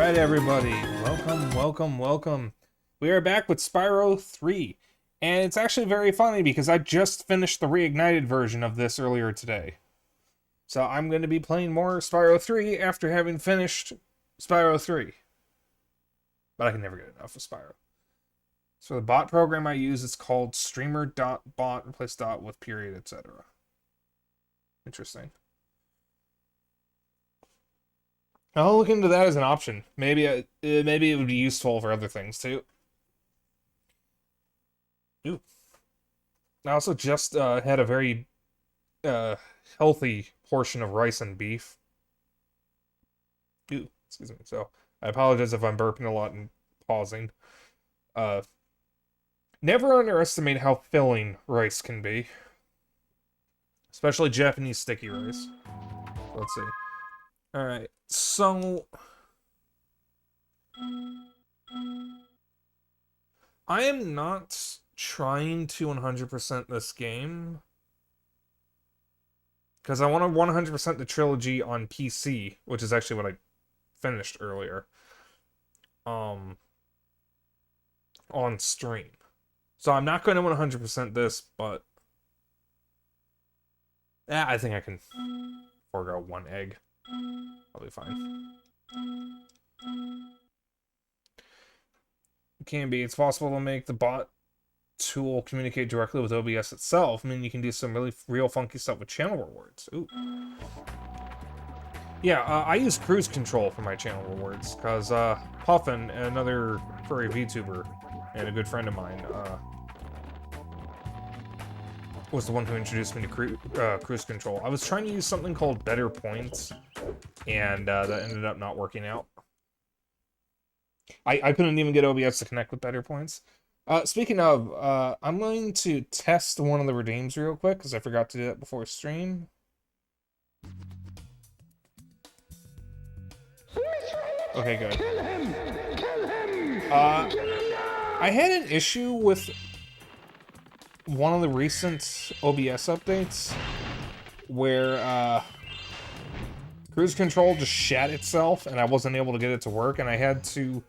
Alright everybody, welcome. We are back with Spyro 3, and it's actually very funny because I just finished the reignited version of this earlier today. So I'm going to be playing more Spyro 3 after having finished Spyro 3. But I can never get enough of Spyro. So the bot program I use is called streamer.bot, replace dot with period, etc. Interesting. I'll look into that as an option. Maybe it would be useful for other things too. Ooh. I also just had a very healthy portion of rice and beef. Ooh, excuse me. So I apologize if I'm burping a lot and pausing. Never underestimate how filling rice can be, especially Japanese sticky rice. Let's see. All right, so I am not trying to 100% this game because I want to 100% the trilogy on PC, which is actually what I finished earlier, on stream. So I'm not going to 100% this, but I think I can forego one egg. I'll be fine. It can be. It's possible to make the bot tool communicate directly with OBS itself. I mean, you can do some really real funky stuff with channel rewards. Ooh. Yeah, I use cruise control for my channel rewards, because Puffin, another furry VTuber, and a good friend of mine, was the one who introduced me to cruise control. I was trying to use something called Better Points, and that ended up not working out. I couldn't even get OBS to connect with Better Points. Speaking of, I'm going to test one of the redeems real quick, because I forgot to do that before stream. Okay, good. Kill him! I had an issue with one of the recent OBS updates where cruise control just shat itself and I wasn't able to get it to work, and I had to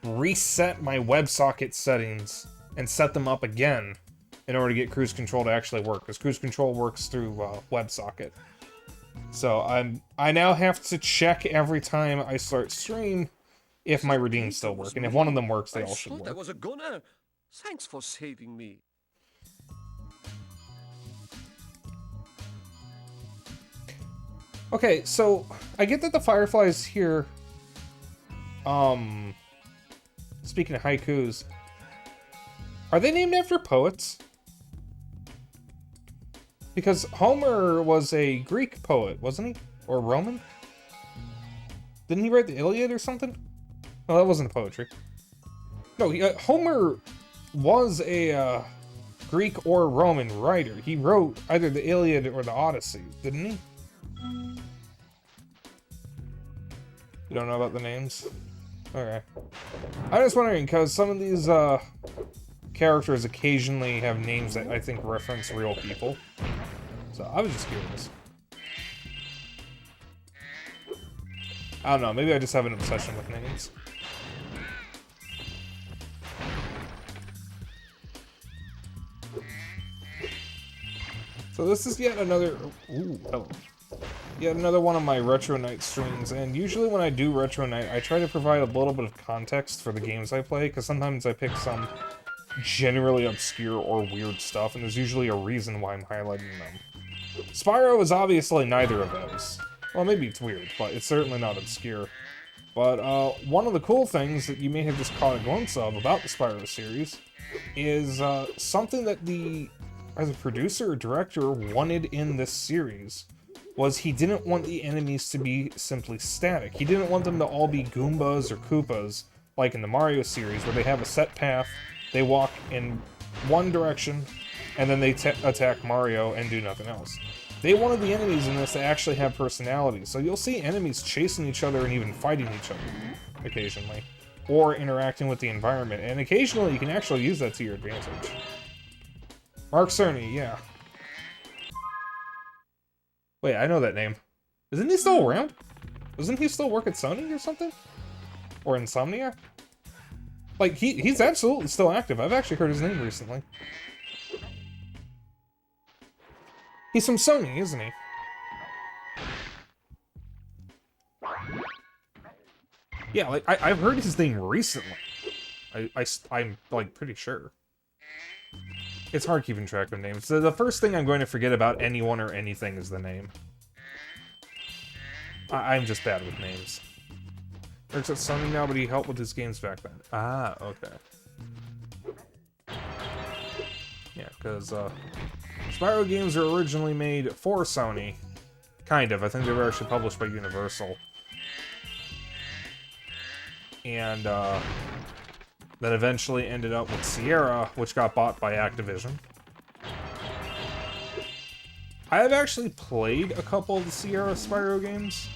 reset my WebSocket settings and set them up again in order to get cruise control to actually work, because cruise control works through WebSocket. So I now have to check every time I start stream if my redeems still work, and if one of them works, they all should work. I was a gunner. Thanks for saving me. Okay, so I get that the fireflies here, speaking of haikus, are they named after poets? Because Homer was a Greek poet, wasn't he? Or Roman? Didn't he write the Iliad or something? No, that wasn't poetry. No, Homer was a Greek or Roman writer. He wrote either the Iliad or the Odyssey, didn't he? You don't know about the names? Okay. I'm just wondering, because some of these characters occasionally have names that I think reference real people. So I was just curious. I don't know, maybe I just have an obsession with names. So this is yet another... Ooh, hello. Yet another one of my Retro Night streams, and usually when I do Retro Night, I try to provide a little bit of context for the games I play, because sometimes I pick some generally obscure or weird stuff, and there's usually a reason why I'm highlighting them. Spyro is obviously neither of those. Well, maybe it's weird, but it's certainly not obscure. But one of the cool things that you may have just caught a glimpse of about the Spyro series is something that as a producer or director wanted in this series was he didn't want the enemies to be simply static. He didn't want them to all be Goombas or Koopas, like in the Mario series, where they have a set path, they walk in one direction, and then they attack Mario and do nothing else. They wanted the enemies in this to actually have personality, so you'll see enemies chasing each other and even fighting each other, occasionally, or interacting with the environment, and occasionally you can actually use that to your advantage. Mark Cerny, yeah. Wait, I know that name. Isn't he still around? Doesn't he still work at Sony or something? Or Insomniac? Like, he's absolutely still active. I've actually heard his name recently. He's from Sony, isn't he? Yeah, like, I've heard his name recently. I'm, like, pretty sure. It's hard keeping track of names. The first thing I'm going to forget about anyone or anything is the name. I'm just bad with names. Works at Sony now, but he helped with his games back then. Ah, okay. Yeah, because, Spyro games were originally made for Sony. Kind of. I think they were actually published by Universal. And, then eventually ended up with Sierra, which got bought by Activision. I have actually played a couple of the Sierra Spyro games.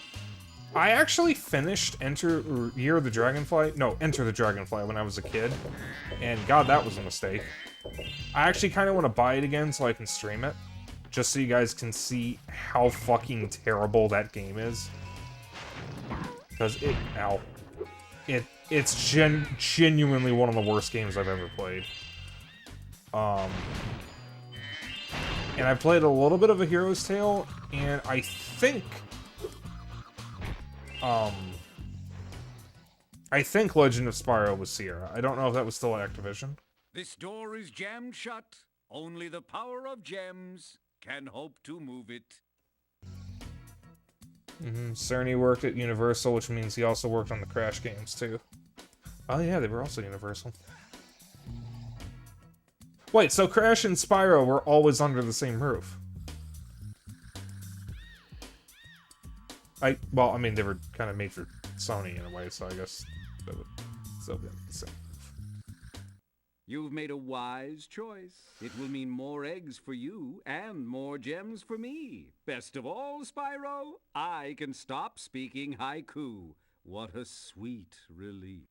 I actually finished Enter the Dragonfly when I was a kid, and god, that was a mistake. I actually kind of want to buy it again so I can stream it, just so you guys can see how fucking terrible that game is. Because it's genuinely one of the worst games I've ever played. And I played a little bit of A Hero's Tale, and I think Legend of Spyro was Sierra. I don't know if that was still Activision. This door is jammed shut. Only the power of gems can hope to move it. Cerny worked at Universal, which means he also worked on the Crash games, too. Oh yeah, they were also Universal. Wait, so Crash and Spyro were always under the same roof? Well, I mean, they were kind of made for Sony in a way, so I guess that would still be the same. You've made a wise choice. It will mean more eggs for you and more gems for me. Best of all, Spyro, I can stop speaking haiku. What a sweet relief.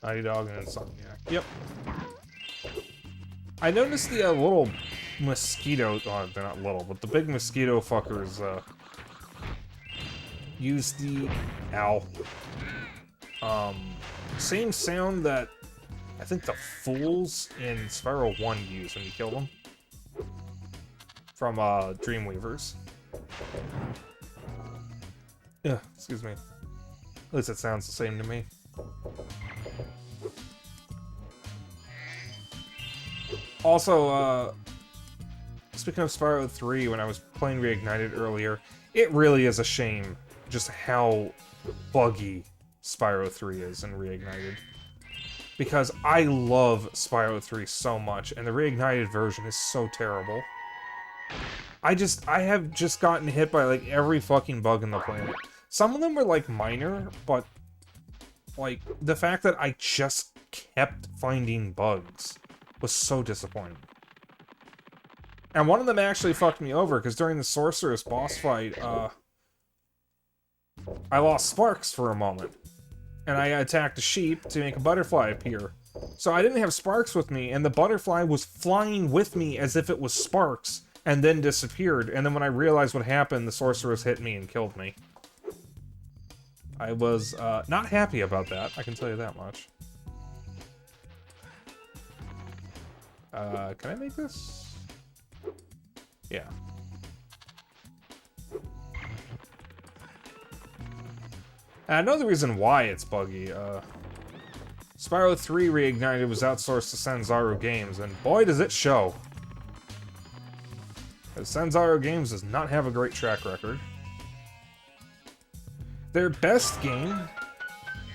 Naughty Dog and Insomniac. Yep. I noticed the little mosquito... Oh, they're not little, but the big mosquito fuckers, use the... Ow. Same sound that I think the Fools in Spyro 1 use when you kill them. From, Dreamweavers. Yeah, excuse me. At least it sounds the same to me. Also, speaking of Spyro 3, when I was playing Reignited earlier, it really is a shame just how buggy Spyro 3 is in Reignited. Because I love Spyro 3 so much, and the Reignited version is so terrible. I have just gotten hit by, like, every fucking bug in the planet. Some of them were, like, minor, but, like, the fact that I just kept finding bugs was so disappointing. And one of them actually fucked me over, because during the Sorceress boss fight, I lost sparks for a moment. And I attacked a sheep to make a butterfly appear. So I didn't have sparks with me, and the butterfly was flying with me as if it was sparks, and then disappeared. And then when I realized what happened, the Sorceress hit me and killed me. I was not happy about that, I can tell you that much. Can I make this? Yeah. And I know the reason why it's buggy. Spyro 3 Reignited was outsourced to Sanzaru Games, and boy does it show. Because Sanzaru Games does not have a great track record. Their best game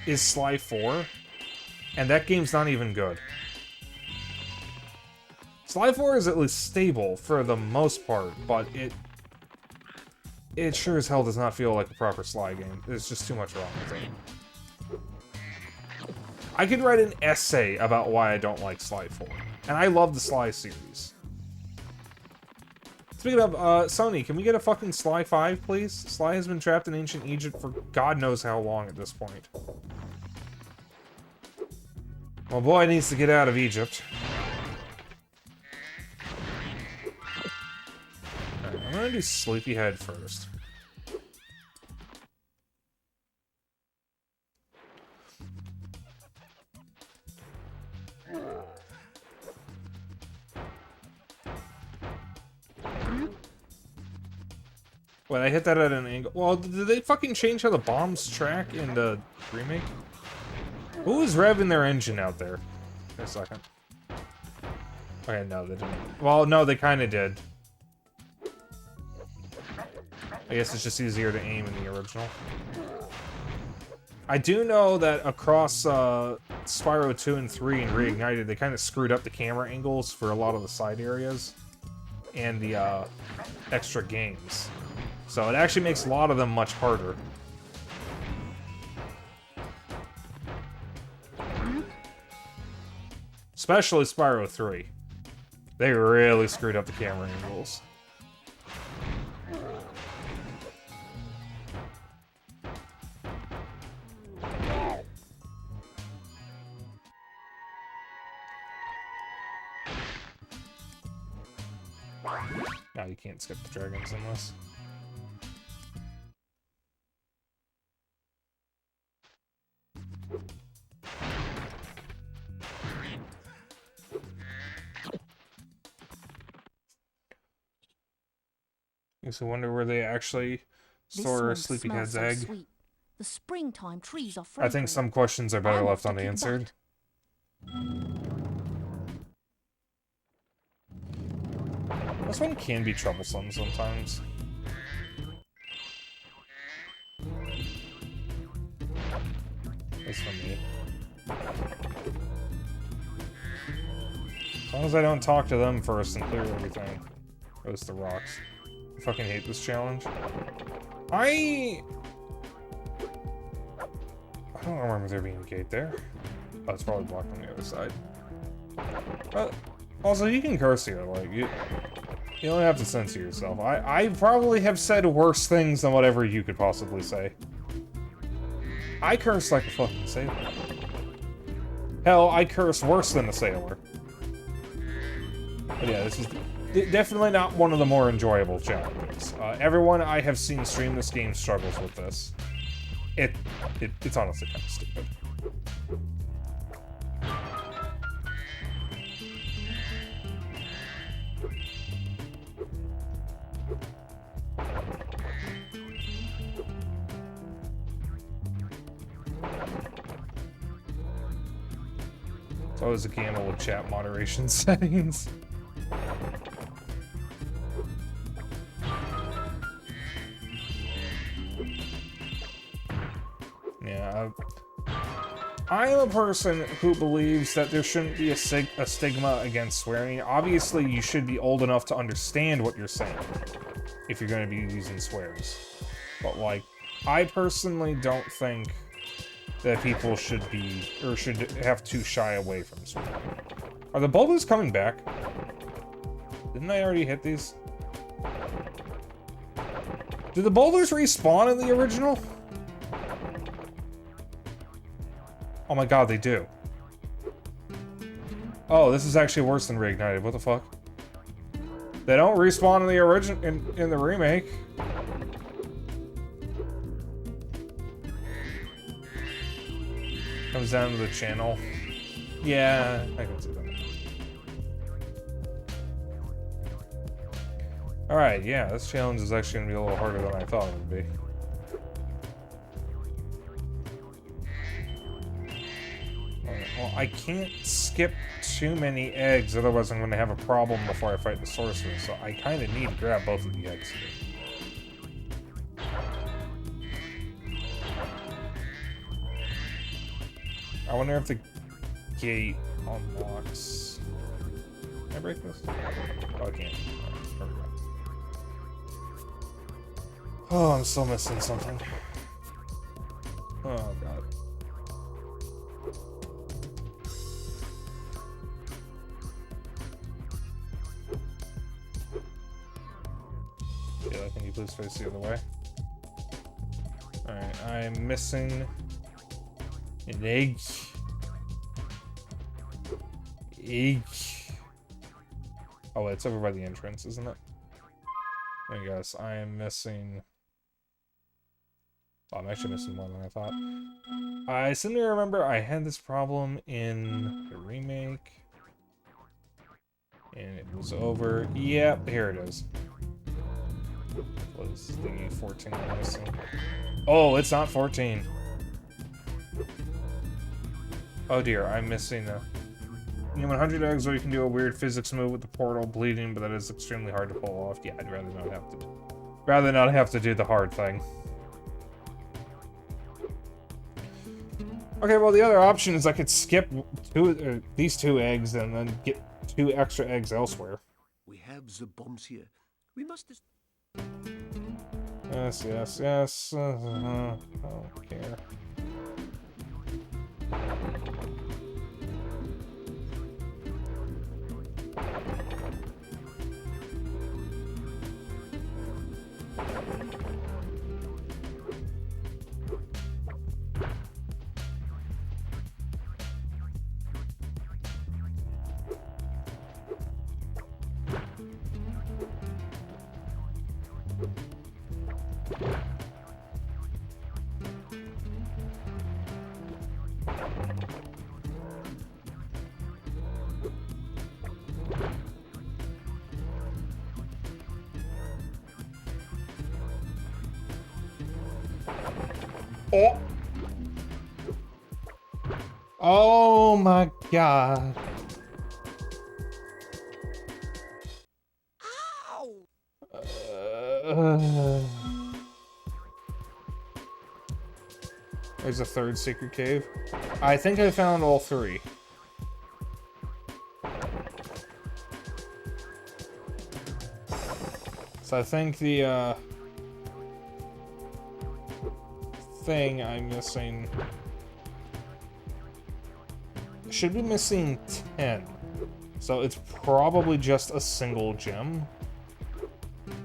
is Sly 4, and that game's not even good. Sly 4 is at least stable for the most part, but it sure as hell does not feel like a proper Sly game. There's just too much wrong with it. I could write an essay about why I don't like Sly 4, and I love the Sly series. Speaking of, Sony, can we get a fucking Sly 5, please? Sly has been trapped in ancient Egypt for God knows how long at this point. My boy needs to get out of Egypt. Alright, I'm gonna do Sleepyhead first. Wait, I hit that at an angle. Well, did they fucking change how the bombs track in the remake? Who was revving their engine out there? Wait a second. Okay, no, they didn't. Well, no, they kind of did. I guess it's just easier to aim in the original. I do know that across Spyro 2 and 3 and Reignited, they kind of screwed up the camera angles for a lot of the side areas and the extra games. So it actually makes a lot of them much harder. Especially Spyro 3. They really screwed up the camera angles. Now you can't skip the dragons in this. I wonder where they actually store Sleepyhead's egg. Sweet. The springtime trees are I think some questions are better left to keep unanswered. This one can be troublesome sometimes. That's for me. As long as I don't talk to them first and clear everything. Goes the rocks. I fucking hate this challenge. I don't remember there being a gate there. Oh, it's probably blocked on the other side. Also, you can curse here. Like, you don't have to censor yourself. I probably have said worse things than whatever you could possibly say. I curse like a fucking sailor. Hell, I curse worse than a sailor. But yeah, this is definitely not one of the more enjoyable challenges. Everyone I have seen stream this game struggles with this. It's honestly kind of stupid. It's always a gamble with chat moderation settings. Yeah, I'm a person who believes that there shouldn't be a stigma against swearing. Obviously, you should be old enough to understand what you're saying if you're going to be using swears. But, like, I personally don't think that people should be, or should have to shy away from swearing. Are the boulders coming back? Didn't I already hit these? Did the boulders respawn in the original? Oh my god, they do. Oh, this is actually worse than Reignited. What the fuck? They don't respawn in the original in the remake. Comes down to the channel. Yeah, I can see that. Alright, yeah, this challenge is actually gonna be a little harder than I thought it would be. Well, I can't skip too many eggs, otherwise I'm going to have a problem before I fight the sorcerer, so I kind of need to grab both of the eggs here. I wonder if the gate unlocks... Can I break this? Oh, I can't. Alright, there we go. Oh, I'm still missing something. Oh, God. Can you please face the other way? Alright, I'm missing an egg. Eek. Oh, it's over by the entrance, isn't it? I guess I am missing... Oh, I'm actually missing more than I thought. I seem to remember I had this problem in the remake. And it was over. Yep, here it is. Was the 14 I'm missing? Oh, it's not 14. Oh dear, I'm missing a... You know, 100 eggs, or you can do a weird physics move with the portal bleeding, but that is extremely hard to pull off. Yeah, I'd rather not have to do the hard thing. Okay, well, the other option is I could skip these 2 eggs and then get 2 extra eggs elsewhere. We have the bombs here. We must... Yes, yes, yes. I don't care. Oh! Oh my god. There's a 3rd secret cave. I think I found all 3. So I think the thing I'm missing should be missing 10. So it's probably just a single gem,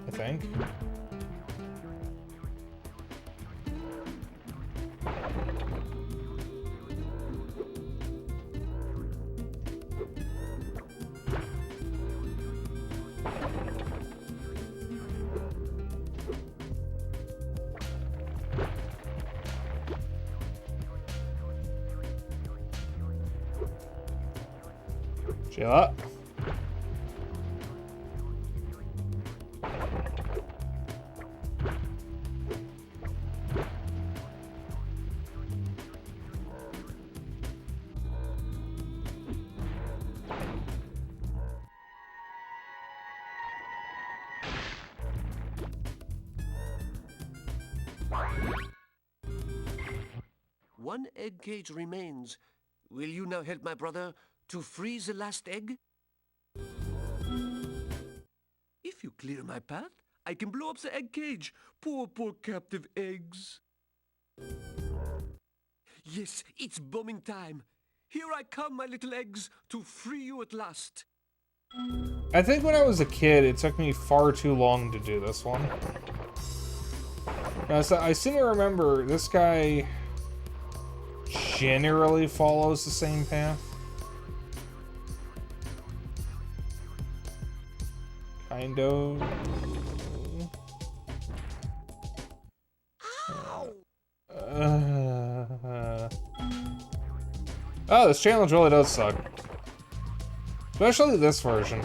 I think. Chill up. One egg cage remains. Will you now help my brother to free the last egg? If you clear my path, I can blow up the egg cage. Poor captive eggs. Yes, it's bombing time. Here I come, my little eggs, to free you at last. I think when I was a kid, it took me far too long to do this one. Now, so I seem to remember this guy generally follows the same path. Kind of. Oh, this challenge really does suck. Especially this version.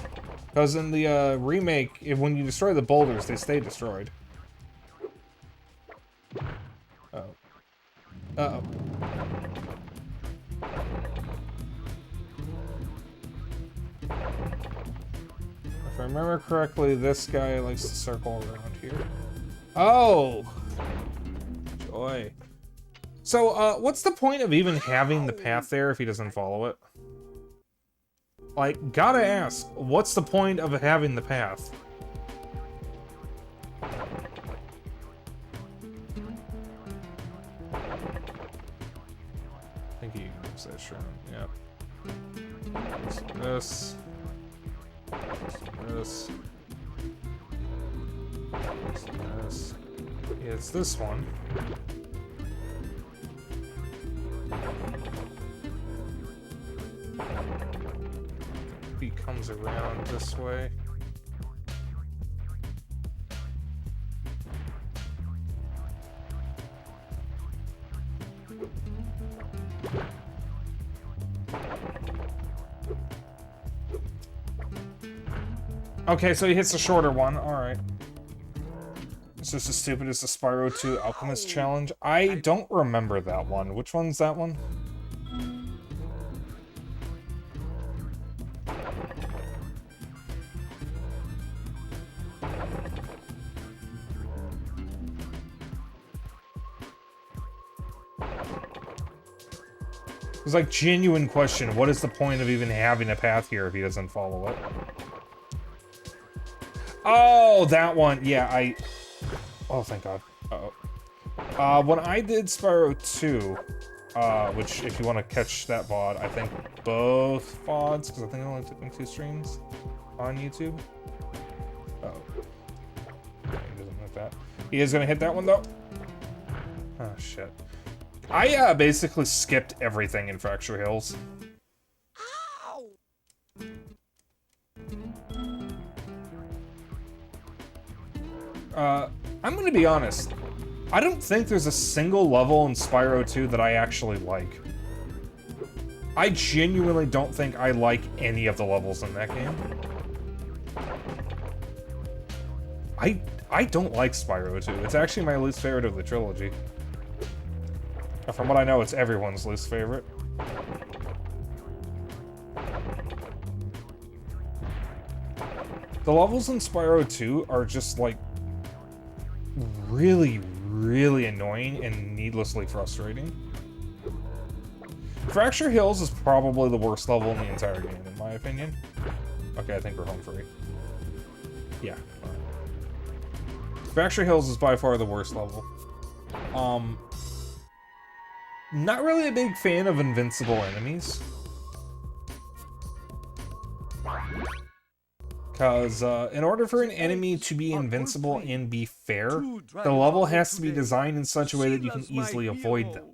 Because in the remake, when you destroy the boulders, they stay destroyed. Uh-oh. Uh-oh. If I remember correctly, this guy likes to circle around here. Oh! Joy. So, what's the point of even having the path there if he doesn't follow it? Like, gotta ask, what's the point of having the path? I think he moves that shroud, yeah. This. This. This. Yeah, it's this one. this way. Okay, so he hits the shorter one. Alright. It's just as stupid as the Spyro 2 Alchemist Challenge. I don't remember that one. Which one's that one? It's like, genuine question. What is the point of even having a path here if he doesn't follow it? Oh, that one. Yeah, oh, thank God. Uh-oh. When I did Spyro 2, which, if you want to catch that VOD, I think both VODs, because I think it only took me 2 streams on YouTube. Uh-oh. He doesn't hit that. He is going to hit that one, though. Oh, shit. I basically skipped everything in Fracture Hills. I'm gonna be honest. I don't think there's a single level in Spyro 2 that I actually like. I genuinely don't think I like any of the levels in that game. I don't like Spyro 2. It's actually my least favorite of the trilogy. From what I know, it's everyone's least favorite. The levels in Spyro 2 are just, like, really, really annoying and needlessly frustrating. Fracture Hills is probably the worst level in the entire game, in my opinion. Okay, I think we're home free. Yeah. Fracture Hills is by far the worst level. Not really a big fan of invincible enemies. Because in order for an enemy to be invincible and be fair, the level has to be designed in such a way that you can easily avoid them.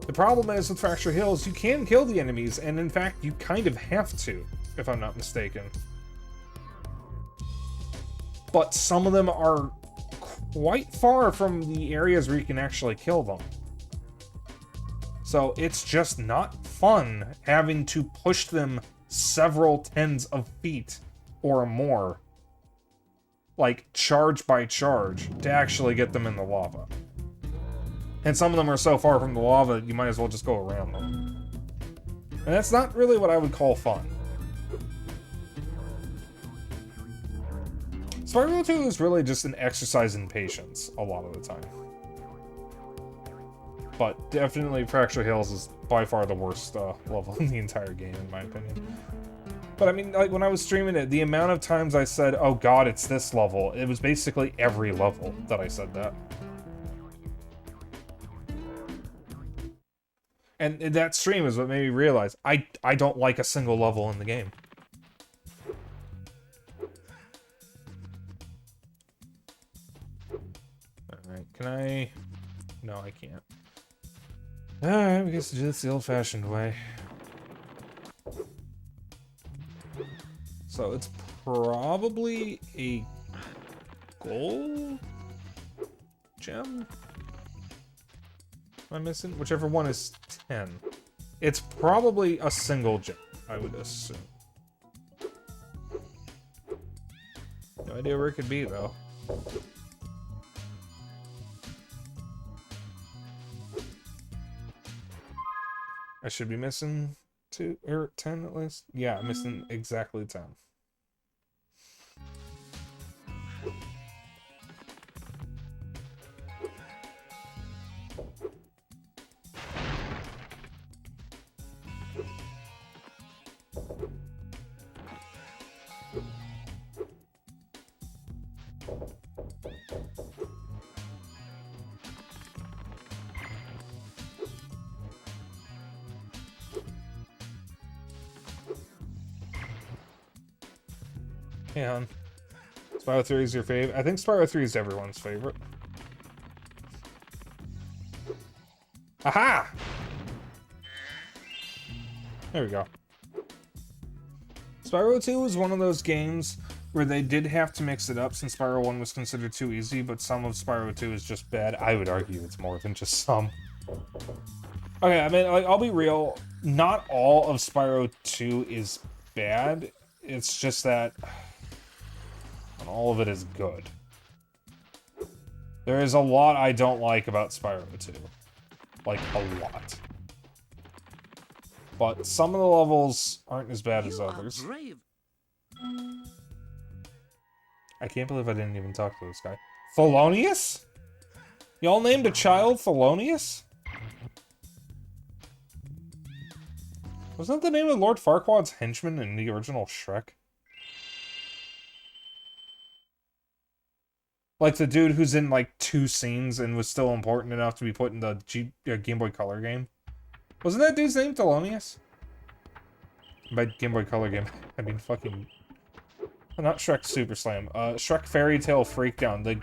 The problem is with Fracture Hills, you can kill the enemies, and in fact, you kind of have to, if I'm not mistaken. But some of them are quite far from the areas where you can actually kill them. So it's just not fun having to push them several tens of feet or more, like charge by charge, to actually get them in the lava. And some of them are so far from the lava, you might as well just go around them. And that's not really what I would call fun. Spyro 2 is really just an exercise in patience a lot of the time. But definitely Fracture Hills is by far the worst level in the entire game, in my opinion. But I mean, like, when I was streaming it, the amount of times I said, oh god, it's this level, it was basically every level that I said that. And that stream is what made me realize, I don't like a single level in the game. Alright, can I... No, I can't. Alright, we guess to do this the old-fashioned way. So it's probably a gold gem? Am I missing? Whichever one is 10. It's probably a single gem, I would assume. No idea where it could be, though. I should be missing 2 or 10 at least. Yeah, I'm missing exactly 10. Hey, hon. Spyro 3 is your fave? I think Spyro 3 is everyone's favorite. Aha! There we go. Spyro 2 is one of those games where they did have to mix it up since Spyro 1 was considered too easy, but some of Spyro 2 is just bad. I would argue it's more than just some. Okay, I mean, like, I'll be real. Not all of Spyro 2 is bad. It's just that not all of it is good. There is a lot I don't like about Spyro 2. Like, a lot. But some of the levels aren't as bad as others. Brave. I can't believe I didn't even talk to this guy. Thelonious? Y'all named a child Thelonious? Wasn't that the name of Lord Farquaad's henchman in the original Shrek? Like the dude who's in like 2 scenes and was still important enough to be put in the Game Boy Color game. Wasn't that dude's name Thelonious? By Game Boy Color game, I mean fucking... Not Shrek Super Slam. Shrek Fairy Tale Freakdown. The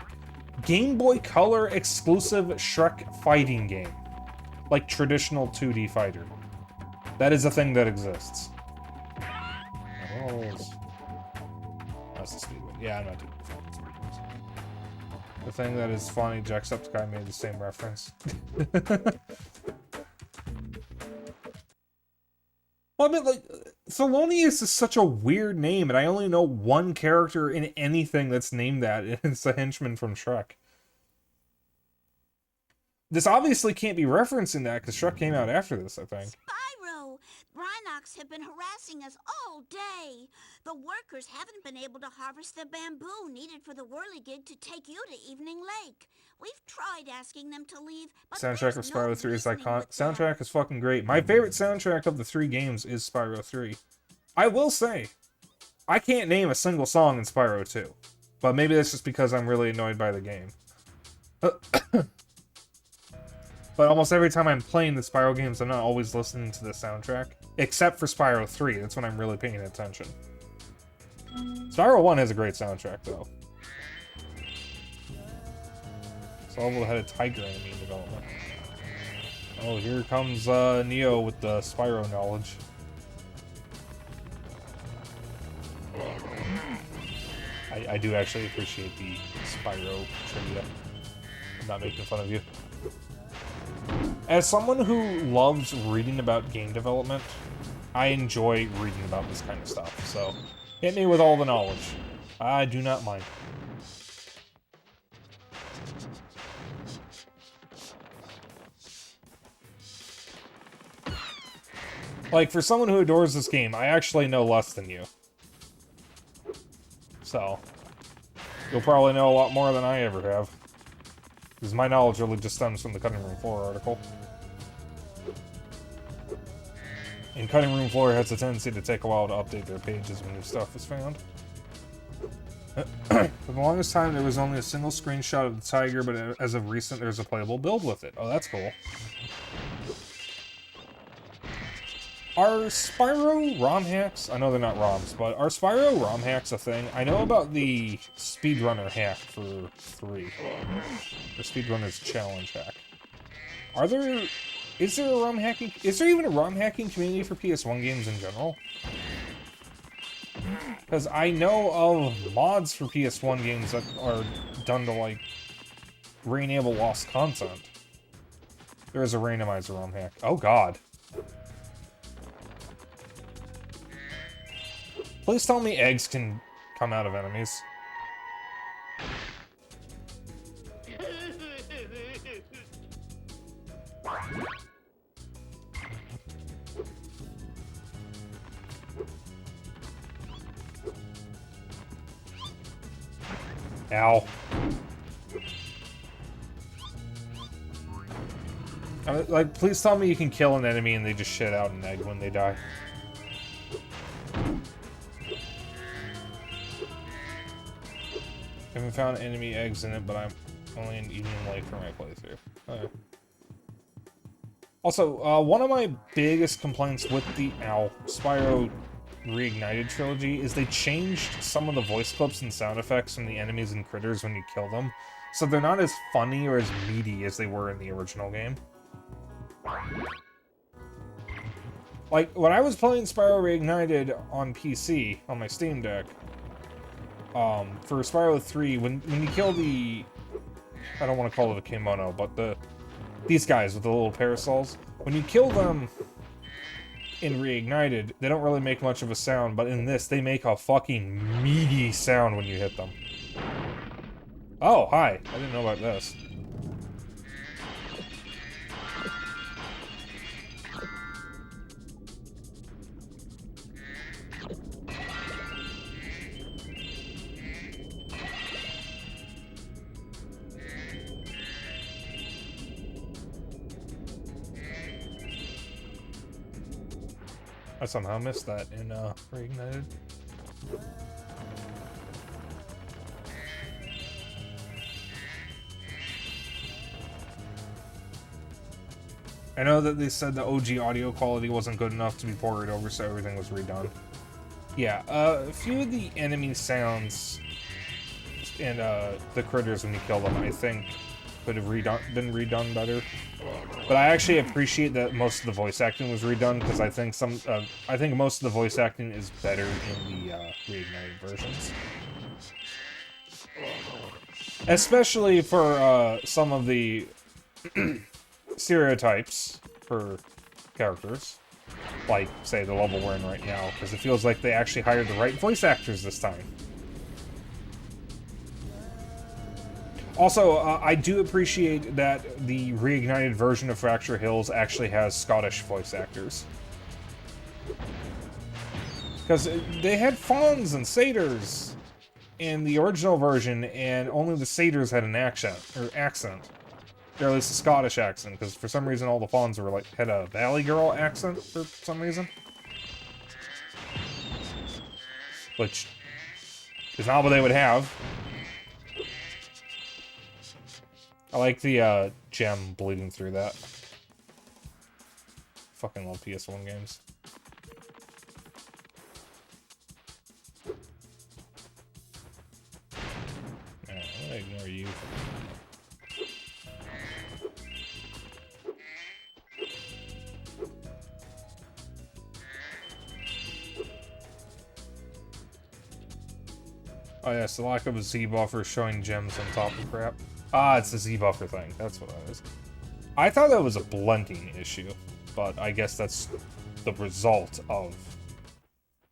Game Boy Color exclusive Shrek fighting game. Like traditional 2D fighter. That is a thing that exists. Oh, that's the speed one. Yeah, I'm not doing the thing that is funny, Jacksepticeye made the same reference. Well, I mean, like, Thelonious is such a weird name, and I only know one character in anything that's named that, and it's a henchman from Shrek. This obviously can't be referencing that, because Shrek came out after this, I think. Spyro! Rhinox have been harassing us all day. The workers haven't been able to harvest the bamboo needed for the whirligig to take you to Evening Lake. We've tried asking them to leave, but Soundtrack of there's Spyro no 3 is reasoning iconic. with them. Soundtrack is fucking great. My favorite soundtrack of the 3 games is Spyro 3. I will say, I can't name a single song in Spyro 2. But maybe that's just because I'm really annoyed by the game. But almost every time I'm playing the Spyro games, I'm not always listening to the soundtrack. Except for Spyro 3, that's when I'm really paying attention. Spyro 1 has a great soundtrack, though. It's level had a tiger enemy in development. Oh, here comes Neo with the Spyro knowledge. I do actually appreciate the Spyro trivia. I'm not making fun of you. As someone who loves reading about game development, I enjoy reading about this kind of stuff, so hit me with all the knowledge. I do not mind. Like, for someone who adores this game, I actually know less than you. So, you'll probably know a lot more than I ever have. Because my knowledge really just stems from the Cutting Room Floor article. And Cutting Room Floor has a tendency to take a while to update their pages when new stuff is found. For the longest time, there was only a single screenshot of the tiger, but as of recent, there's a playable build with it. Oh, that's cool. Are Spyro ROM hacks? I know they're not ROMs, but are Spyro ROM hacks a thing? I know about the speedrunner hack for 3. The speedrunner's challenge hack. Is there a ROM hacking? Is there even a ROM hacking community for PS1 games in general? Because I know of mods for PS1 games that are done to, like, re-enable lost content. There is a randomizer ROM hack. Oh god. Please tell me eggs can come out of enemies. Ow. Like, please tell me you can kill an enemy and they just shit out an egg when they die. I haven't found enemy eggs in it, but I'm only in Eden Lake for my playthrough. Okay. Also, one of my biggest complaints with the Spyro Reignited trilogy is they changed some of the voice clips and sound effects from the enemies and critters when you kill them, so they're not as funny or as meaty as they were in the original game. Like, when I was playing Spyro Reignited on PC, on my Steam Deck, for Spyro 3, when you kill the... I don't want to call it a kimono, but these guys with the little parasols, when you kill them in Reignited, they don't really make much of a sound, but in this, they make a fucking meaty sound when you hit them. Oh, hi. I didn't know about this. I somehow missed that in Reignited. I know that they said the OG audio quality wasn't good enough to be ported over, so everything was redone. Yeah, a few of the enemy sounds and the critters when you kill them, I think, could have been redone better. But I actually appreciate that most of the voice acting was redone, because I think most of the voice acting is better in the Reignited versions. Especially for some of the stereotypes for characters. Like, say, the level we're in right now, because it feels like they actually hired the right voice actors this time. Also, I do appreciate that the Reignited version of Fracture Hills actually has Scottish voice actors. Because they had fawns and satyrs in the original version, and only the satyrs had an accent. Or at least a Scottish accent, because for some reason all the fawns were had a Valley Girl accent for some reason. Which is not what they would have. I like the gem bleeding through that. Fucking love PS1 games. Alright, I'm gonna ignore you. Oh yes, the lack of a Z buffer showing gems on top of crap. Ah, it's the Z buffer thing. That's what that is. I thought that was a blending issue, but I guess that's the result of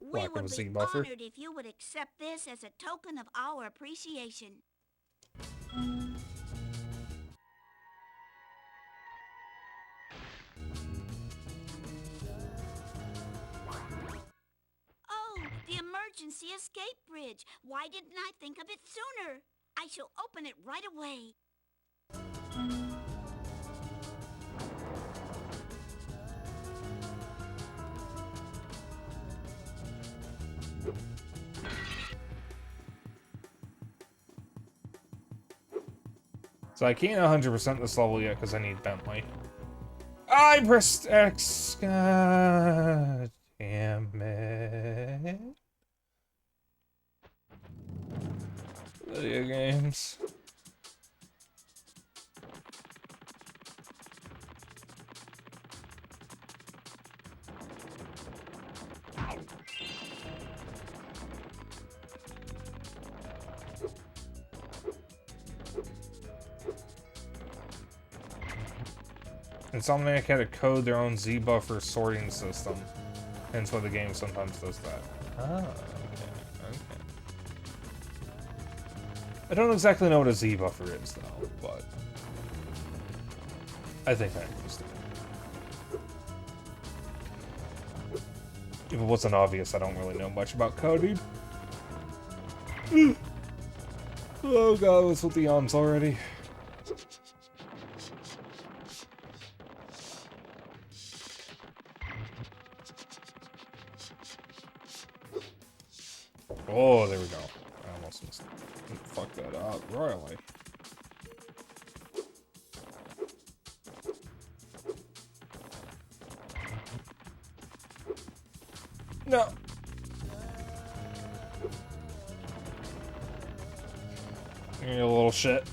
lack of a Z buffer. We would be honored if you would accept this as a token of our appreciation. Oh, the emergency escape bridge. Why didn't I think of it sooner? I shall open it right away. So I can't 100% this level yet because I need Bentley. I pressed X. God damn it. Video games. Insomniac had to code their own Z buffer sorting system. Hence why the game sometimes does that. Oh, okay. I don't exactly know what a Z buffer is, though, but I think I understand. If it wasn't obvious, I don't really know much about coding. Oh god, what's with the yawns already? Oh, there we go. I almost missed it. Fuck that up royally. No. You little shit.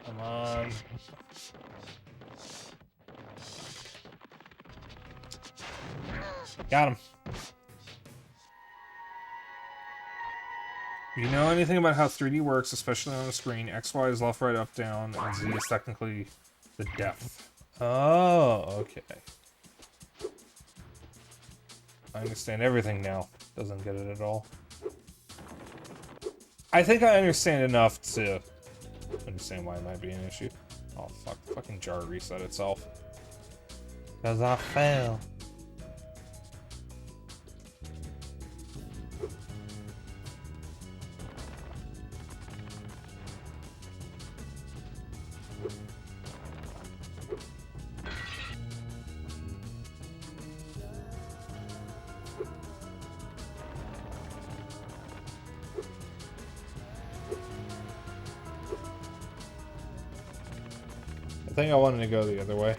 Come on. Got him. If you know anything about how 3D works, especially on the screen, X, Y is left, right, up, down, and Z is technically the depth. Oh, okay. I understand everything now. Doesn't get it at all. I think I understand enough to understand why it might be an issue. Oh, fuck. The fucking jar reset itself. Because I fail. I think I wanted to go the other way.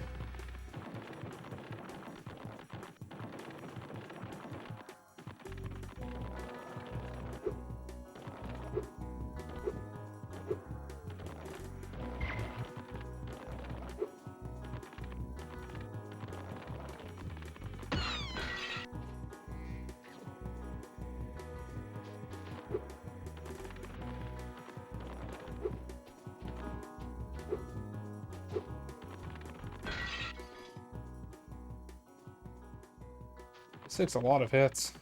This takes a lot of hits.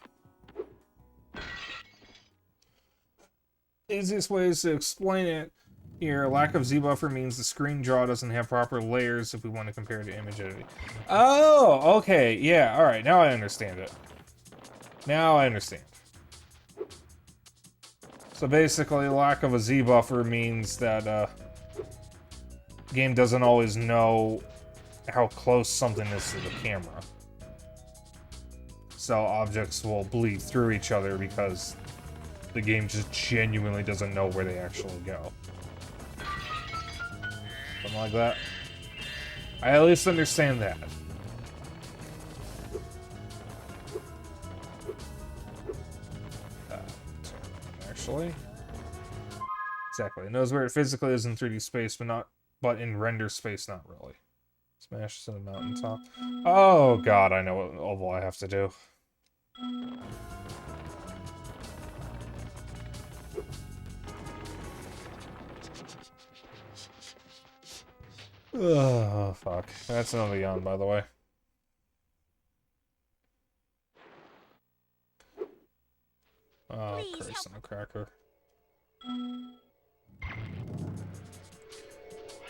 Easiest ways to explain it here, lack of Z buffer means the screen draw doesn't have proper layers if we want to compare it to image editing. Oh, okay, yeah, alright, now I understand it. Now I understand. So basically, lack of a Z buffer means that, the game doesn't always know how close something is to the camera. So objects will bleed through each other because the game just genuinely doesn't know where they actually go. Something like that. I at least understand that. Actually. Exactly. It knows where it physically is in 3D space, but in render space, not really. Smash to the mountaintop. Oh god, I know what level I have to do. Oh, fuck. That's another yawn, by the way. Oh, Christ on a cracker.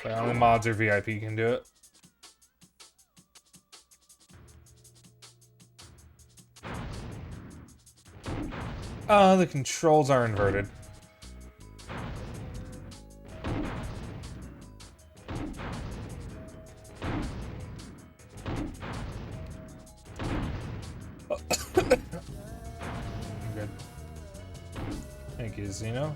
But only mods or VIP can do it. The controls are inverted. Good. Thank you, Zeno.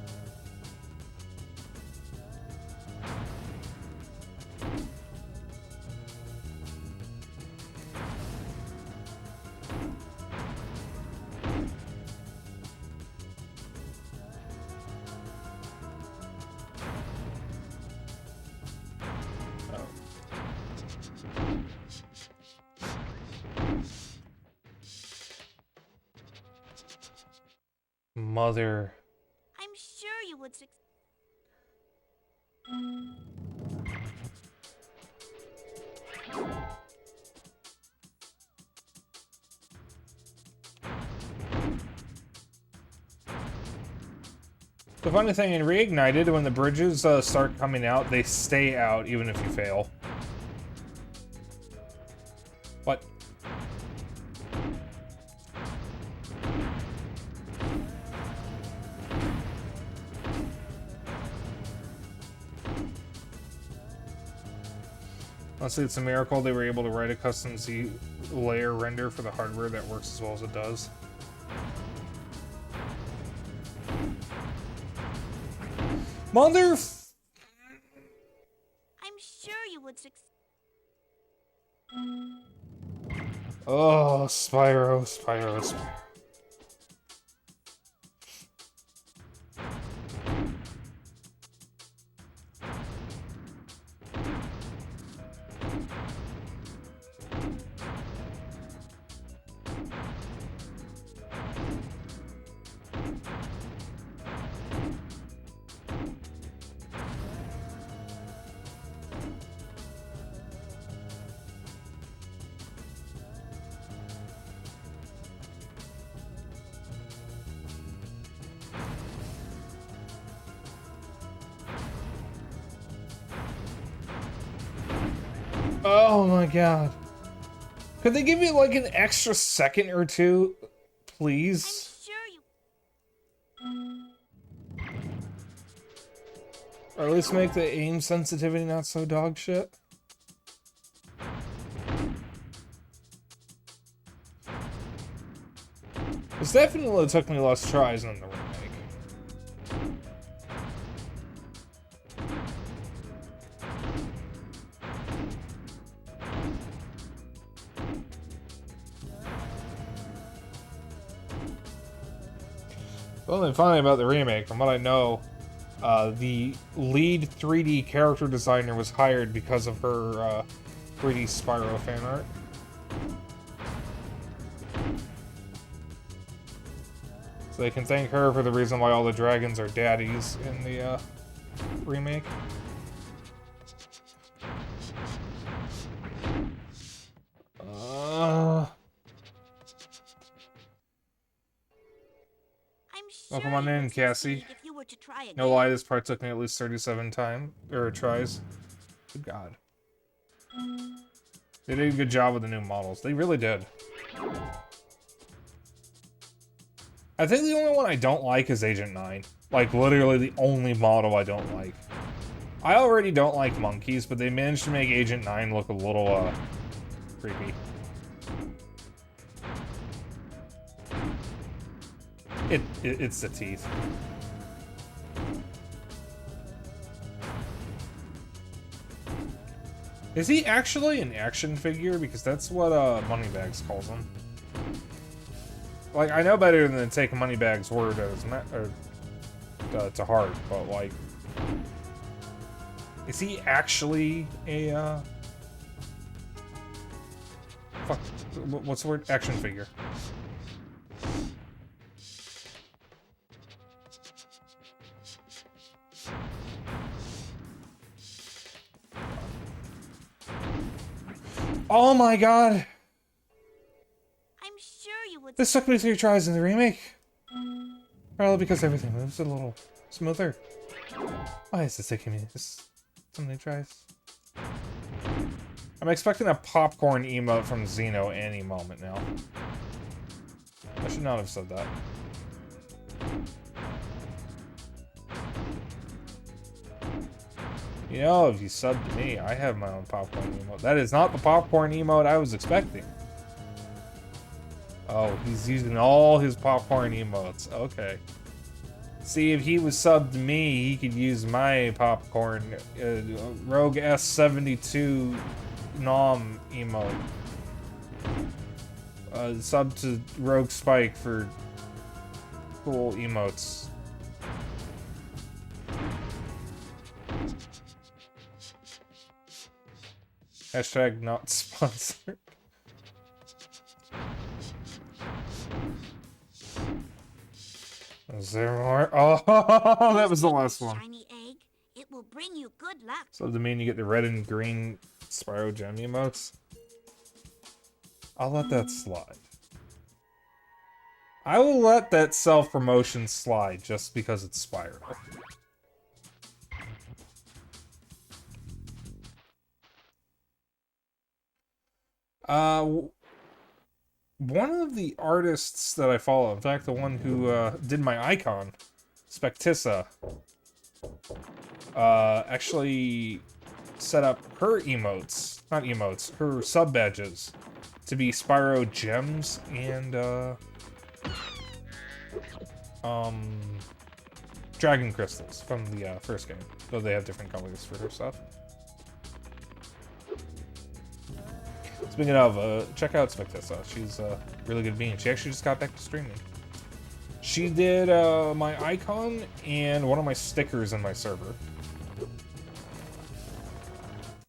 Mother. I'm sure you would succeed. The funny thing in Reignited, when the bridges start coming out, they stay out even if you fail. What? Honestly, it's a miracle they were able to write a custom Z layer render for the hardware that works as well as it does. Mother. I'm sure you would succeed. Oh, Spyro, Spyro, Spyro. Oh my god. Could they give me like an extra second or two, please? I'm sure you... Or at least make the aim sensitivity not so dog shit. This definitely took me less tries than the remake. The only funny about the remake, from what I know, the lead 3D character designer was hired because of her 3D Spyro fan art. So they can thank her for the reason why all the dragons are daddies in the remake. I'm sure Welcome on you in, would Cassie. succeed if you were to try again. No lie, this part took me at least 37 tries. Good God. They did a good job with the new models. They really did. I think the only one I don't like is Agent 9. Like, literally the only model I don't like. I already don't like monkeys, but they managed to make Agent 9 look a little, creepy. It's the teeth. Is he actually an action figure? Because that's what, Moneybags calls him. Like, I know better than to take Moneybags' word as to heart, but, like... Is he actually a, fuck, what's the word? Action figure. Oh my god! I'm sure you would... This took me 3 tries in the remake. Probably because everything moves a little smoother. Why is this taking me so many tries? I'm expecting a popcorn emote from Xeno any moment now. I should not have said that. You know, if you sub to me, I have my own popcorn emote. That is not the popcorn emote I was expecting. Oh, he's using all his popcorn emotes. Okay. See, if he was subbed to me, he could use my popcorn Rogue S72 Nom emote. Sub to RogueSpyke for cool emotes. Hashtag not sponsored. Is there more? Oh, that was the last one. Shiny egg. It will bring you good luck. So does it mean you get the red and green Spyro gem emotes? I'll let that slide. I will let that self-promotion slide just because it's Spyro. One of the artists that I follow, in fact, the one who did my icon, Spectissa, actually set up her emotes, not emotes, her sub badges to be Spyro gems and dragon crystals from the first game, though they have different colors for her stuff. Speaking of, check out Spectissa. She's a really good bean. She actually just got back to streaming. She did my icon and one of my stickers in my server.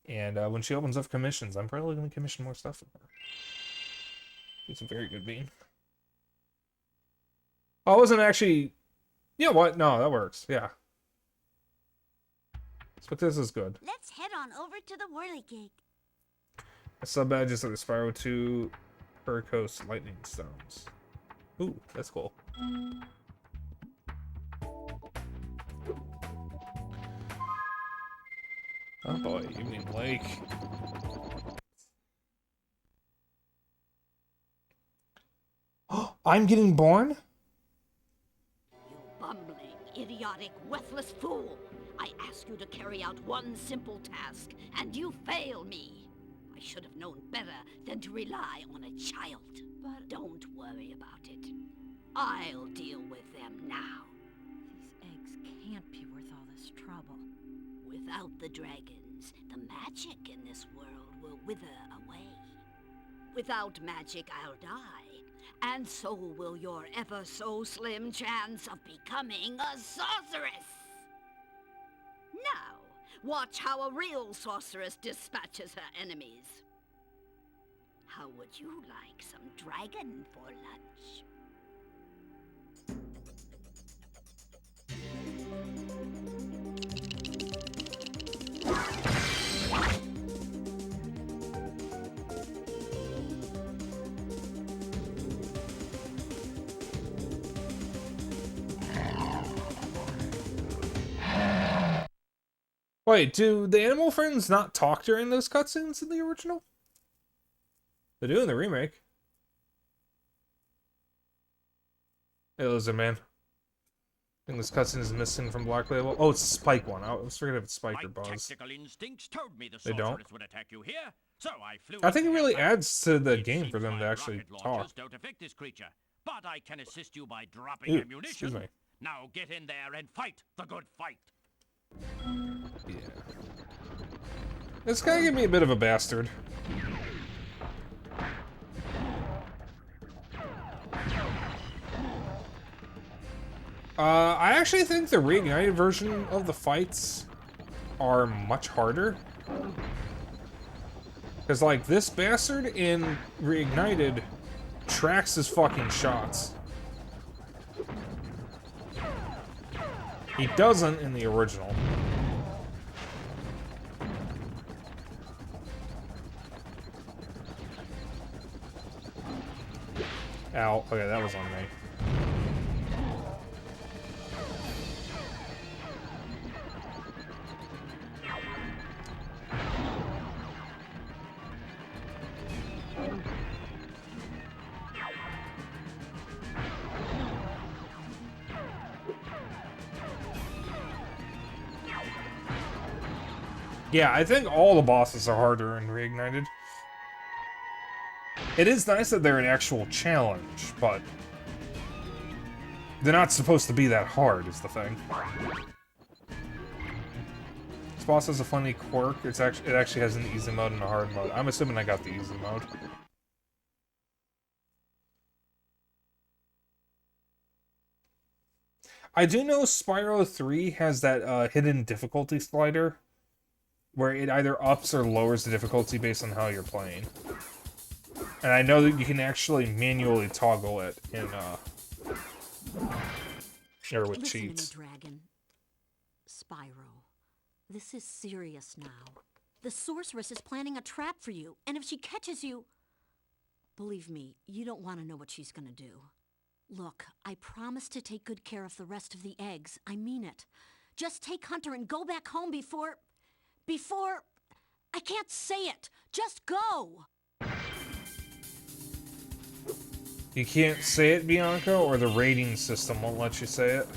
And when she opens up commissions, I'm probably going to commission more stuff from her. She's a very good bean. Oh, I wasn't actually... Yeah, what? No, that works. Yeah. Spectissa's good. Let's head on over to the whirligig. Sub badges are the Spyro 2 Percos Lightning Stones. Ooh, that's cool. Oh boy, you mean Blake. I'm getting born? You bumbling, idiotic, worthless fool! I ask you to carry out one simple task, and you fail me. I should have known better than to rely on a child. But don't worry about it. I'll deal with them now. These eggs can't be worth all this trouble. Without the dragons, the magic in this world will wither away. Without magic, I'll die. And so will your ever so slim chance of becoming a sorceress. Now, watch how a real sorceress dispatches her enemies. How would you like some dragon for lunch? Wait, do the animal friends not talk during those cutscenes in the original? They do in the remake. Hey, Lizard Man. I think this cutscene is missing from Black Label. Oh, it's a Spike one. I was forgetting if it's Spike or Buzz. Tactical instincts told me the They don't? sorceress would attack you here, so I flew. I think it into really airfire. adds to the It game for seems them to my actually rocket talk. launchers don't affect this creature, but I can assist you by dropping Ooh, ammunition. excuse me. Now get in there and fight the good fight. Yeah. This guy can be a bit of a bastard. I actually think the reignited version of the fights are much harder. Because, like, this bastard in reignited tracks his fucking shots. He doesn't in the original. Ow. Okay, that was on me. Yeah, I think all the bosses are harder in Reignited. It is nice that they're an actual challenge, but they're not supposed to be that hard, is the thing. This boss has a funny quirk. It actually has an easy mode and a hard mode. I'm assuming I got the easy mode. I do know Spyro 3 has that hidden difficulty slider, where it either ups or lowers the difficulty based on how you're playing. And I know that you can actually manually toggle it in, or with Listen cheats. to me, Dragon. Spyro, this is serious now. The sorceress is planning a trap for you, and if she catches you... Believe me, you don't want to know what she's gonna do. Look, I promise to take good care of the rest of the eggs. I mean it. Just take Hunter and go back home before... I can't say it. Just go! You can't say it, Bianca, or the rating system won't let you say it?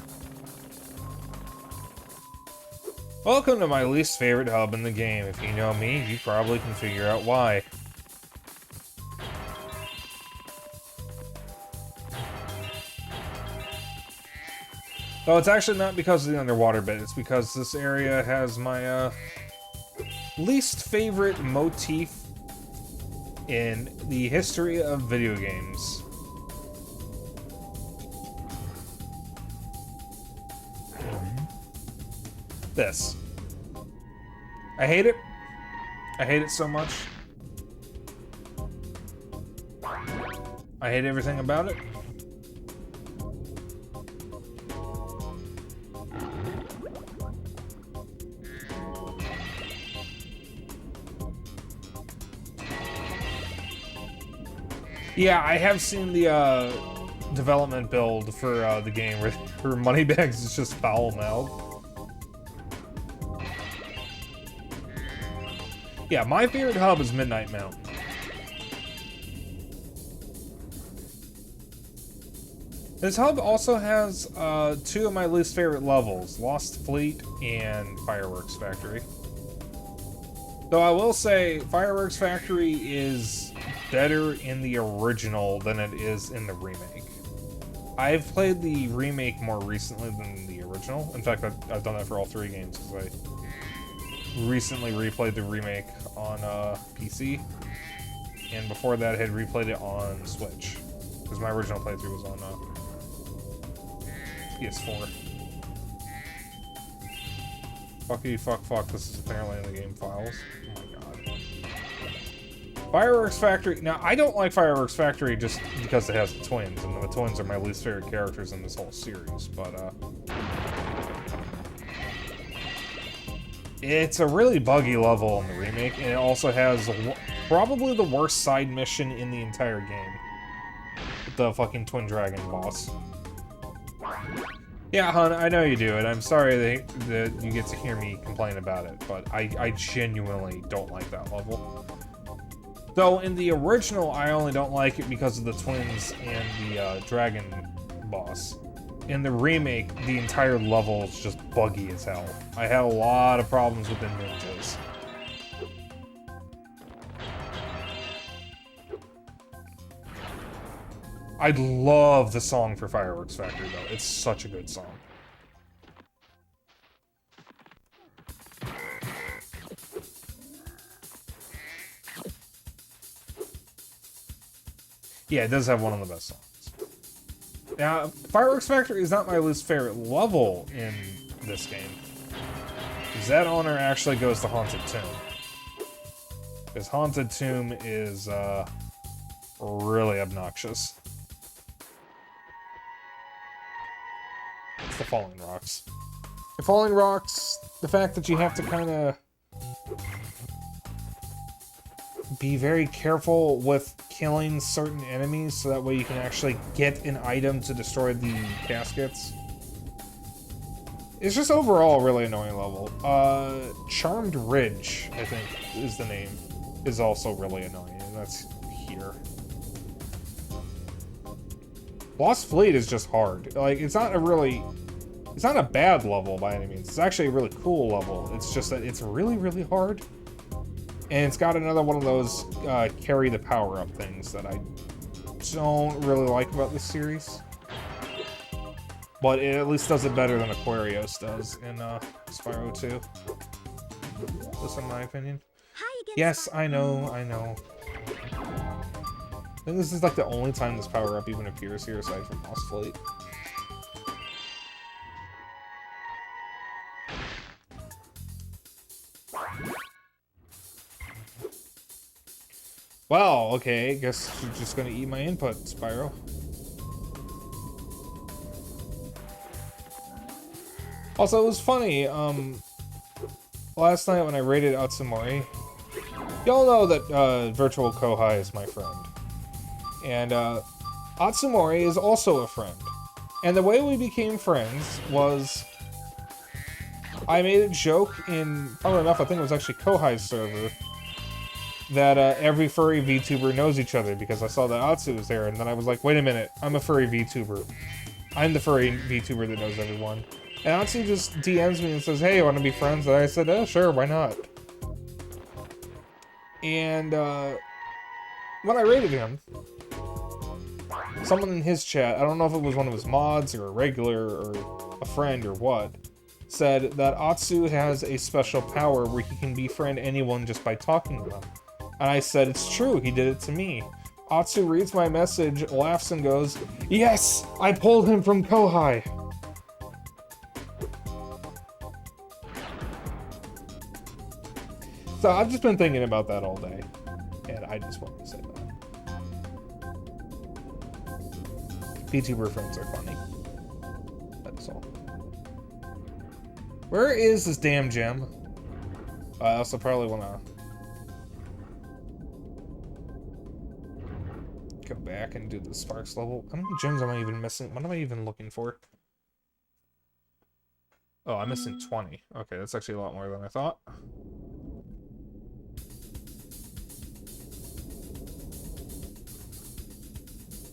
Welcome to my least favorite hub in the game. If you know me, you probably can figure out why. Oh, it's actually not because of the underwater bit. It's because this area has my, least favorite motif in the history of video games. This. I hate it. I hate it so much. I hate everything about it. Yeah, I have seen the development build for the game where Moneybags is just foul-mouthed. Yeah, my favorite hub is Midnight Mountain. This hub also has two of my least favorite levels, Lost Fleet and Fireworks Factory. Though I will say, Fireworks Factory is better in the original than it is in the remake. I've played the remake more recently than the original. In fact, I've done that for all three games, because I recently replayed the remake on PC. And before that, I had replayed it on Switch. Because my original playthrough was on PS4. Fucky, fuck, this is apparently in the game files. Oh my god. Fireworks Factory. Now, I don't like Fireworks Factory just because it has the twins, and the twins are my least favorite characters in this whole series, but, it's a really buggy level in the remake, and it also has probably the worst side mission in the entire game. The fucking Twin Dragon boss. Yeah, hon, I know you do, and I'm sorry that you get to hear me complain about it, but I genuinely don't like that level. Though, in the original, I only don't like it because of the twins and the dragon boss. In the remake, the entire level is just buggy as hell. I had a lot of problems with the ninjas. I love the song for Fireworks Factory, though. It's such a good song. Yeah, it does have one of the best songs. Now, Fireworks Factory is not my least favorite level in this game. Because that honor actually goes to Haunted Tomb. Because Haunted Tomb is, really obnoxious. It's the Falling Rocks. The Falling Rocks, the fact that you have to kind of be very careful with killing certain enemies so that way you can actually get an item to destroy the caskets. It's just overall a really annoying level. Charmed Ridge, I think is the name, is also really annoying, and that's here. Lost Fleet is just hard. Like, it's not a bad level by any means. It's actually a really cool level. It's just that it's really, really hard. And it's got another one of those carry the power-up things that I don't really like about this series. But it at least does it better than Aquarius does in Spyro 2. That's in my opinion. Hi again. Yes, I know. I think this is like the only time this power-up even appears here aside from Lost Fleet. Well, okay, guess you're just gonna eat my input, Spyro. Also, it was funny, last night when I raided Atsumori, y'all know that, Virtual Kohai is my friend. And, Atsumori is also a friend. And the way we became friends was, I made a joke in, funnily enough, I think it was actually Kohai's server, that every furry VTuber knows each other because I saw that Atsu was there, and then I was like, wait a minute, I'm a furry VTuber. I'm the furry VTuber that knows everyone. And Atsu just DMs me and says, hey, you want to be friends? And I said, oh, sure, why not? And when I raided him, someone in his chat, I don't know if it was one of his mods or a regular or a friend or what, said that Atsu has a special power where he can befriend anyone just by talking to them. And I said, it's true, he did it to me. Atsu reads my message, laughs, and goes, yes! I pulled him from Kohai! So I've just been thinking about that all day. And I just wanted to say that. VTuber friends are funny. That's all. Where is this damn gem? I also probably want to go back and do the Sparks level. How many gems am I even missing? What am I even looking for? Oh, I'm missing 20. Okay, that's actually a lot more than I thought.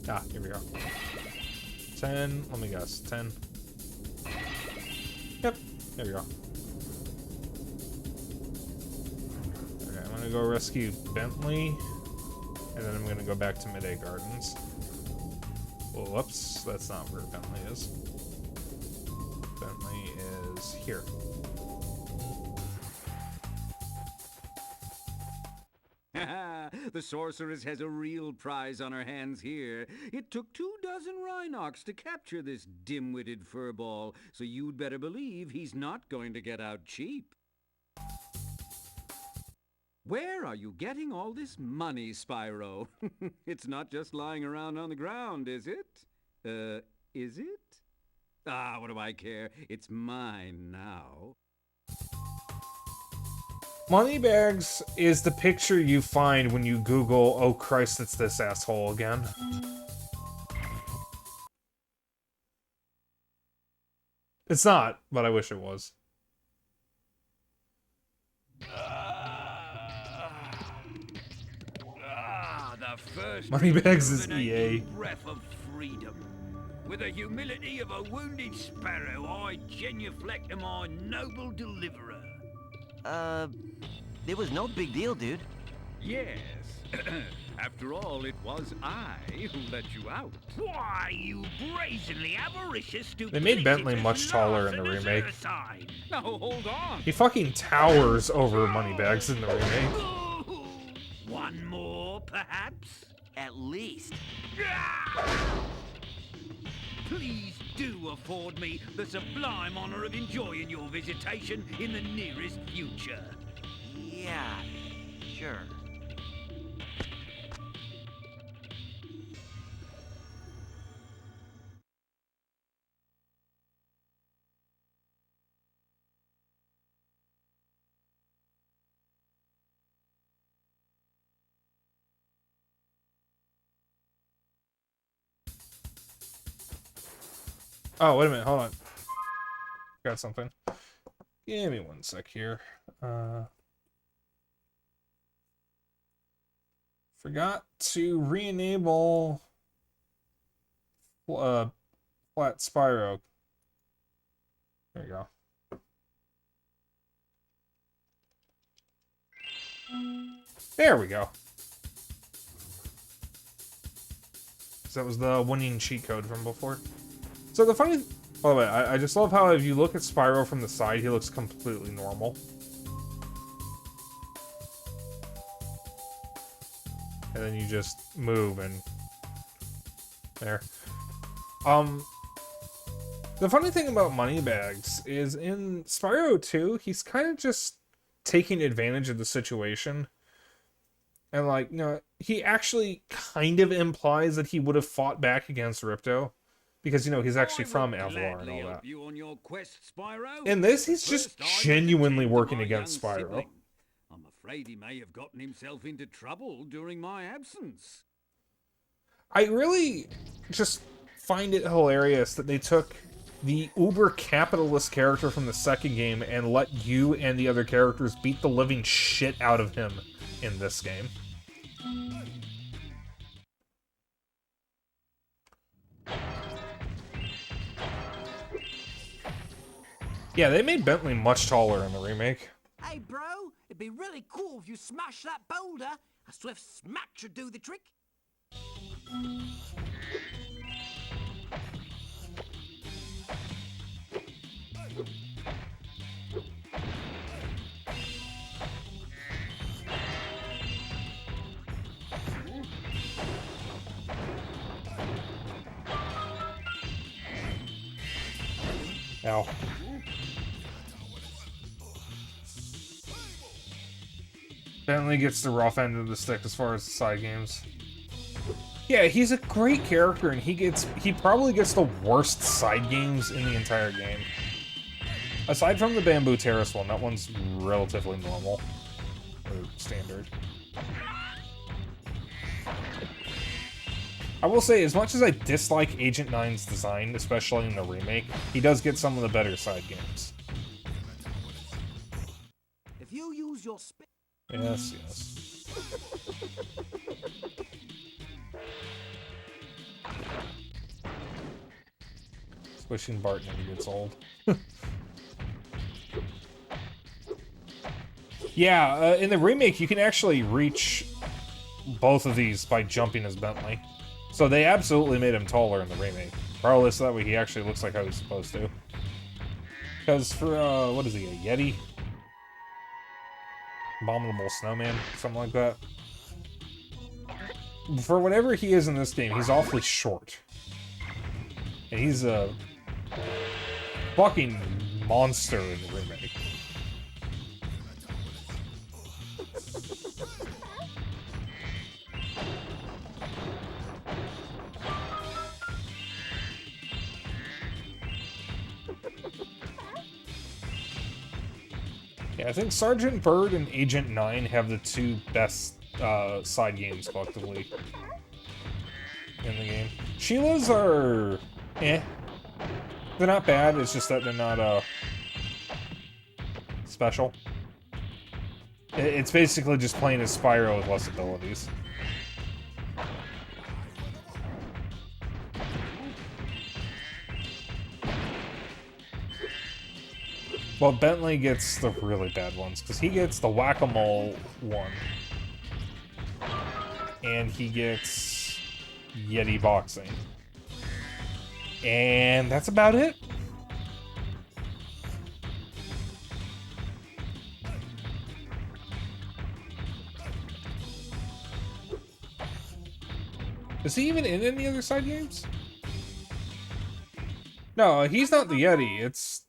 Ah, here we go. 10. Let me guess. 10. Yep. There we go. Okay, I'm gonna go rescue Bentley. And then I'm gonna go back to Midday Gardens. Well, whoops. That's not where Bentley is. Bentley is here. The sorceress has a real prize on her hands here. It took 24 Rhinox to capture this dim-witted furball, so you'd better believe he's not going to get out cheap. Where are you getting all this money, Spyro? It's not just lying around on the ground, is it? Is it? Ah, what do I care? It's mine now. Moneybags is the picture you find when you Google, oh Christ, it's this asshole again. It's not, but I wish it was. The first Moneybags is rejuvenating EA. breath of freedom. With the humility of a wounded sparrow, I genuflect to my noble deliverer. It was no big deal, dude. Yes. After all, it was I who let you out. Why, you brazenly avaricious, They made Bentley much taller in the larcenous remake. aside. Now, hold on. He fucking towers over Moneybags in the remake. Ooh, one more, perhaps? At least. Please do afford me the sublime honor of enjoying your visitation in the nearest future. Yeah, sure. Oh, wait a minute, hold on. Got something. Give me one sec here. Forgot to re-enable flat Spyro. There you go. There we go. So that was the winning cheat code from before. So the funny... By the way, I just love how if you look at Spyro from the side, he looks completely normal. And then you just move and... There. The funny thing about Moneybags is in Spyro 2, he's kind of just taking advantage of the situation. And like, you know, he actually kind of implies that he would have fought back against Ripto. Because, you know, he's actually from Avalor and all that. You on your quest, Spyro. In this, he's just First, I genuinely attend to working my against young Spyro. sibling. I'm afraid he may have gotten himself into trouble during my absence. I really just find it hilarious that they took the uber capitalist character from the second game and let you and the other characters beat the living shit out of him in this game. Yeah, they made Bentley much taller in the remake. Hey, bro, it'd be really cool if you smashed that boulder. A swift smack should do the trick. Ow. Bentley gets the rough end of the stick as far as the side games. Yeah, he's a great character, and he probably gets the worst side games in the entire game. Aside from the Bamboo Terrace one, that one's relatively normal. Or standard. I will say, as much as I dislike Agent 9's design, especially in the remake, he does get some of the better side games. If you use your spin... Yes, yes. Pushing Bart never gets old. Yeah, in the remake, you can actually reach both of these by jumping as Bentley. So they absolutely made him taller in the remake. Probably so that way he actually looks like how he's supposed to. Because for, what is he, a Yeti? Abominable Snowman? Something like that. For whatever he is in this game, he's awfully short. And he's a fucking monster in the remake. Yeah, I think Sergeant Bird and Agent 9 have the two best side games collectively in the game. Sheila's are eh. They're not bad, it's just that they're not special. It's basically just playing as Spyro with less abilities. Well, Bentley gets the really bad ones, because he gets the Whack-A-Mole one. And he gets Yeti Boxing. And that's about it. Is he even in any other side games? No, he's not the Yeti. It's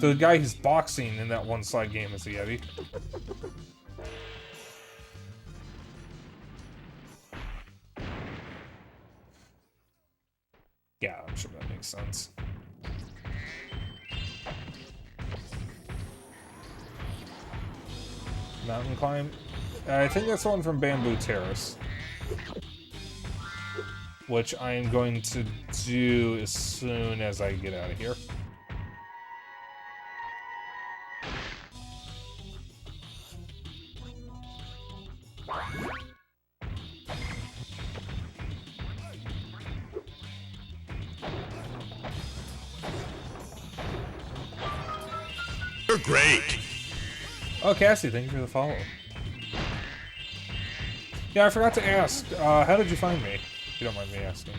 the guy who's boxing in that one side game is the Yeti. Yeah, I'm sure that makes sense. Mountain climb? I think that's the one from Bamboo Terrace. Which I am going to do as soon as I get out of here. You're great. Oh, Cassie, thank you for the follow. Yeah, I forgot to ask. How did you find me? If you don't mind me asking.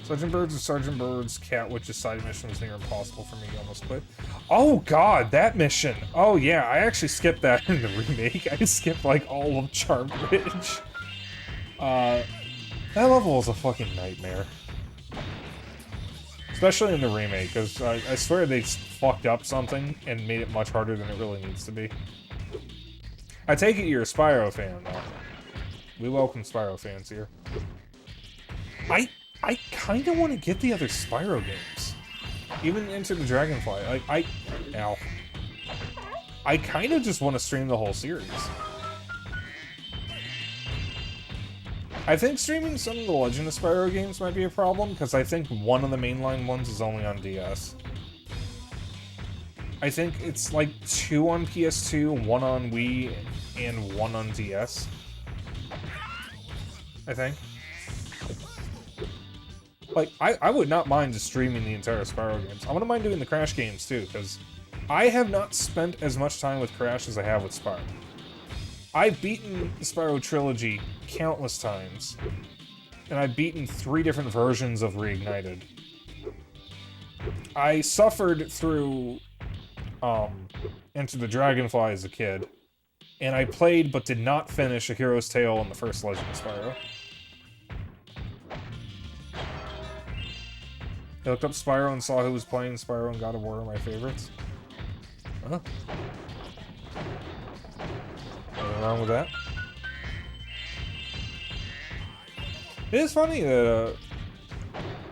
Sergeant Bird's or Sergeant Bird's Cat Witch's side mission was near impossible for me to almost quit. Oh god, that mission! Oh yeah, I actually skipped that in the remake. I skipped like all of Charm Ridge. That level was a fucking nightmare. Especially in the remake, because I swear they fucked up something and made it much harder than it really needs to be. I take it you're a Spyro fan, though. We welcome Spyro fans here. I kind of want to get the other Spyro games. Even Enter the Dragonfly. Like, ow. I kind of just want to stream the whole series. I think streaming some of the Legend of Spyro games might be a problem, because I think one of the mainline ones is only on DS. I think it's like 2 on PS2, 1 on Wii, and 1 on DS. I think. Like, I would not mind just streaming the entire Spyro games. I wouldn't mind doing the Crash games too, because I have not spent as much time with Crash as I have with Spyro. I've beaten the Spyro trilogy countless times, and I've beaten 3 different versions of Reignited. I suffered through Enter the Dragonfly as a kid, and I played but did not finish A Hero's Tale in the first Legend of Spyro. I looked up Spyro and saw who was playing Spyro and God of War are my favorites. Huh? Nothing wrong with that. It is funny that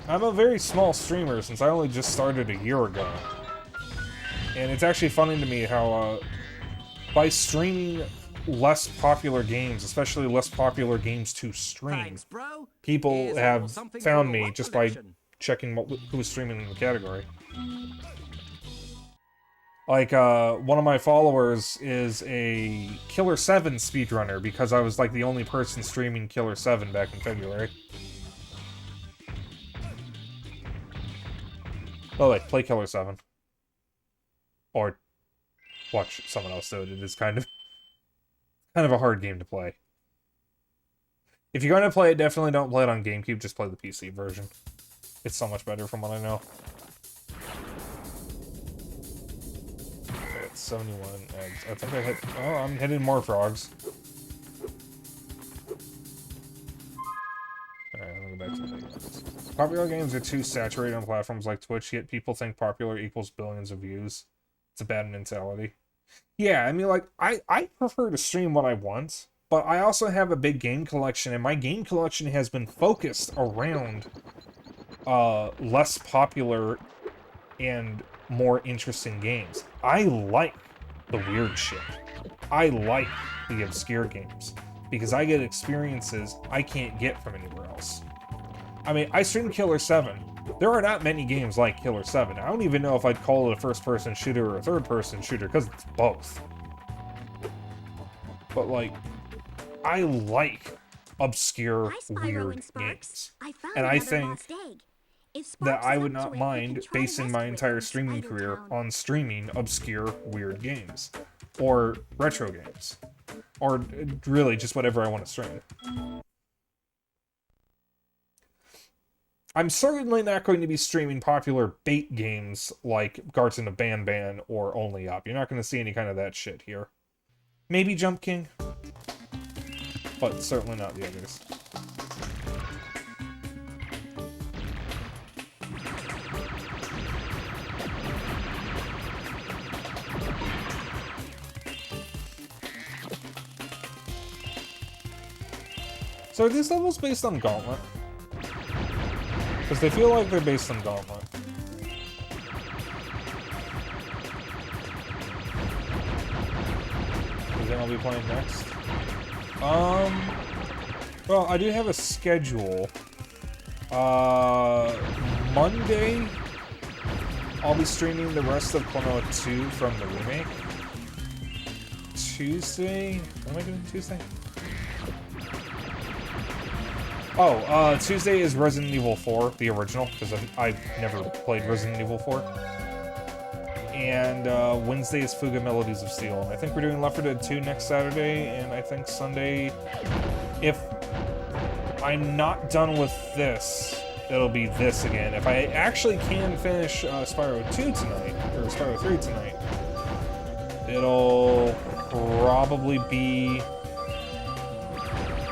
I'm a very small streamer since I only just started a year ago. And it's actually funny to me how by streaming less popular games, especially less popular games to stream, Thanks, bro. people Here's a have little something found for me your just by collection. checking who was streaming in the category. Like, one of my followers is a Killer 7 speedrunner because I was, like, the only person streaming Killer 7 back in February. Oh, wait, play Killer 7. Or watch someone else do it. It is kind of a hard game to play. If you're going to play it, definitely don't play it on GameCube, just play the PC version. It's so much better from what I know. Okay, it's 71 eggs. I think I hit... Oh, I'm hitting more frogs. Alright, let me go back to the games. Popular games are too saturated on platforms like Twitch, yet people think popular equals billions of views. It's a bad mentality. Yeah, I mean, like, I prefer to stream what I want, but I also have a big game collection, and my game collection has been focused around less popular and more interesting games. I like the weird shit. I like the obscure games, because I get experiences I can't get from anywhere else. I mean, I streamed Killer 7. There are not many games like Killer 7. I don't even know if I'd call it a first-person shooter or a third-person shooter, because it's both. But, like, I like obscure, weird games. And I think that I would not mind basing my entire streaming career on streaming obscure, weird games. Or retro games. Or really, just whatever I want to stream. I'm certainly not going to be streaming popular bait games like Garten of Banban or Only Up. You're not going to see any kind of that shit here. Maybe Jump King, but certainly not the others. So are these levels based on Gauntlet? Because they feel like they're based on Gauntlet. You think I'll be playing next? Well, I do have a schedule. Monday, I'll be streaming the rest of Klonoa 2 from the remake. Tuesday, what am I doing Tuesday? Oh, Tuesday is Resident Evil 4, the original, because I've never played Resident Evil 4. And Wednesday is Fuga Melodies of Steel. And I think we're doing Left 4 Dead 2 next Saturday, and I think Sunday, if I'm not done with this, it'll be this again. If I actually can finish Spyro 2 tonight, or Spyro 3 tonight, it'll probably be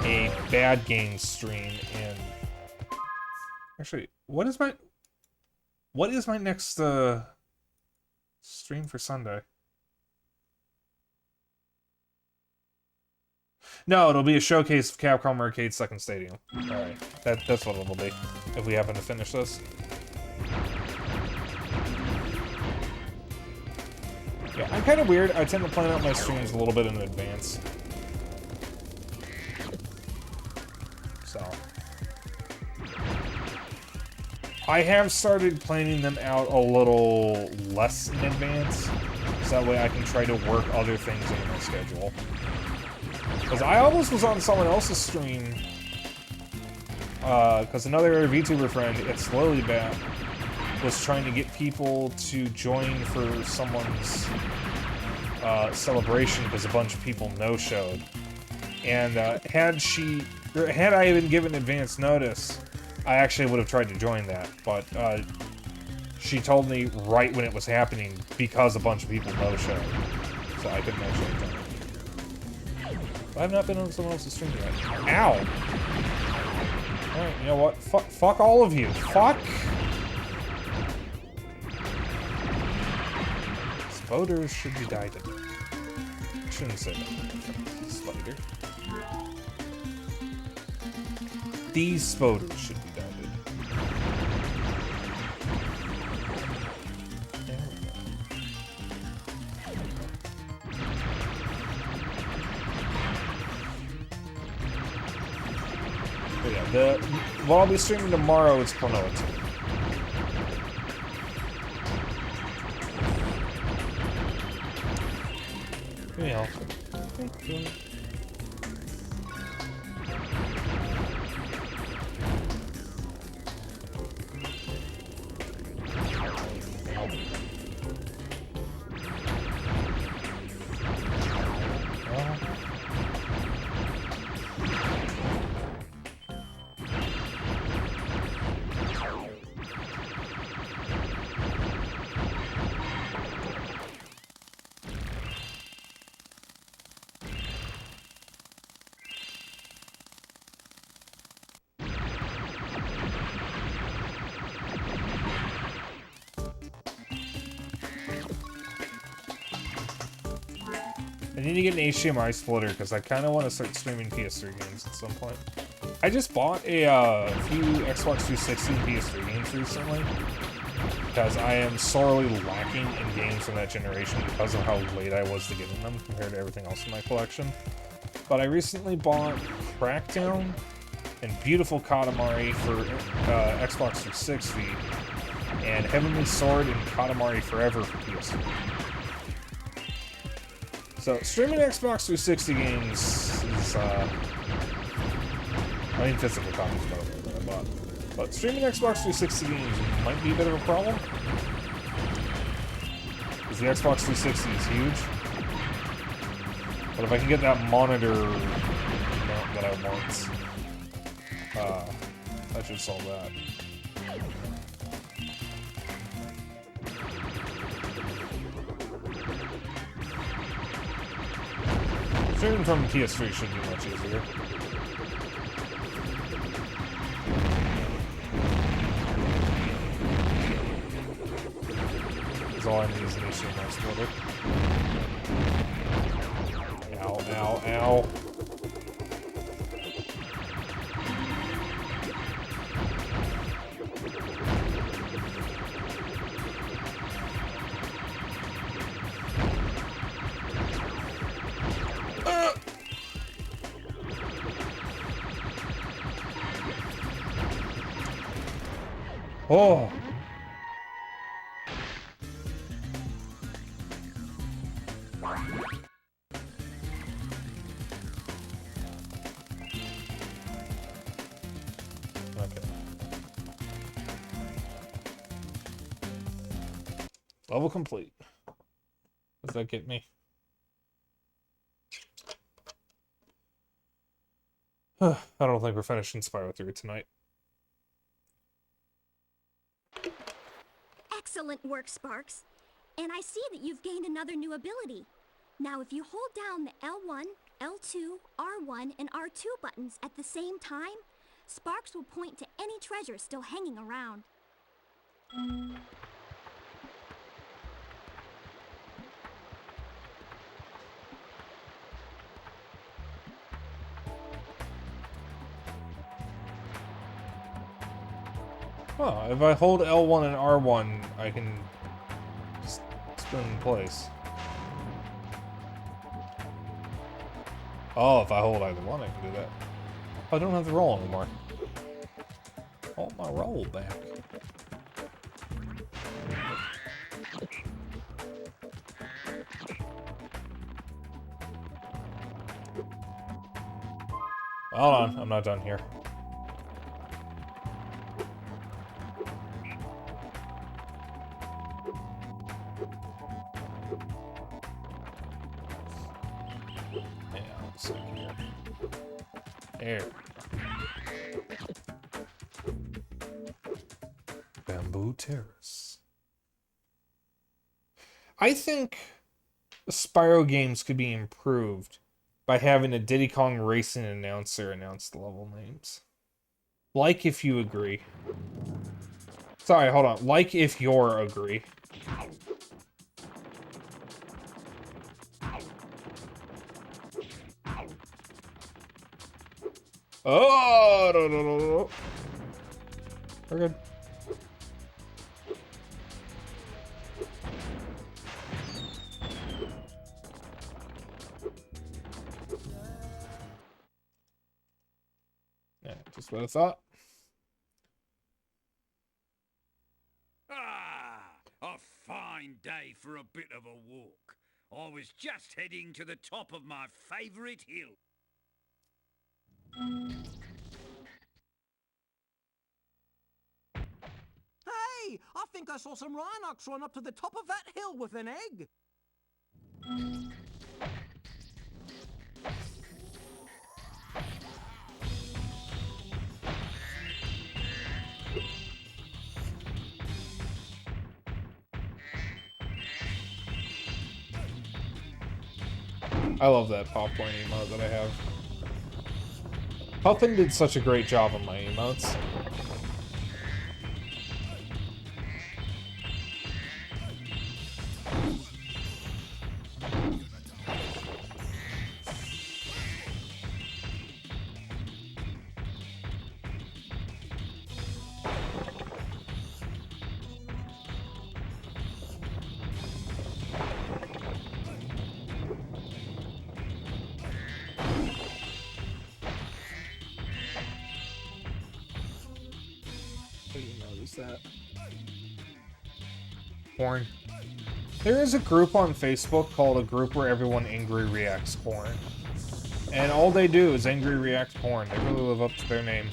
a bad game stream. And actually, what is my next stream for Sunday? No, it'll be a showcase of Capcom Arcade Second Stadium. Alright, that's what it'll be, if we happen to finish this. Yeah, I'm kind of weird. I tend to plan out my streams a little bit in advance. So I have started planning them out a little less in advance, so that way I can try to work other things into my schedule. Because I almost was on someone else's stream, because another VTuber friend, It's Lilybat, was trying to get people to join for someone's celebration because a bunch of people no-showed. And had I been given advance notice, I actually would have tried to join that, but she told me right when it was happening because a bunch of people no-showed, so I couldn't actually join it. I've not been on someone else's stream yet. Ow! Alright, you know what? Fuck all of you. Fuck! Spoders should be died. Shouldn't say that. Spider. These spoders should be died. There we go. What I'll be streaming tomorrow is Klonoa 2. Yeah. Thank you. I need to get an HDMI splitter because I kind of want to start streaming PS3 games at some point. I just bought a few Xbox 360 and PS3 games recently because I am sorely lacking in games from that generation because of how late I was to getting them compared to everything else in my collection. But I recently bought Crackdown and Beautiful Katamari for Xbox 360 and Heavenly Sword and Katamari Forever for PS3. So, streaming Xbox 360 games is, I mean, physical copies that I bought. But streaming Xbox 360 games might be a bit of a problem. Because the Xbox 360 is huge. But if I can get that monitor that I want, that should solve that. Streaming from PS3 should be much easier. Because all I need is an HDMI splitter. Ow, ow, ow. Oh. Okay. Level complete. Does that get me? I don't think we're finishing Spyro 3 tonight. Excellent work, Sparks. And I see that you've gained another new ability. Now, if you hold down the L1, L2, R1, and R2 buttons at the same time, Sparks will point to any treasure still hanging around. Oh, if I hold L1 and R1, I can spin in place. Oh, if I hold either one, I can do that. I don't have to roll anymore. Hold my roll back. Hold on, I'm not done here. There. Bamboo Terrace. I think the Spyro games could be improved by having a Diddy Kong Racing announcer announce the level names. Like if you agree. Sorry, hold on. Like if you're agree. Oh, no. We're good. Yeah, just what I thought. A fine day for a bit of a walk. I was just heading to the top of my favorite hill. Hey, I think I saw some Rhinox run up to the top of that hill with an egg. I love that popcorn emote that I have. Puffin did such a great job on my emotes. What do you notice that? Porn. There is a group on Facebook called a group where everyone angry reacts porn. And all they do is angry react porn. They really live up to their name.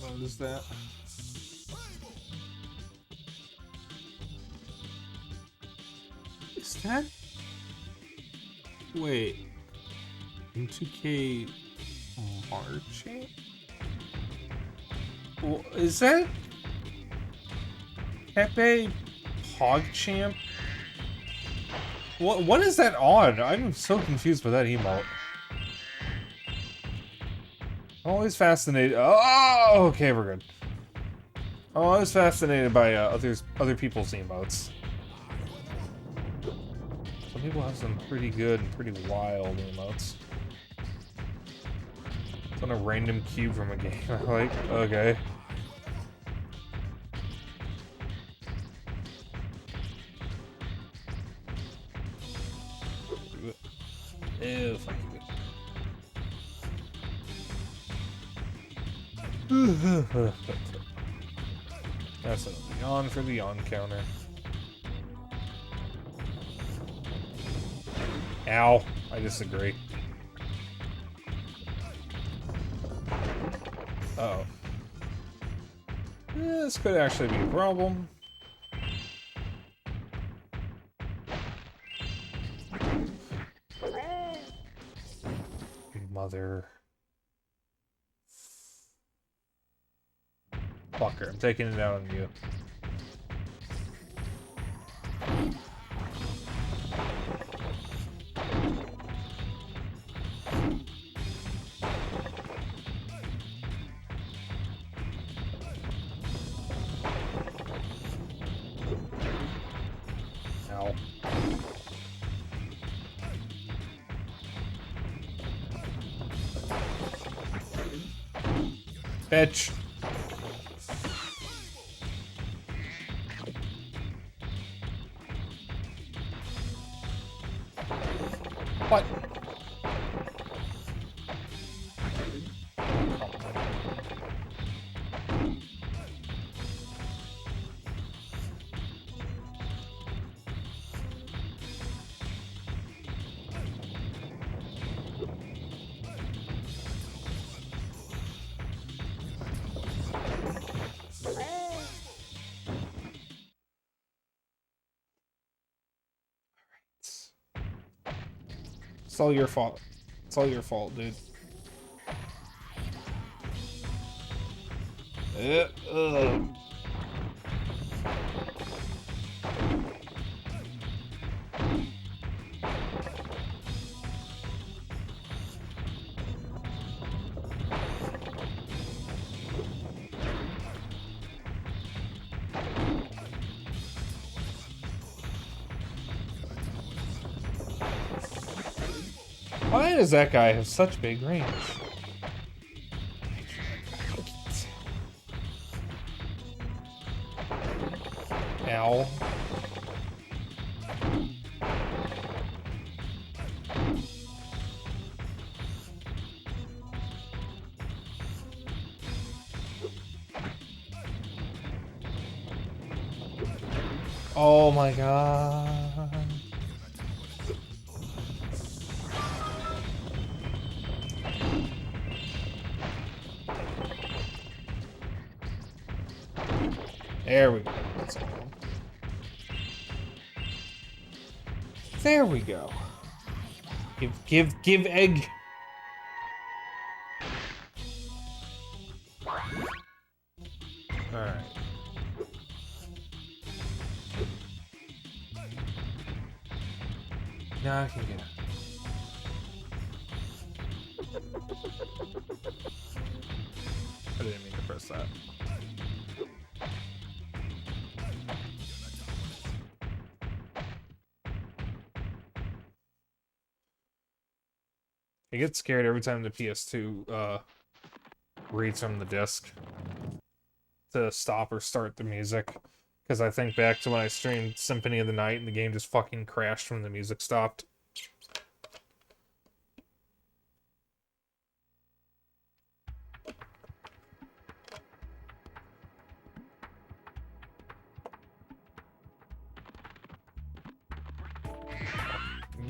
What is that? Is that? Wait. In 2K marching? Well, is that Pepe PogChamp? What is that on? I'm so confused by that emote. I'm always fascinated. Oh, okay, we're good. I'm always fascinated by other people's emotes. Some people have some pretty good and pretty wild emotes. It's on a random cube from a game. Like, okay. Ew, fuck you. That's a yawn for the yawn counter. Ow. I disagree. Uh-oh. This could actually be a problem. Mother. Fucker, I'm taking it out on you. Ow. Bitch. What? It's all your fault. It's all your fault, dude. Ugh. Why does that guy have such big range? Ow. Oh my god. There we go. That's all. There we go. Give egg. Alright. Now I can get it. I didn't mean to press that. I get scared every time the PS2 reads from the disc to stop or start the music. Because I think back to when I streamed Symphony of the Night and the game just fucking crashed when the music stopped.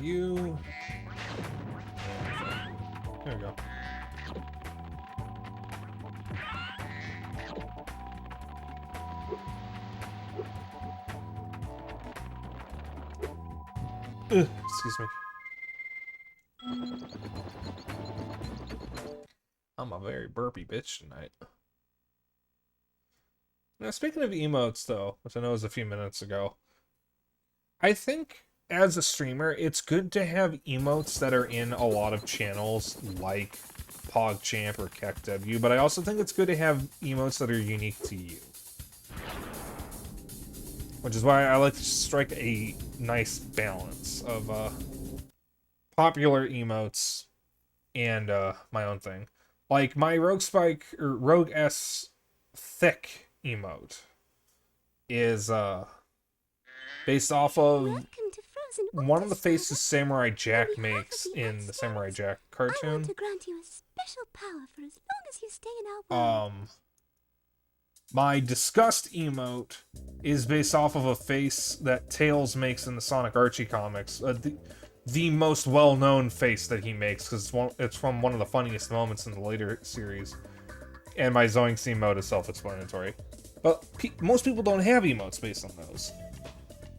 You... There we go. Excuse me. I'm a very burpy bitch tonight. Now, speaking of emotes, though, which I know was a few minutes ago, I think as a streamer, it's good to have emotes that are in a lot of channels like PogChamp or KekW, but I also think it's good to have emotes that are unique to you. Which is why I like to strike a nice balance of popular emotes and my own thing. Like my RogueSpyke or Rogue S Thick emote is based off of one of the faces Samurai Jack makes in the Samurai Jack cartoon. I want to grant you a special power for as long as you stay in our world. My Disgust emote is based off of a face that Tails makes in the Sonic Archie comics. The most well-known face that he makes, because it's from one of the funniest moments in the later series. And my Zoinks emote is self-explanatory. But most people don't have emotes based on those.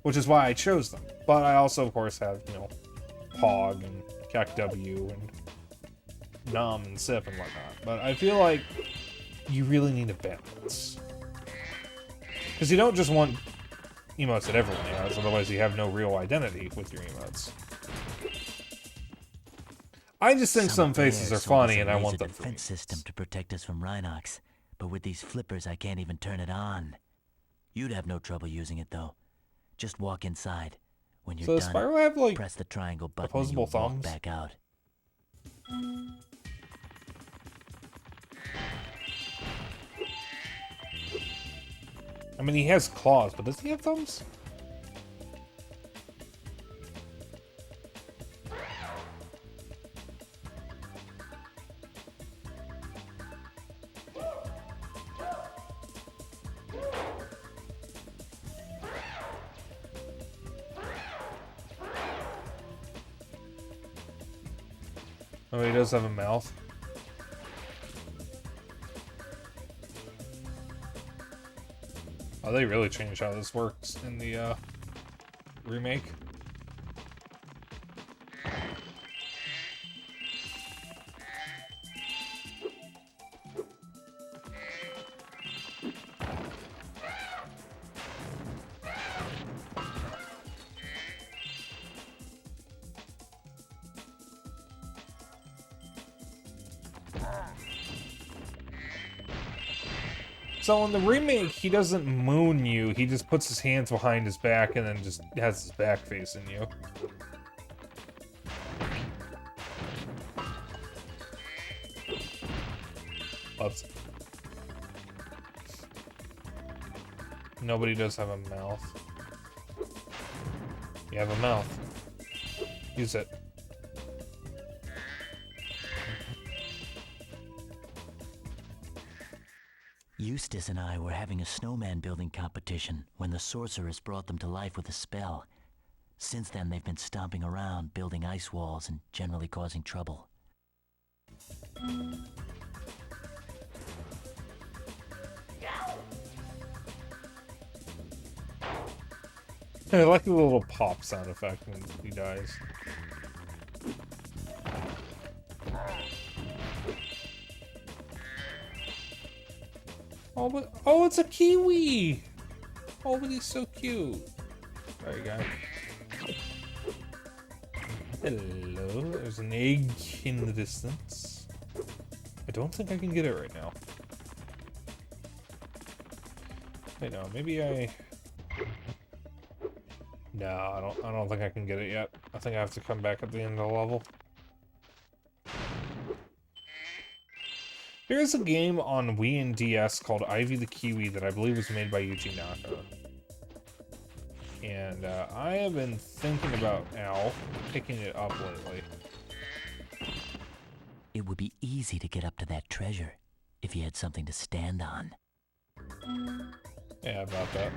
Which is why I chose them. But I also, of course, have, you know, Pog and KekW and Nom and Sip and whatnot. But I feel like you really need a balance. Because you don't just want emotes that everyone has, otherwise you have no real identity with your emotes. I just think some faces are funny and I want them for defense system to protect us from Rhinox, but with these flippers I can't even turn it on. You'd have no trouble using it though. Just walk inside. When you're so done, Spyro have, like, press the triangle button opposable and you'll walk thumbs? back out. I mean, he has claws, but does he have thumbs? Oh, he does have a mouth. Oh, they really changed how this works in the remake. So in the remake, he doesn't moon you, he just puts his hands behind his back and then just has his back facing you. Oops. Nobody does have a mouth. You have a mouth. Use it. Eustace and I were having a snowman building competition when the sorceress brought them to life with a spell. Since then, they've been stomping around, building ice walls, and generally causing trouble. I like the little pop sound effect when he dies. Oh, but it's a kiwi! Oh, but he's so cute. There you go. Hello, there's an egg in the distance. I don't think I can get it right now. Wait, no, maybe I... No, I don't think I can get it yet. I think I have to come back at the end of the level. There's a game on Wii and DS called Ivy the Kiwi that I believe was made by Yuji Naka. And I have been thinking about, picking it up lately. It would be easy to get up to that treasure if you had something to stand on. Yeah, about that.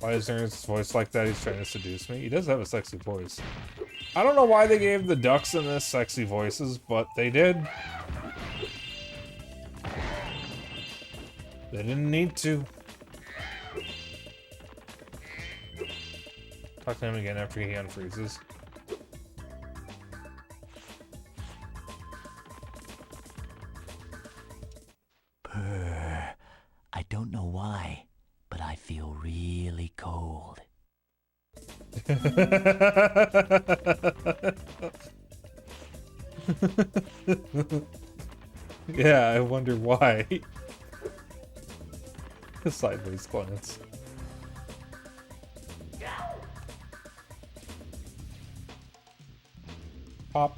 Why is there his voice like that? He's trying to seduce me. He does have a sexy voice. I don't know why they gave the ducks in this sexy voices, but they did. They didn't need to. Talk to him again after he unfreezes. Purr. I don't know why, but I feel really cold. Yeah, I wonder why. A sideways glance. Pop.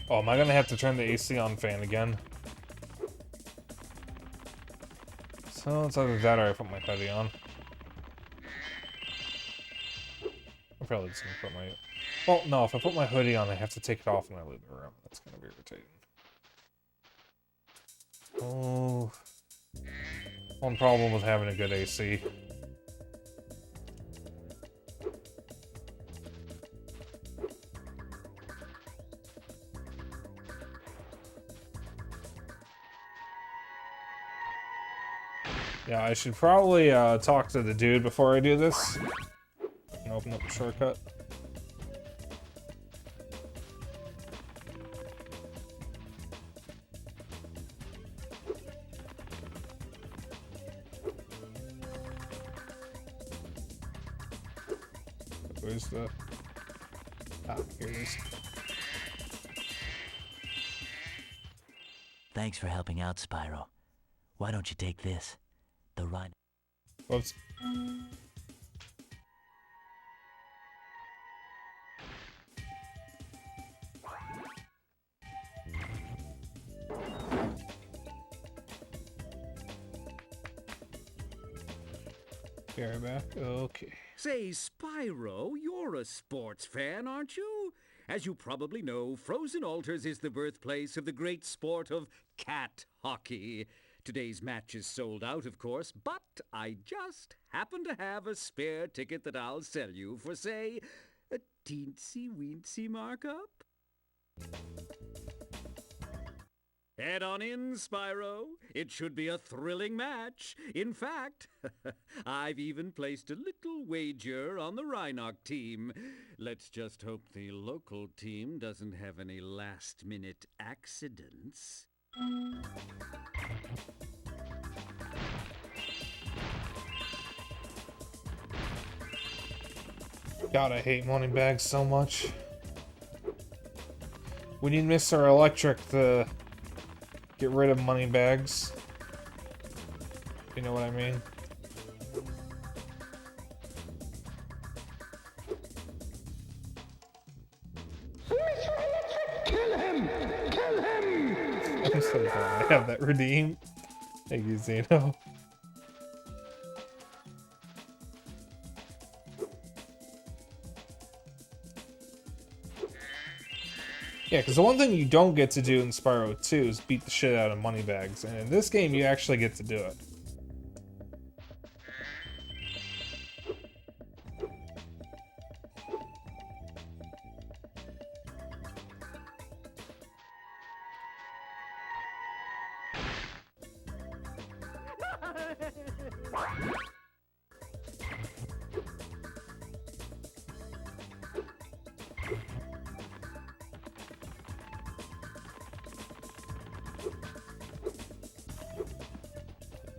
Oh, am I gonna have to turn the AC on fan again? So it's either that or I put my hoodie on. I'm probably just gonna put my... Well, no, if I put my hoodie on, I have to take it off when I leave the room. That's gonna be irritating. Oh... One problem with having a good AC. Yeah, I should probably talk to the dude before I do this. And open up the shortcut. Where's the... Ah, here it is. Thanks for helping out, Spyro. Why don't you take this? The rhino. Whoops. Be right back. Okay. Say, Spyro, you're a sports fan, aren't you? As you probably know, Frozen Altars is the birthplace of the great sport of cat hockey. Today's match is sold out, of course, but I just happen to have a spare ticket that I'll sell you for, say, a teensy-weensy markup. Head on in, Spyro. It should be a thrilling match. In fact, I've even placed a little wager on the Rhinoc team. Let's just hope the local team doesn't have any last-minute accidents. God, I hate money bags so much. We need Mr. Electric to get rid of money bags. You know what I mean? Kill him! Kill him! I'm so glad I have that redeemed. Thank you, Zeno. Yeah, because the one thing you don't get to do in Spyro 2 is beat the shit out of moneybags, and in this game you actually get to do it.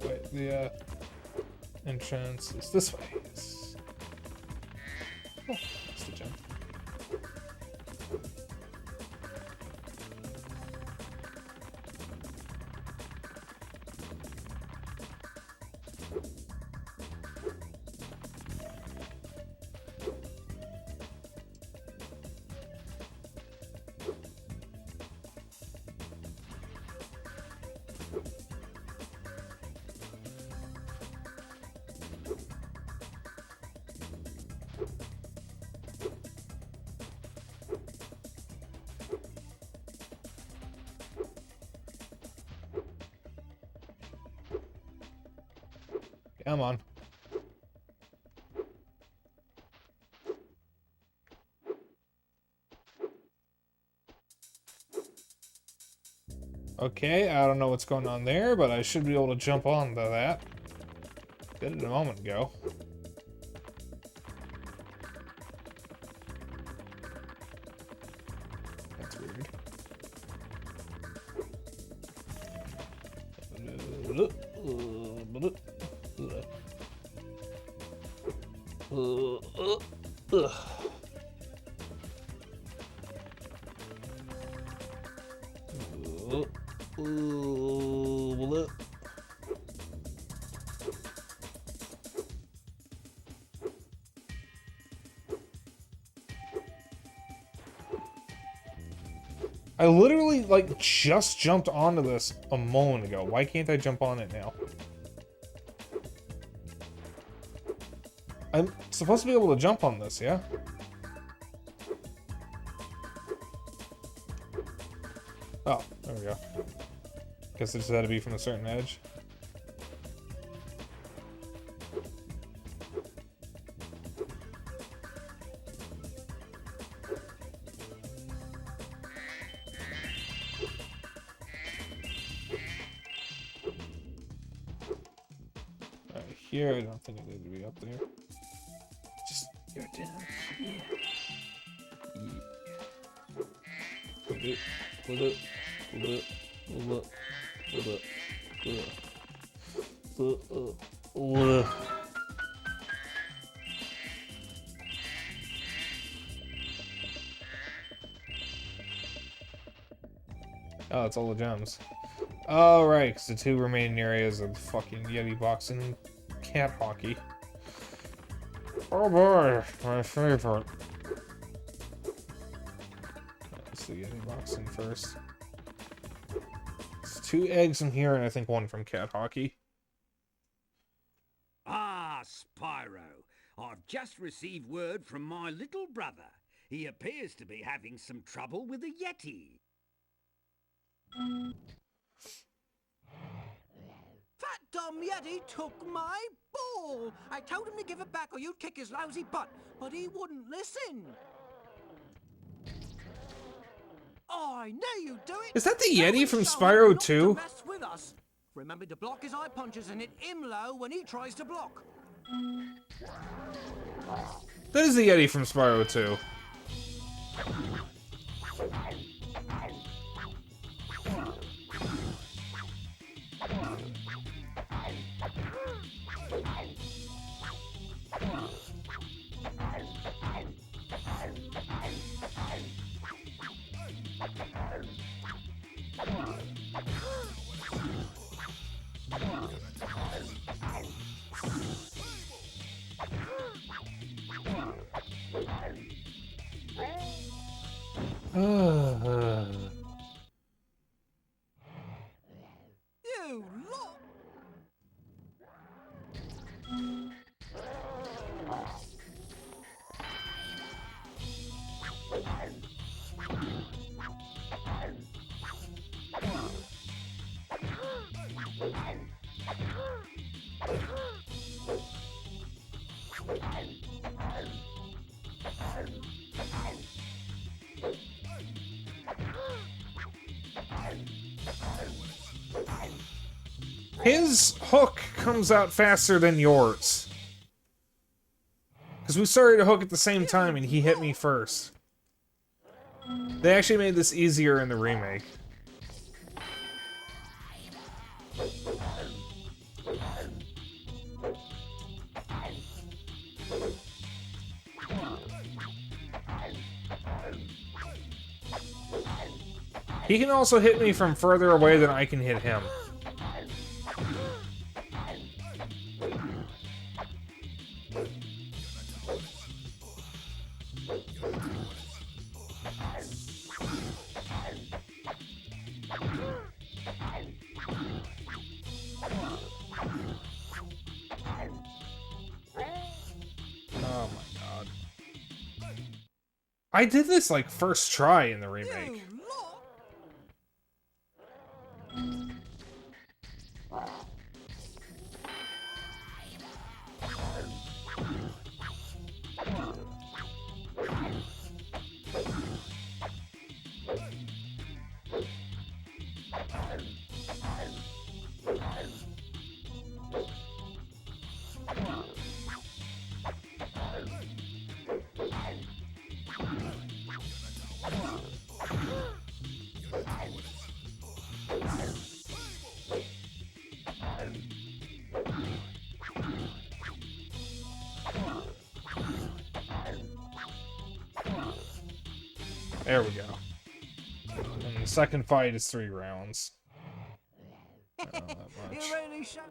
Wait, the entrance is this way. Yes. Oh, that's the gem. Come on. Okay, I don't know what's going on there, but I should be able to jump onto that. Did it a moment ago. That's weird. I literally, like, just jumped onto this a moment ago. Why can't I jump on it now? I'm supposed to be able to jump on this, yeah? Oh, there we go. Guess it just had to be from a certain edge. Here, I don't think I need to be up there. Just go down here. Hold it, hold it, hold it, hold it, hold it, hold it. Oh, it's all the gems. Oh, right, because the two remaining areas are the fucking Yeti box and cat hockey. Oh boy, my favorite. Let's see, Yeti boxing first. It's 2 eggs in here, and I think 1 from cat hockey. Ah, Spyro. I've just received word from my little brother. He appears to be having some trouble with the Yeti. Fat dumb Yeti took my ball. I told him to give it back or you'd kick his lousy butt, but he wouldn't listen. I I knew you'd do it. Is that the Now Yeti we from show Spyro him not 2? to mess with us. Remember to block his eye punches and hit him low when he tries to block. That is the Yeti from Spyro 2. You lot! His hook comes out faster than yours. Because we started to hook at the same time and he hit me first. They actually made this easier in the remake. He can also hit me from further away than I can hit him. Oh my god. I did this like first try in the remake. There we go. And the second fight is 3 rounds. Not that much. You really should.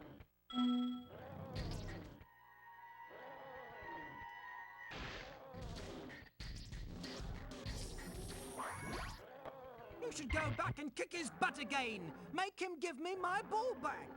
You should go back and kick his butt again. Make him give me my ball back.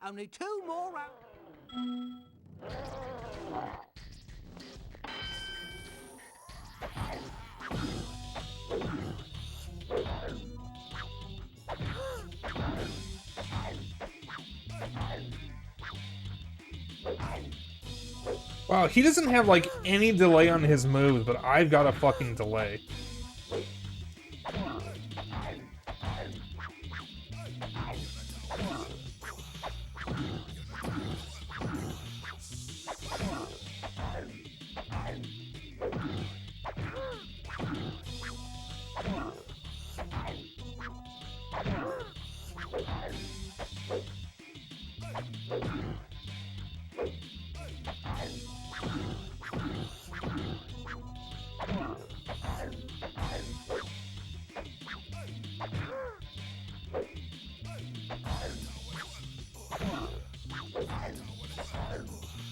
Only 2 more rounds. Wow, he doesn't have like any delay on his moves, but I've got a fucking delay.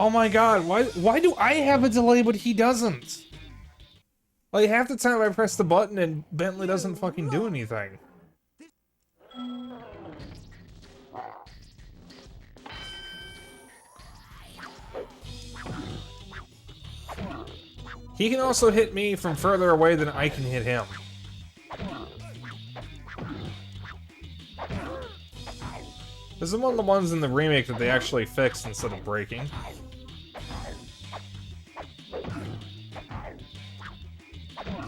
Oh my god, why do I have a delay but he doesn't? Like, half the time I press the button and Bentley doesn't fucking do anything. He can also hit me from further away than I can hit him. This is one of the ones in the remake that they actually fixed instead of breaking.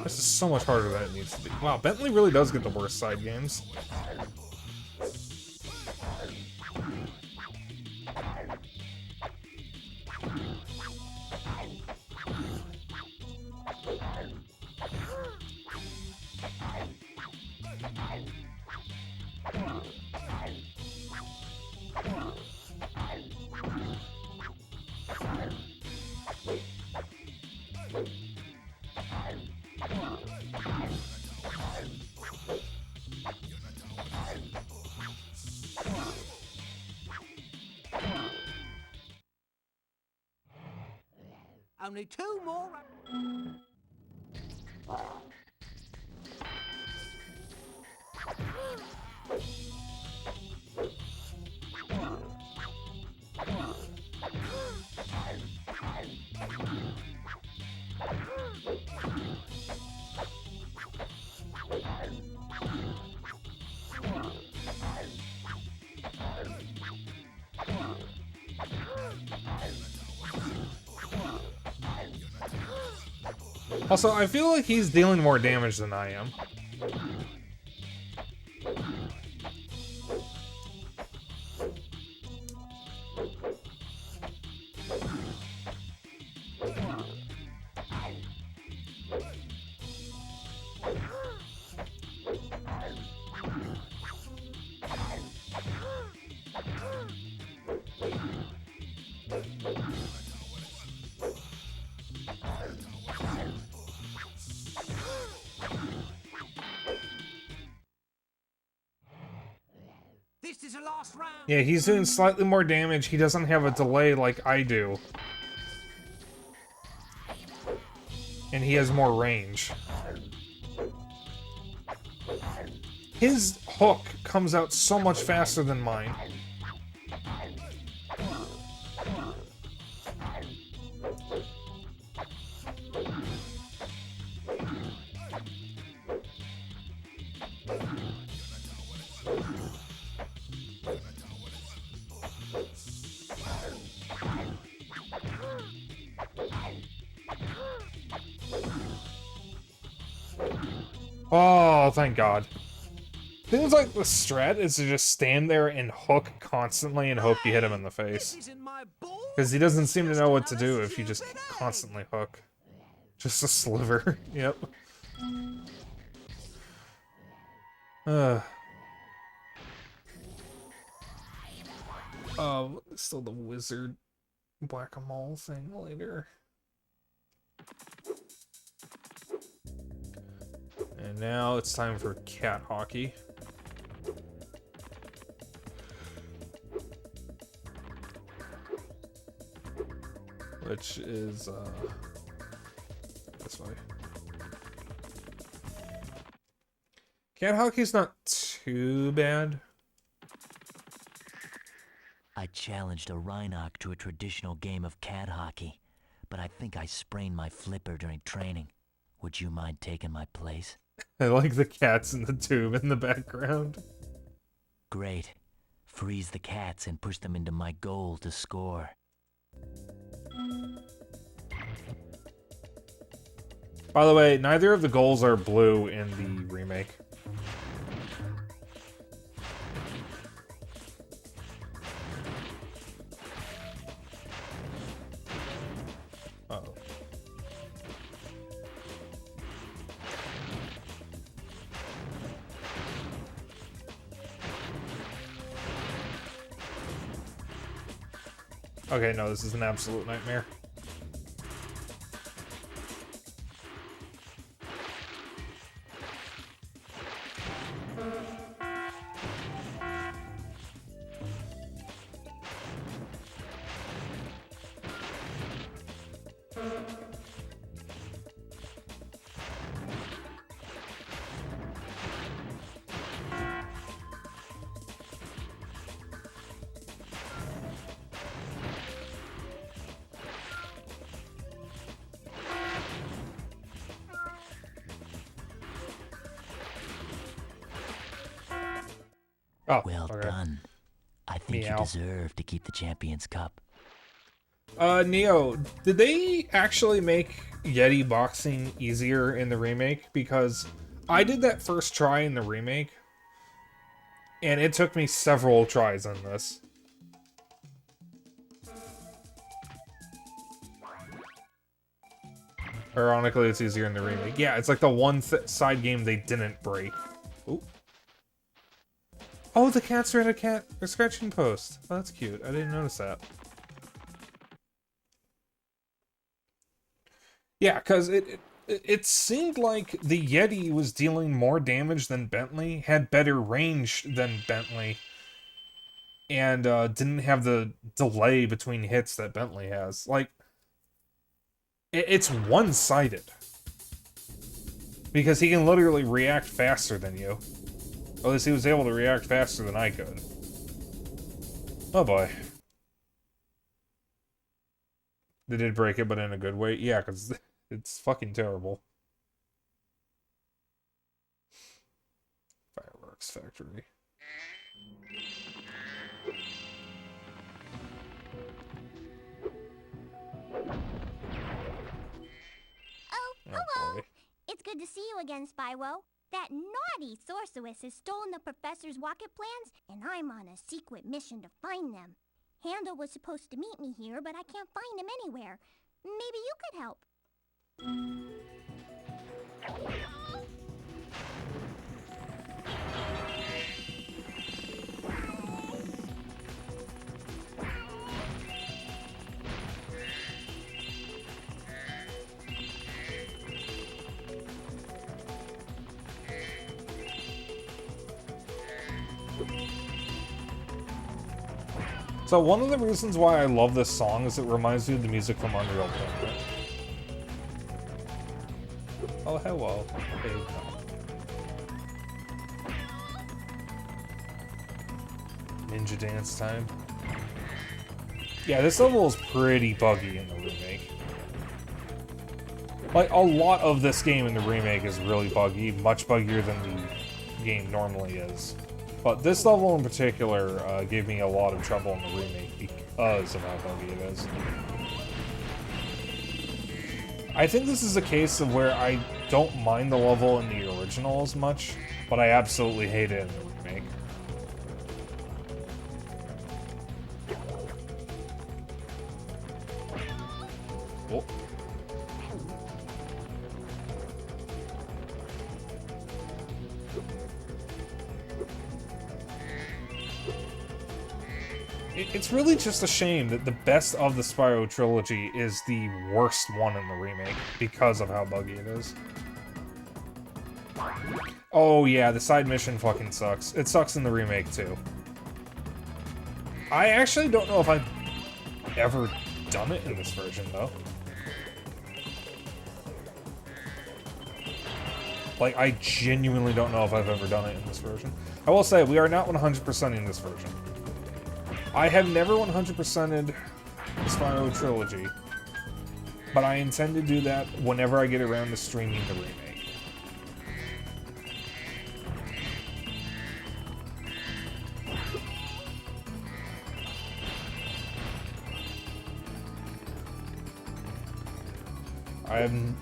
This is so much harder than it needs to be. Wow, Bentley really does get the worst side games. Only 2 more. Also, I feel like he's dealing more damage than I am. This is the last round. Yeah, he's doing slightly more damage. He doesn't have a delay like I do. And he has more range. His hook comes out so much faster than mine. Oh, thank God. Seems like the strat is to just stand there and hook constantly and hope you hit him in the face. Because he doesn't seem to know what to do if you just constantly hook. Just a sliver. Yep. Still the wizard whack-a-mole thing later. And now it's time for cat hockey. Which is, this way. Cat hockey's not too bad. I challenged a Rhinoc to a traditional game of cat hockey, but I think I sprained my flipper during training. Would you mind taking my place? I like the cats in the tube in the background. Great. Freeze the cats and push them into my goal to score. By the way, neither of the goals are blue in the remake. Uh-oh. Okay, no, this is an absolute nightmare. Oh, well okay. done. I think Meow. you deserve to keep the Champions Cup. Neo, did they actually make Yeti boxing easier in the remake? Because I did that first try in the remake, and it took me several tries on this. Ironically, it's easier in the remake. Yeah, it's like the one side game they didn't break. Ooh. Oh, the cats are at a scratching post. Oh, that's cute. I didn't notice that. Yeah, because it seemed like the Yeti was dealing more damage than Bentley, had better range than Bentley, and didn't have the delay between hits that Bentley has. Like, it's one-sided. Because he can literally react faster than you. At least he was able to react faster than I could. Oh boy. They did break it, but in a good way. Yeah, because it's fucking terrible. Fireworks Factory. Oh, hello. Boy. It's good to see you again, Spyro. That naughty sorceress has stolen the professor's rocket plans, and I'm on a secret mission to find them. Handel was supposed to meet me here, but I can't find him anywhere. Maybe you could help. So one of the reasons why I love this song is it reminds me of the music from Unreal Tournament. Oh, hello. Hey, no. Ninja dance time. Yeah, this level is pretty buggy in the remake. Like, a lot of this game in the remake is really buggy, much buggier than the game normally is. But this level in particular gave me a lot of trouble in the remake because of how buggy it is. I think this is a case of where I don't mind the level in the original as much, but I absolutely hate it in the remake. Oh. It's really just a shame that the best of the Spyro trilogy is the worst one in the remake because of how buggy it is. Oh yeah, the side mission fucking sucks. It sucks in the remake too. I actually don't know if I've ever done it in this version though. Like, I genuinely don't know if I've ever done it in this version. I will say, we are not 100%ing this version. I have never 100%ed the Spyro trilogy, but I intend to do that whenever I get around to streaming the remake.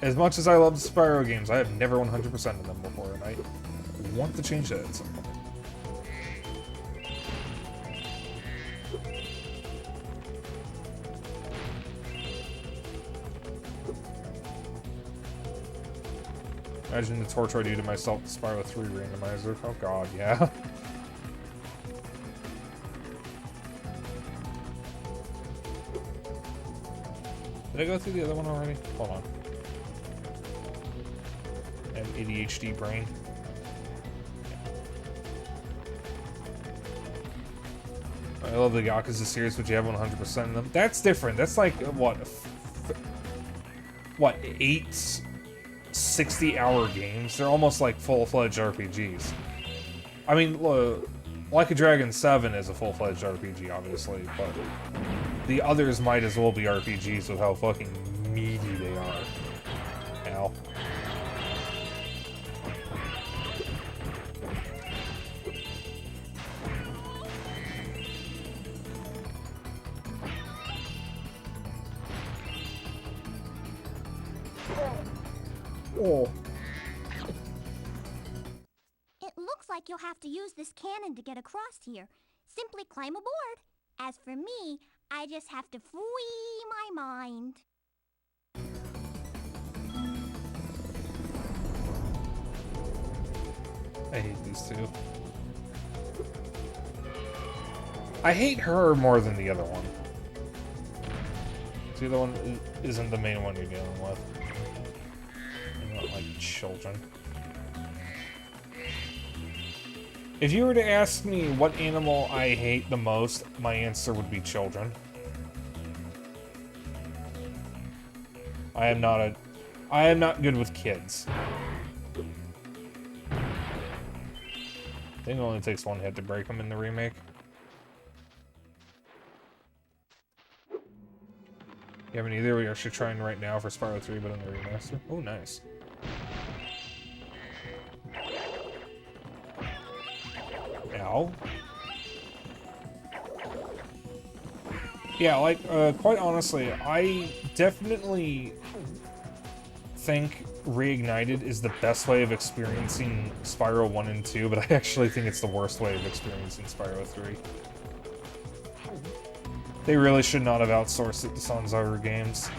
As much as I love the Spyro games, I have never 100%ed them before, and I want to change that at some point. Imagine the torture I do to myself with Spyro 3 randomizer. Oh god, yeah. Did I go through the other one already? Hold on. I have ADHD brain. I love the Yakuza series, but you have 100% of them. That's different. That's like, what? what, 8 60-hour games? They're almost like full-fledged RPGs. I mean, Like a Dragon 7 is a full-fledged RPG, obviously, but the others might as well be RPGs with how fucking meaty they are. Ow. Oh. It looks like you'll have to use this cannon to get across here. Simply climb aboard. As for me, I just have to free my mind. I hate these two. I hate her more than the other one. The other one isn't the main one you're dealing with. You're not like children. If you were to ask me what animal I hate the most, my answer would be children. I am not good with kids. I think it only takes one hit to break them in the remake. You haven't either? We're actually trying right now for Spyro 3, but in the remaster. Oh, nice. Ow. Yeah, like, quite honestly, I definitely think Reignited is the best way of experiencing Spyro 1 and 2, but I actually think it's the worst way of experiencing Spyro 3. They really should not have outsourced it to Sanzaru Games.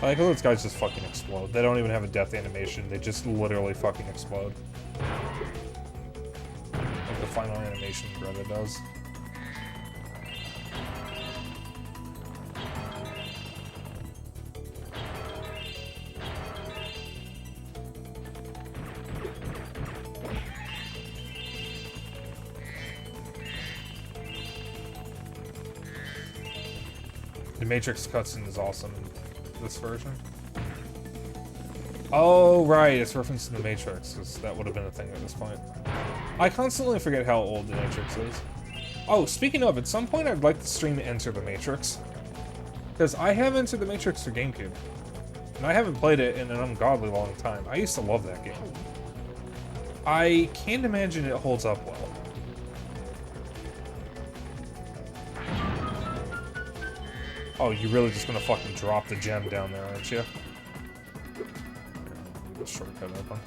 I like how those guys just fucking explode. They don't even have a death animation, they just literally fucking explode. Like the final animation Greta does. The Matrix cutscene is awesome in this version. Oh, right, it's referencing the Matrix, because that would have been a thing at this point. I constantly forget how old the Matrix is. Oh, speaking of, at some point I'd like to stream Enter the Matrix. Because I have Enter the Matrix for GameCube. And I haven't played it in an ungodly long time. I used to love that game. I can't imagine it holds up well. Oh, you're really just gonna fucking drop the gem down there, aren't you? The shortcut open.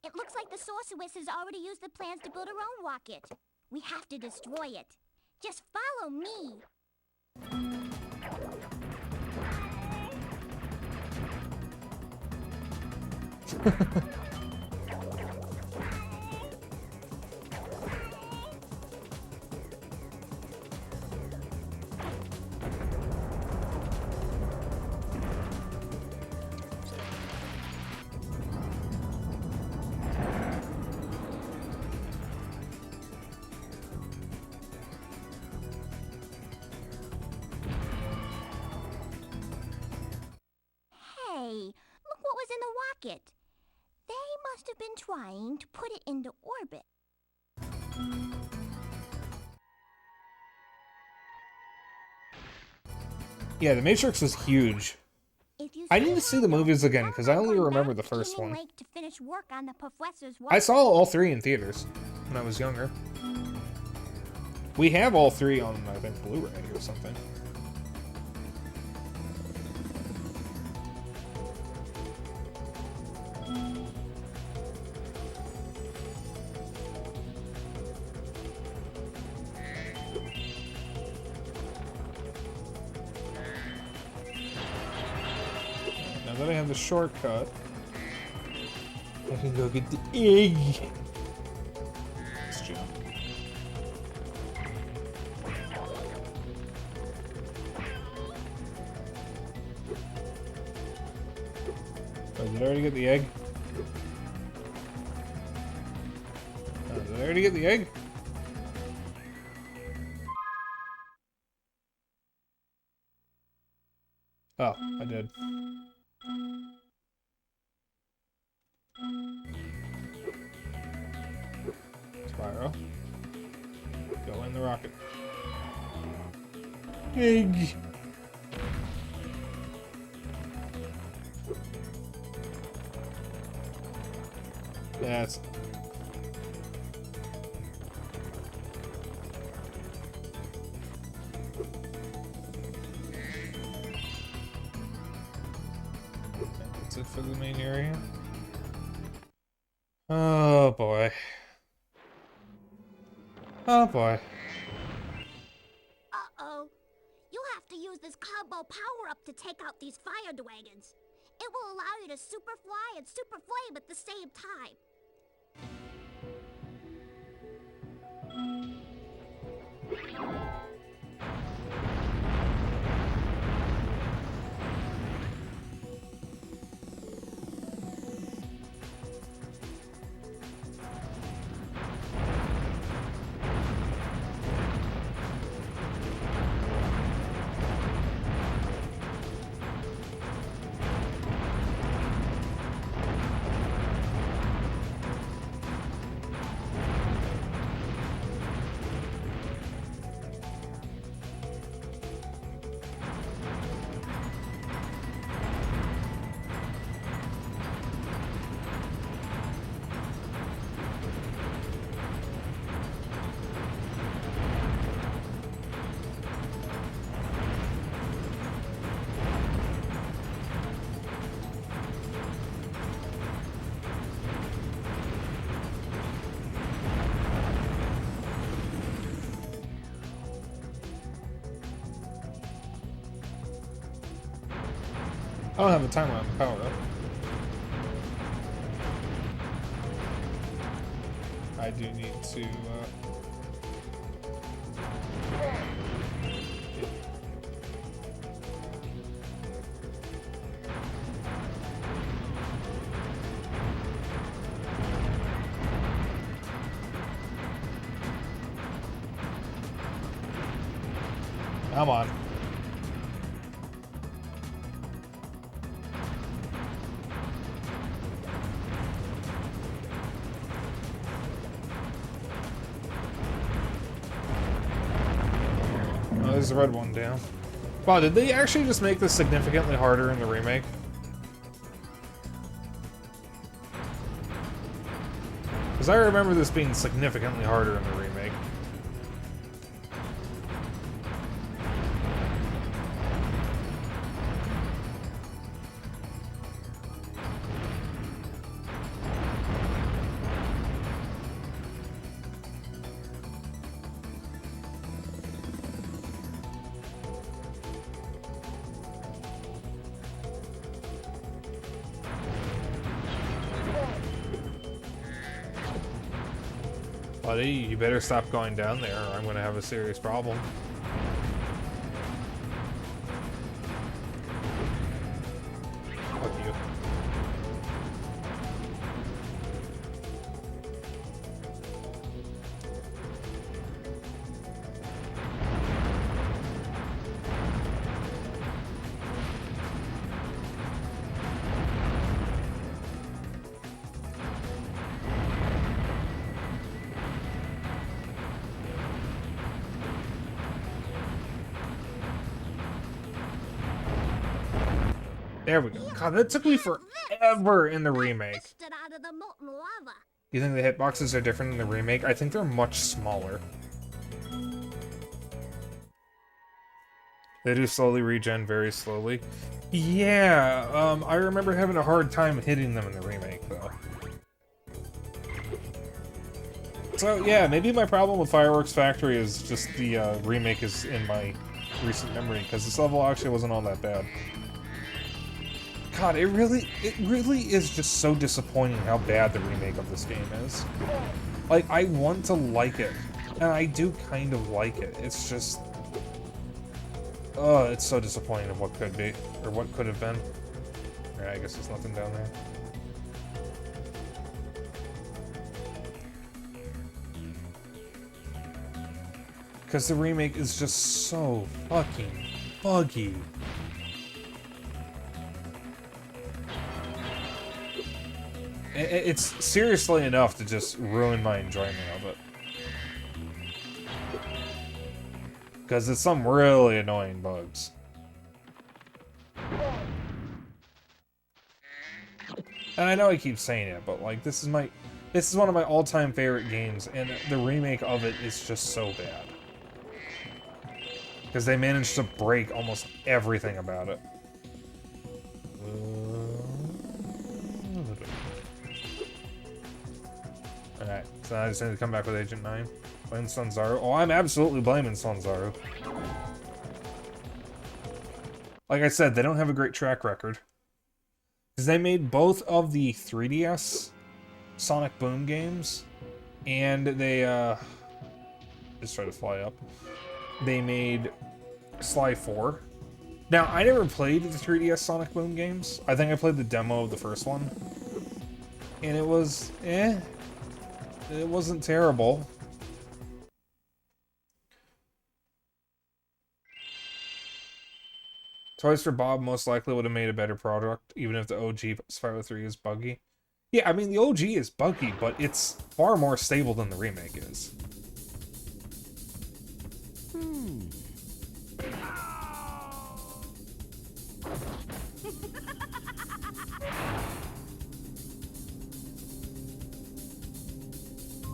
It looks like the sorceress has already used the plans to build her own rocket. We have to destroy it. Just follow me. Look what was in the rocket. They must have been trying to put it into orbit. Yeah, the Matrix was huge. I need to see the movies again, because I only remember the first one. To finish work on the professor's I saw all three in theaters when I was younger. We have all three on, I think, Blu-ray or something. Now that I have the shortcut, I can go get the egg. Let's jump. Oh, did I already get the egg? Did I already get the egg? Oh, I did. Spyro. Go in the rocket. Egg! That's... That's it for the main area. Oh boy. Oh boy. Uh-oh. You'll have to use this combo power-up to take out these fire dragons. It will allow you to super fly and super flame at the same time. I don't have a timer on the power up. I do need to, Come on. Oh, there's the red one down. Wow, did they actually just make this significantly harder in the remake? Because I remember this being significantly harder in the remake. Buddy, you better stop going down there or I'm gonna have a serious problem. Fuck you. There we go. God, that took me forever in the remake. Out of the molten lava. You think the hitboxes are different in the remake? I think they're much smaller. They do slowly regen very slowly. Yeah, I remember having a hard time hitting them in the remake, though. So, yeah, maybe my problem with Fireworks Factory is just the remake is in my recent memory, because this level actually wasn't all that bad. God, it really is just so disappointing how bad the remake of this game is. Like, I want to like it, and I do kind of like it. It's just... it's so disappointing of what could be, or what could have been. Alright, I guess there's nothing down there. Because the remake is just so fucking buggy. It's seriously enough to just ruin my enjoyment of it. Because it's some really annoying bugs. And I know I keep saying it, but like this is one of my all-time favorite games, and the remake of it is just so bad. Because they managed to break almost everything about it. Alright, so I just need to come back with Agent 9. Blame Sunzaru. Oh, I'm absolutely blaming Sunzaru. Like I said, they don't have a great track record. Because they made both of the 3DS Sonic Boom games, and they, just try to fly up. They made Sly 4. Now, I never played the 3DS Sonic Boom games. I think I played the demo of the first one. And it was, It wasn't terrible. Toys for Bob most likely would have made a better product, even if the OG Spyro 3 is buggy. Yeah, I mean, the OG is buggy, but it's far more stable than the remake is.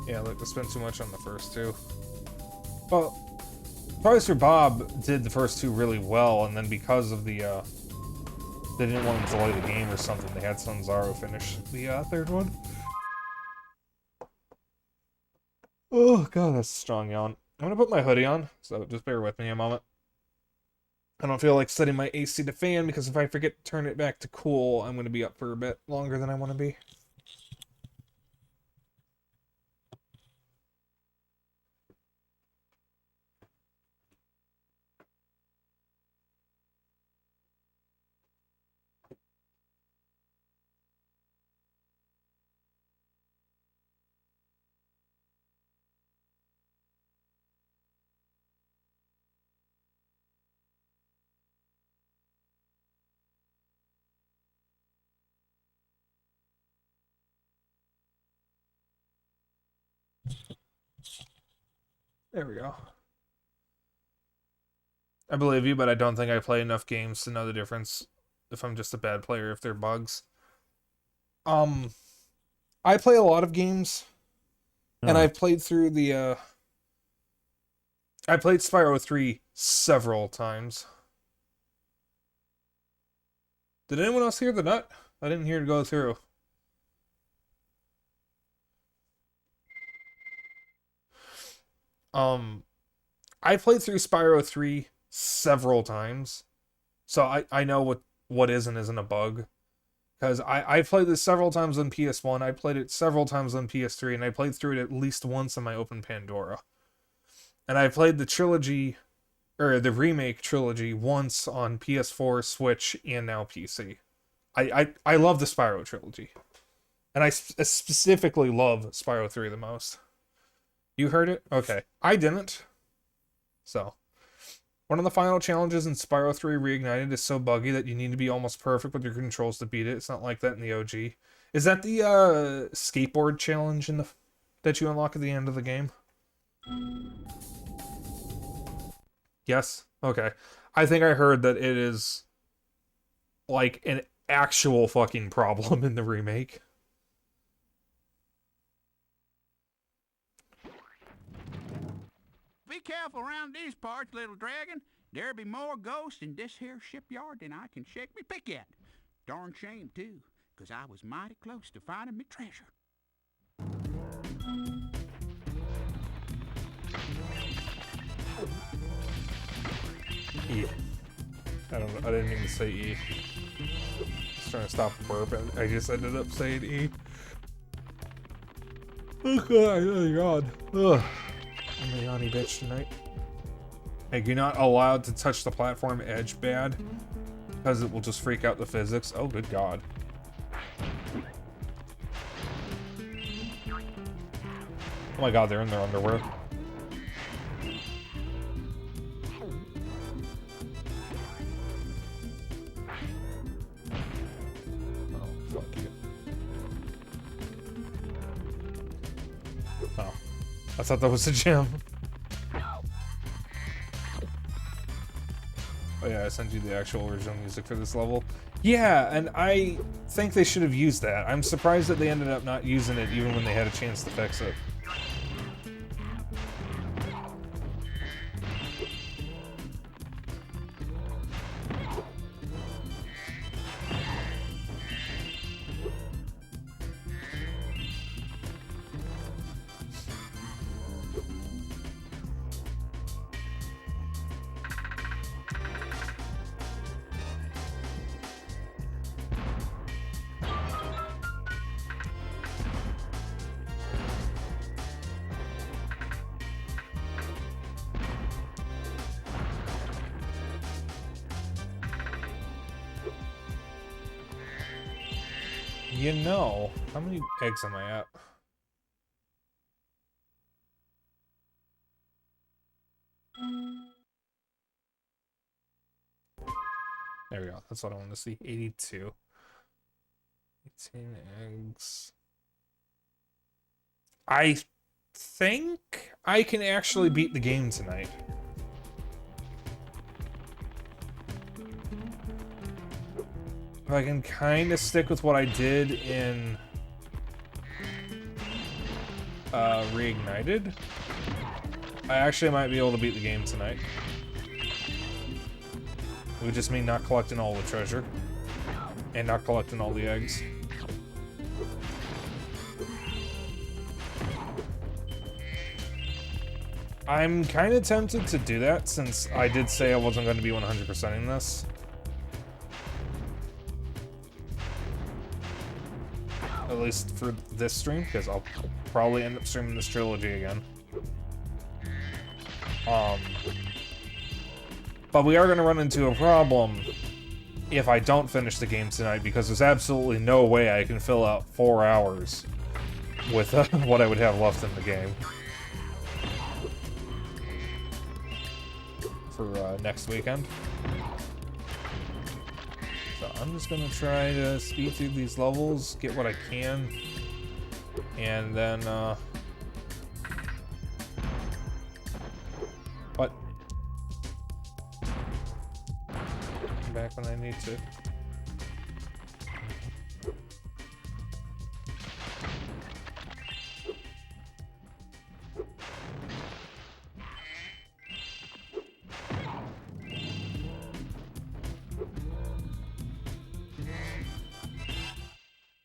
Yeah, look, they spent too much on the first two. Well, Toys for Bob did the first two really well, and then because of the, they didn't want to delay the game or something, they had Sunzaru finish the, third one. Oh, God, that's a strong yawn. I'm gonna put my hoodie on, so just bear with me a moment. I don't feel like setting my AC to fan, because if I forget to turn it back to cool, I'm gonna be up for a bit longer than I want to be. There we go. I believe you, but I don't think I play enough games to know the difference if I'm just a bad player, if they're bugs. I play a lot of games, and I've played through the, I played Spyro 3 several times. Did anyone else hear the nut? I didn't hear it go through. I played through Spyro 3 several times, so I know what is and isn't a bug. Because I played this several times on PS1, I played it several times on PS3, and I played through it at least once on my Open Pandora. And I played the trilogy, or the remake trilogy, once on PS4, Switch, and now PC. I love the Spyro trilogy. And I specifically love Spyro 3 the most. You heard it? Okay. I didn't. So, one of the final challenges in Spyro 3 Reignited is so buggy that you need to be almost perfect with your controls to beat it. It's not like that in the OG. Is that the skateboard challenge in that you unlock at the end of the game? Yes? Okay. I think I heard that it is like an actual fucking problem in the remake. Be careful around these parts, little dragon. There be more ghosts in this here shipyard than I can shake me pick at. Darn shame, too, 'cause I was mighty close to finding me treasure. E. I didn't mean to say E. Just trying to stop a burp, and I just ended up saying E. Oh god, oh god. Ugh. I'm a yawny bitch tonight. Hey, you're not allowed to touch the platform edge bad, because it will just freak out the physics. Oh, good god. Oh my god, they're in their underwear. Oh, fuck you. I thought that was a gem. Oh yeah, I sent you the actual original music for this level. Yeah, and I think they should have used that. I'm surprised that they ended up not using it even when they had a chance to fix it. You know, how many eggs am I at? There we go. That's what I want to see. 82. 18 eggs. I think I can actually beat the game tonight. If I can kind of stick with what I did in Reignited, I actually might be able to beat the game tonight. It would just mean not collecting all the treasure and not collecting all the eggs. I'm kind of tempted to do that since I did say I wasn't going to be 100%ing this. At least for this stream, because I'll probably end up streaming this trilogy again. But we are going to run into a problem if I don't finish the game tonight, because there's absolutely no way I can fill out 4 hours with what I would have left in the game. For next weekend. So I'm just gonna try to speed through these levels, get what I can, and then what? Come back when I need to.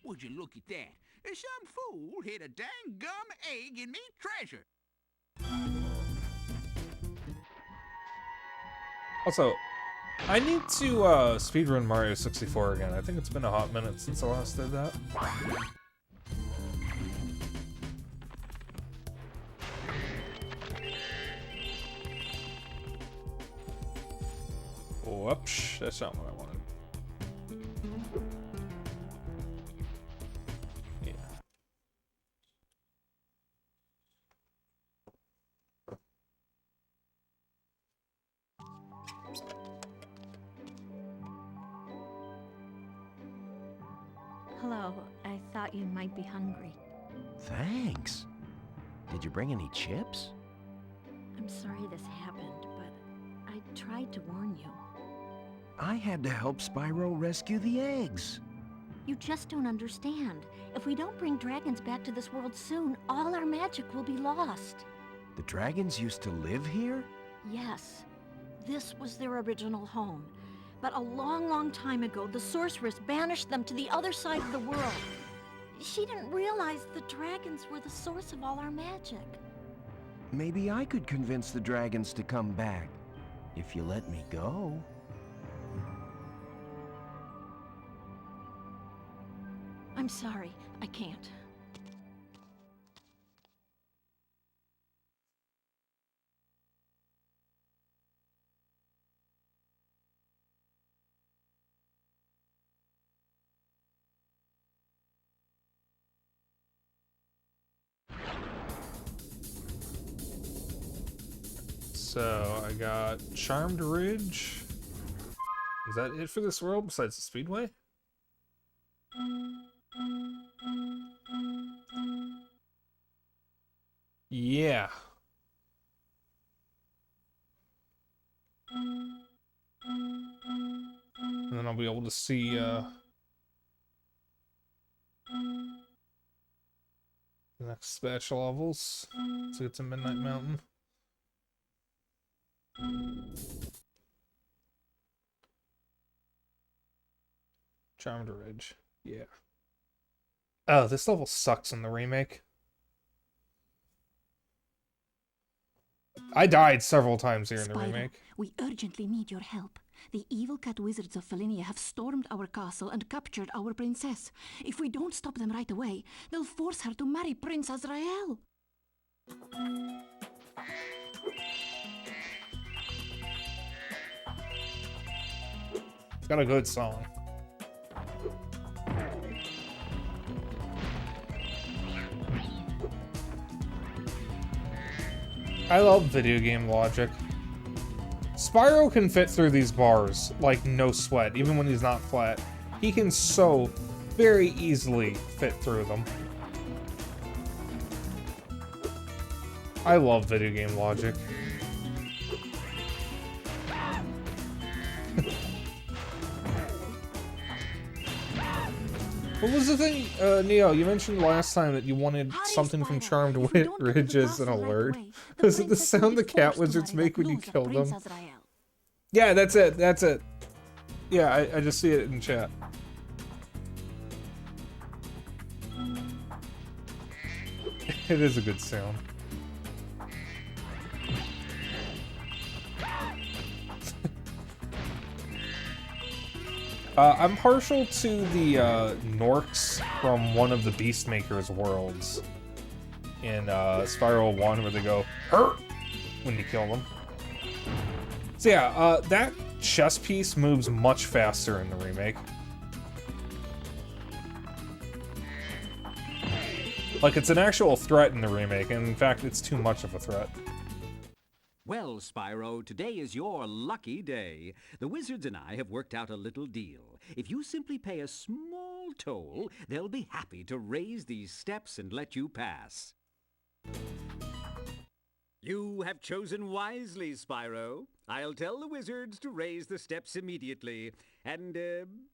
Would you look at that? Some fool hid a dang gum egg in me treasure. Also, I need to speedrun Mario 64 again. I think it's been a hot minute since I last did that. Whoops, that's not what I wanted. Yeah. Hello, I thought you might be hungry. Thanks. Did you bring any chips? I'm sorry this happened, but I tried to warn you. I had to help Spyro rescue the eggs. You just don't understand. If we don't bring dragons back to this world soon, all our magic will be lost. The dragons used to live here? Yes, this was their original home. But a long, long time ago, the sorceress banished them to the other side of the world. She didn't realize the dragons were the source of all our magic. Maybe I could convince the dragons to come back, if you let me go. I'm sorry, I can't. So, I got Charmed Ridge. Is that it for this world besides the Speedway? Yeah. And then I'll be able to see, the next batch of levels. Let's get to Midnight Mountain. Charmed Ridge. Yeah. Oh, this level sucks in the remake. I died several times here in the Spyro, remake. we urgently need your help. The evil cat wizards of Felinia have stormed our castle and captured our princess. If we don't stop them right away, they'll force her to marry Prince Azrael. It's got a good song. I love video game logic. Spyro can fit through these bars like no sweat, even when he's not flat. He can so very easily fit through them. I love video game logic. What was the thing, Neo, you mentioned last time that you wanted something from Charmed Ridge as an alert. Was it the sound the cat wizards make when you kill them? Yeah, that's it, that's it. Yeah, I just see it in chat. It is a good sound. I'm partial to the Norks from one of the Beastmaker's worlds in Spyro 1 where they go, "Hurt!" when you kill them. So yeah, that chess piece moves much faster in the remake. Like, it's an actual threat in the remake, and in fact, it's too much of a threat. Well, Spyro, today is your lucky day. The wizards and I have worked out a little deal. If you simply pay a small toll, they'll be happy to raise these steps and let you pass. You have chosen wisely, Spyro. I'll tell the wizards to raise the steps immediately. And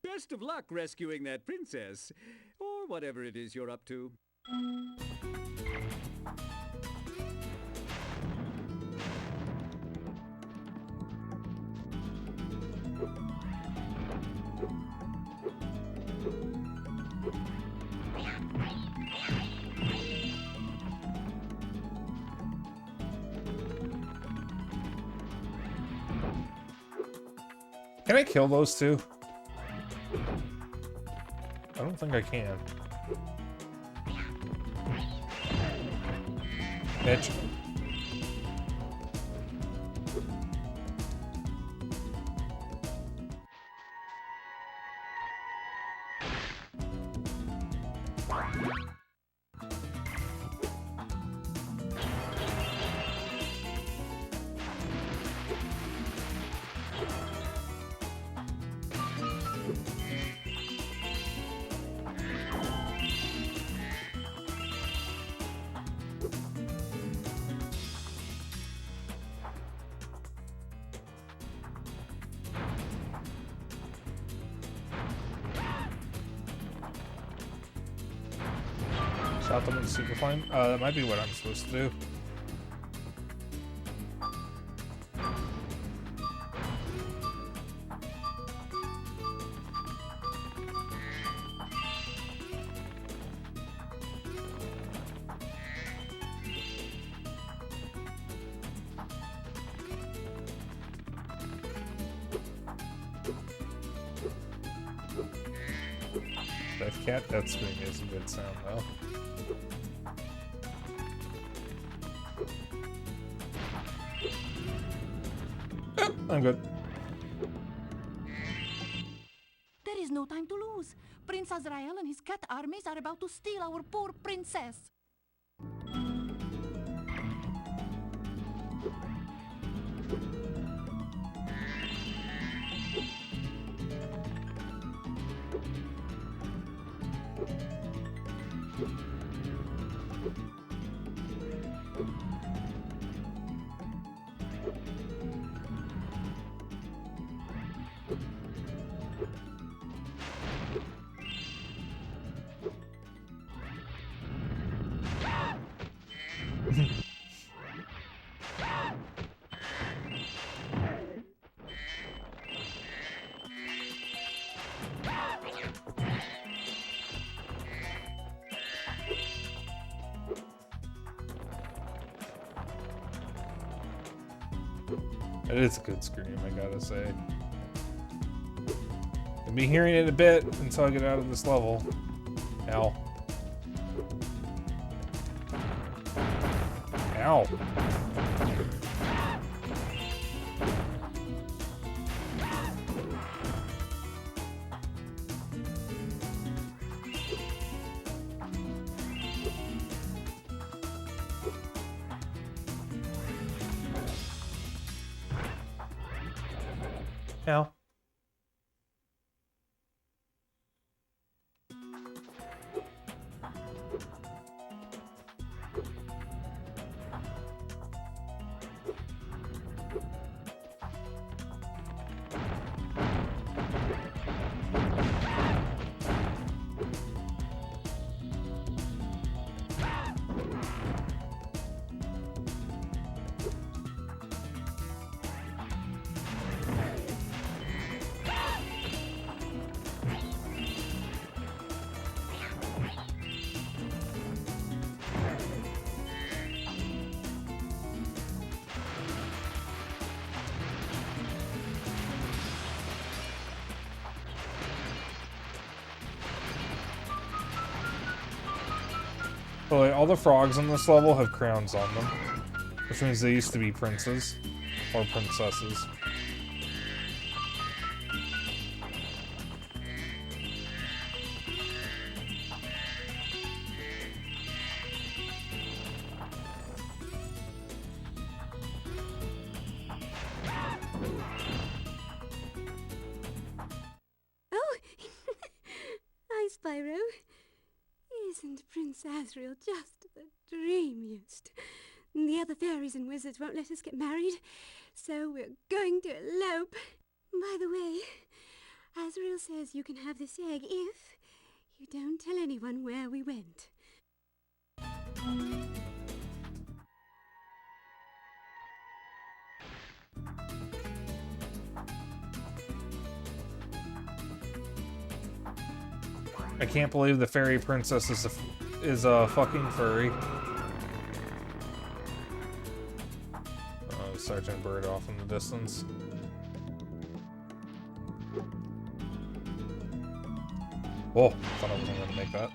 best of luck rescuing that princess, or whatever it is you're up to. Can I kill those two? I don't think I can. Bitch. Shot them with the super flame? That might be what I'm supposed to do. That cat death scream is a good sound though. I'm good. There is no time to lose. Prince Azrael and his cat armies are about to steal our poor princess. It is a good scream, I gotta say. I'll be hearing it a bit until I get out of this level. Ow. Ow. Ow. But like, all the frogs in this level have crowns on them, which means they used to be princes or princesses. Oh, hi, Spyro. Isn't Prince Asriel just the dreamiest? The other fairies and wizards won't let us get married, so we're going to elope. By the way, Asriel says you can have this egg if you don't tell anyone where we went. I can't believe the fairy princess is a fucking furry. Oh, Sergeant Bird off in the distance. Oh, thought I wasn't gonna make that.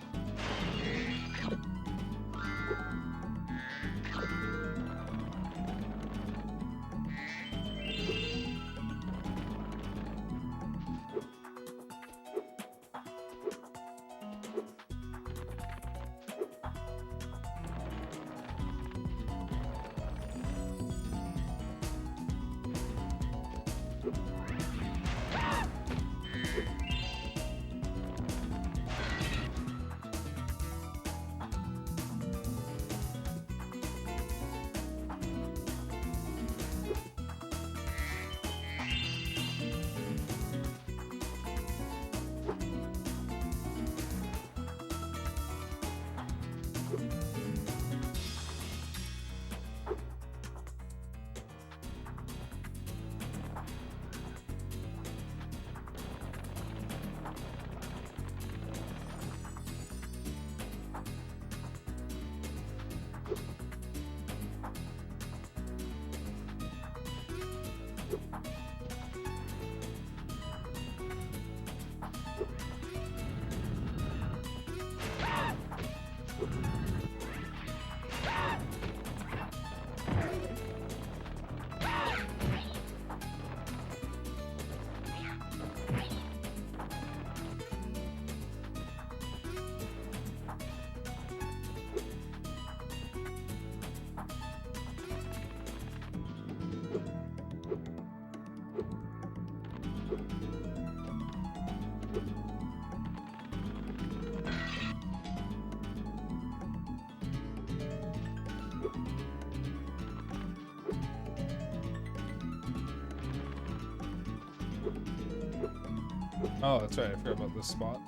Oh, that's right, I forgot about this spot.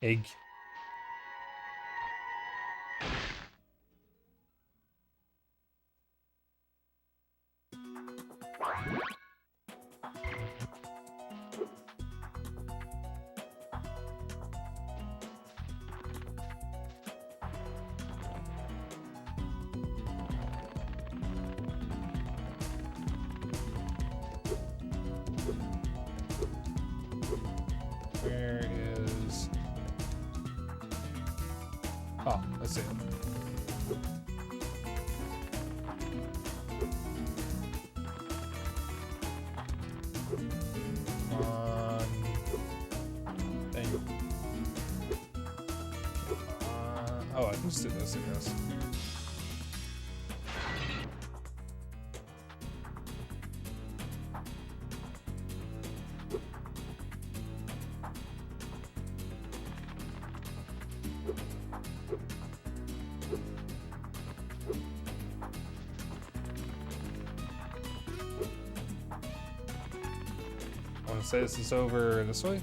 Egg. Oh, I see it. Thing. Oh, I can just do this, I guess. I want to say this is over this way.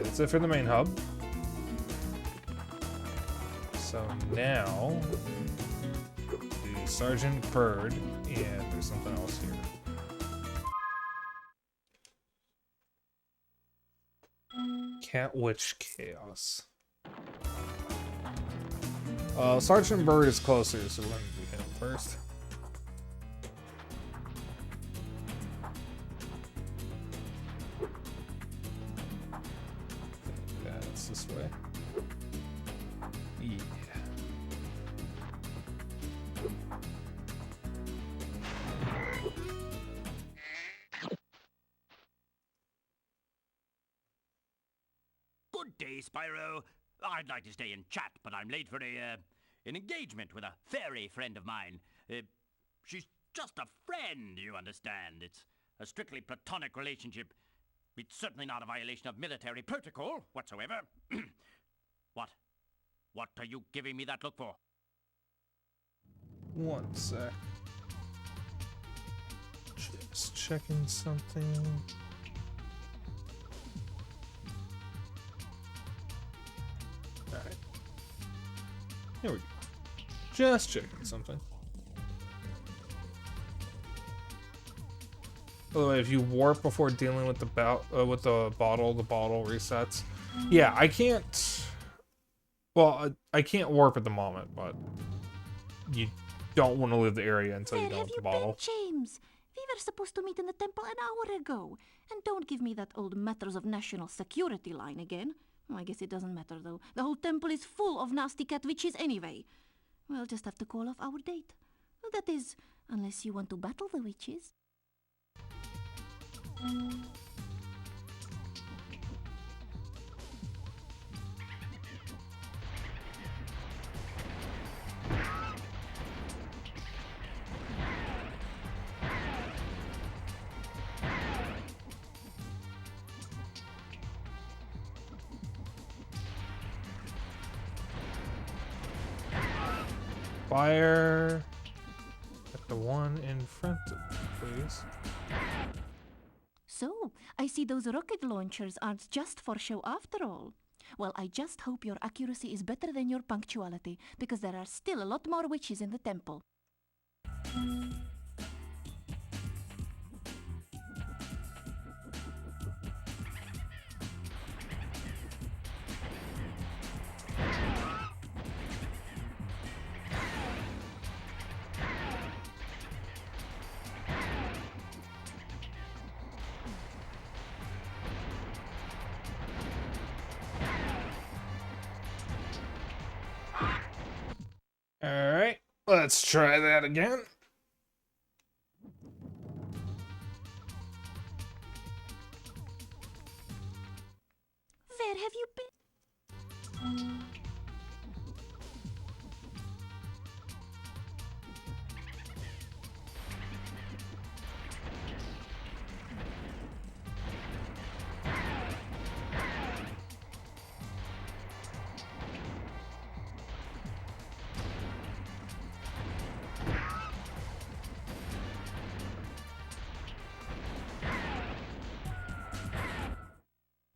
That's it for the main hub. So now, do Sergeant Bird, and there's something else here. Cat Witch Chaos. Sergeant Bird is closer, so we're going to do him first. This way. Yeah. Good day, Spyro. I'd like to stay and chat, but I'm late for an engagement with a fairy friend of mine. She's just a friend, you understand. It's a strictly platonic relationship. It's certainly not a violation of military protocol whatsoever. What? What are you giving me that look for? One sec. Just checking something. Alright. Here we go. Just checking something. By the way, if you warp before dealing with the bottle resets. Yeah, I can't. Well, I can't warp at the moment, but you don't want to leave the area until you deal with the bottle. James? We were supposed to meet in the temple an hour ago. And don't give me that old matters of national security line again. Well, I guess it doesn't matter, though. The whole temple is full of nasty cat witches anyway. We'll just have to call off our date. Well, that is, unless you want to battle the witches. Fire at the one in front of me, please. So, I see those rocket launchers aren't just for show after all. Well, I just hope your accuracy is better than your punctuality, because there are still a lot more witches in the temple. Alright, let's try that again. Where have you been?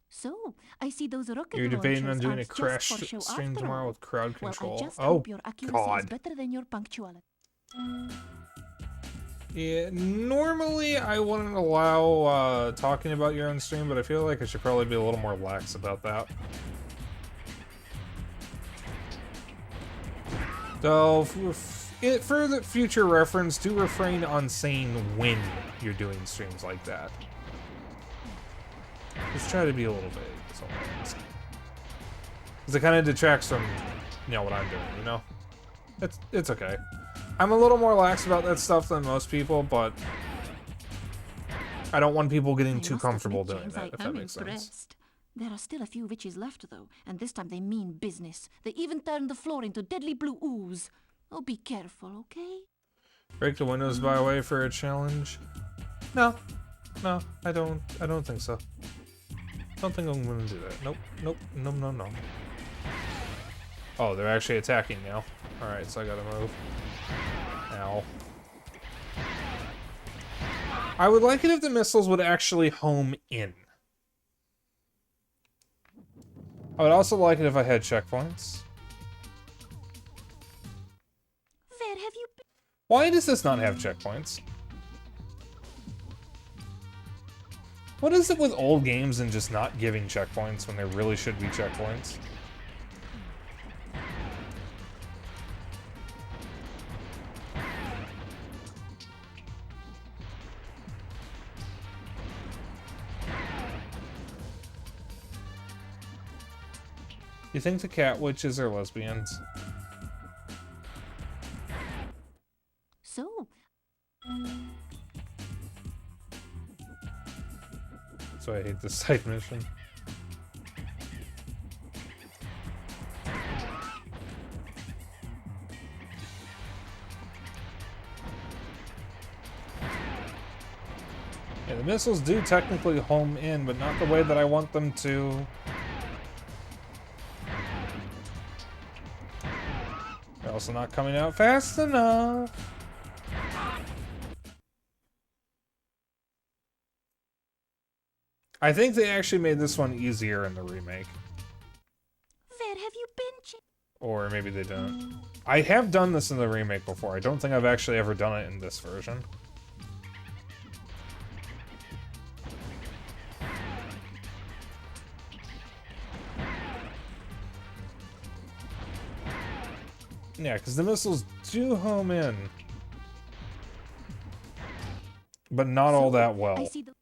So, I see those rocket You're debating on launchers doing a aren't crash just for show stream after tomorrow all. with crowd Well, control. I just Oh, hope your accuracy is God. better than your punctuality. Yeah, normally I wouldn't allow talking about your own stream, but I feel like I should probably be a little more lax about that. So, for the future reference, do refrain on saying when you're doing streams like that. Just try to be a little vague, that's all I'm asking. Because it kind of detracts from, you know, what I'm doing, you know? It's okay. I'm a little more lax about that stuff than most people, but I don't want people getting too comfortable doing that, if that makes sense. There are still a few witches left, though, and this time they mean business. They even turned the floor into deadly blue ooze. Oh, be careful, okay? Break the windows by way for a challenge? No, I don't think so. Don't think I'm gonna do that. Nope, no. Oh, they're actually attacking now. Alright, so I gotta move. Ow. I would like it if the missiles would actually home in. I would also like it if I had checkpoints. Where have you been? Why does this not have checkpoints? What is it with old games and just not giving checkpoints when there really should be checkpoints? You think the cat witches are lesbians? So... So I hate this side mission. Yeah, the missiles do technically home in, but not the way that I want them to. They're also not coming out fast enough. I think they actually made this one easier in the remake. Where have you been? Or maybe they didn't. I have done this in the remake before. I don't think I've actually ever done it in this version. Yeah, because the missiles do home in. But not all that well. I see the...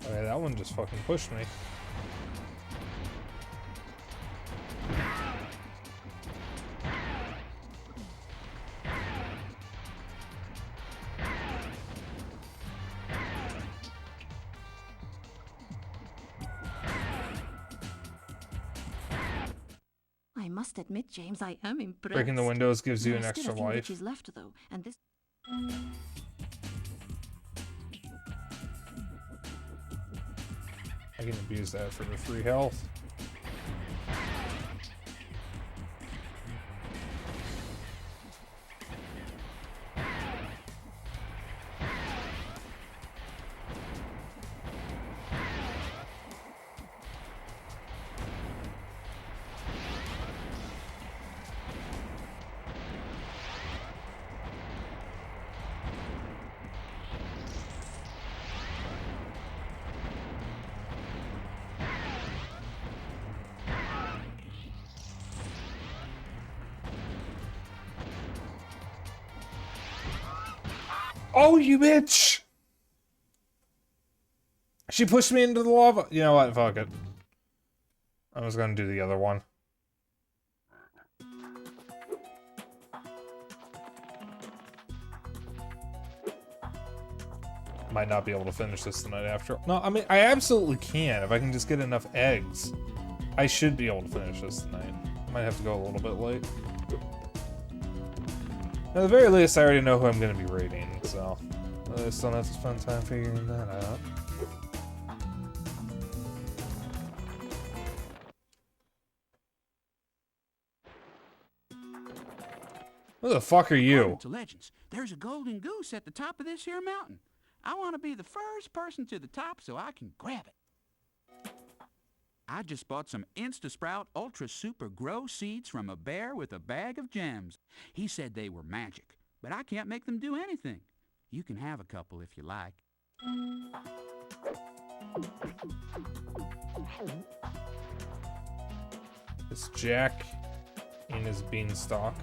Okay, that one just fucking pushed me. I must admit, James, I am impressed. Breaking the windows gives you There an are still extra a few life. witches left, though, and this... I can abuse that for the free health. Oh, you bitch! She pushed me into the lava. You know what? Fuck it. I was gonna do the other one. Might not be able to finish this tonight after. No, I mean, I absolutely can. If I can just get enough eggs, I should be able to finish this tonight. Might have to go a little bit late. At the very least, I already know who I'm going to be raiding, so I still have to spend time figuring that out. Who the fuck are you? To legends, there's a golden goose at the top of this here mountain. I want to be the first person to the top so I can grab it. I just bought some Insta-Sprout Ultra Super Grow seeds from a bear with a bag of gems. He said they were magic, but I can't make them do anything. You can have a couple if you like. It's Jack in his beanstalk.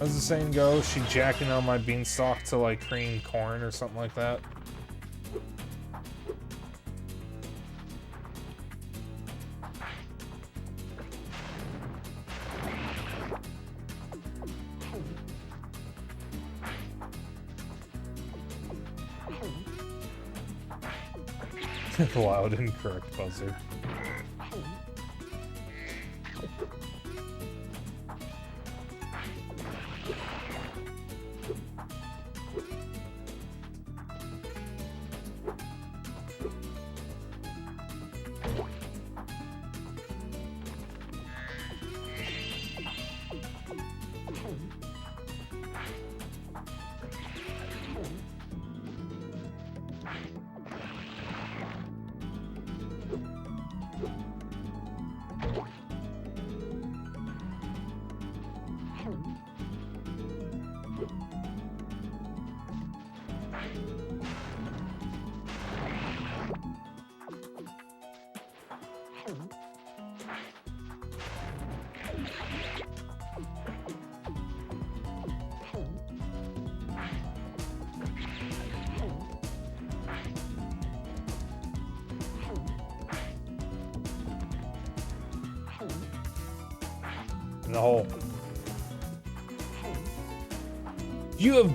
As the saying goes, she jacking on my beanstalk to like cream corn or something like that. Loud and correct buzzer. In the hole. You have...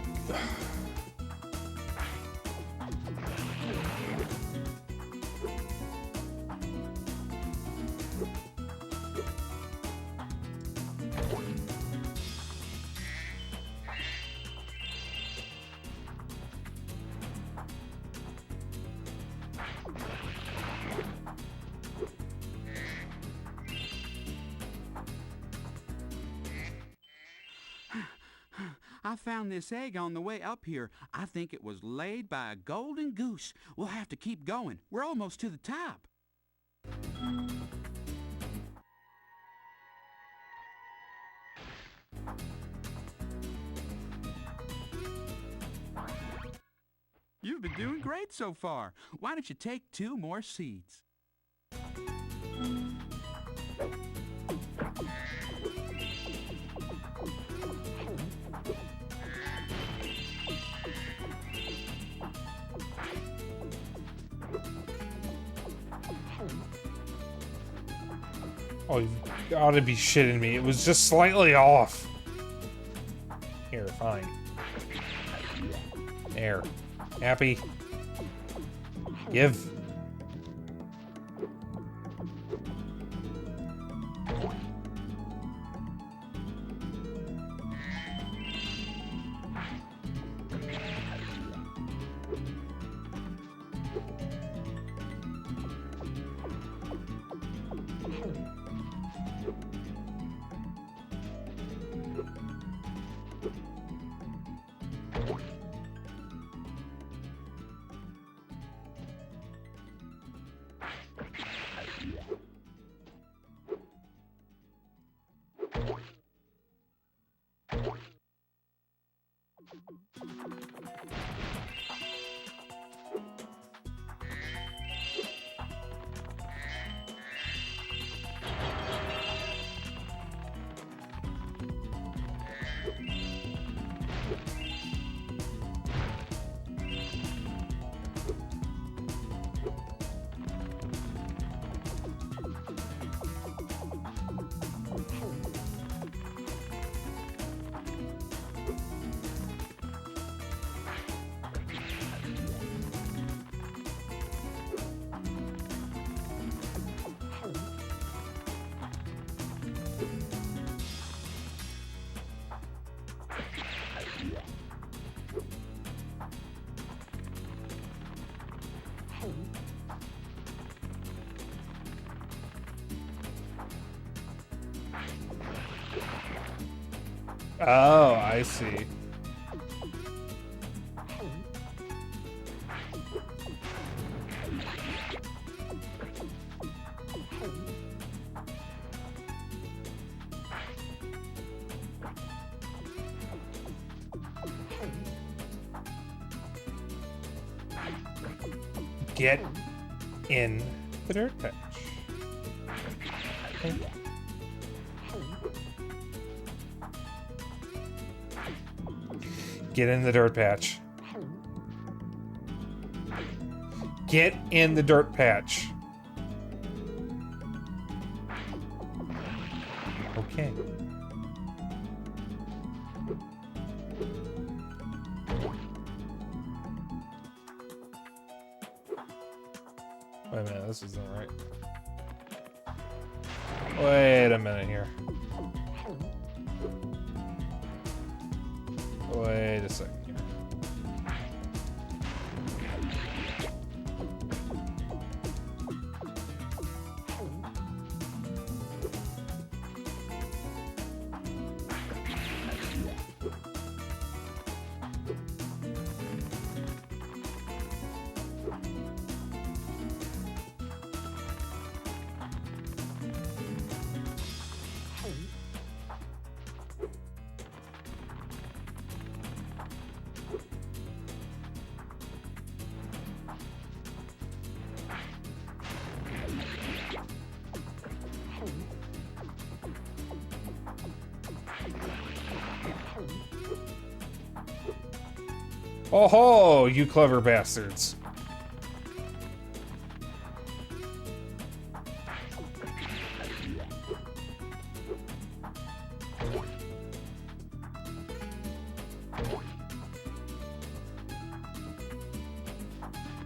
I found this egg on the way up here. I think it was laid by a golden goose. We'll have to keep going. We're almost to the top. You've been doing great so far. Why don't you take 2 more seeds? Oh, you gotta be shitting me. It was just slightly off. Here, fine. There. Happy. Give. Oh, I see. Get in the dirt patch. Get in the dirt patch. Get in the dirt patch. Okay. Wait a minute, this isn't right. Wait a minute here. Wait a second here. Oh ho, you clever bastards.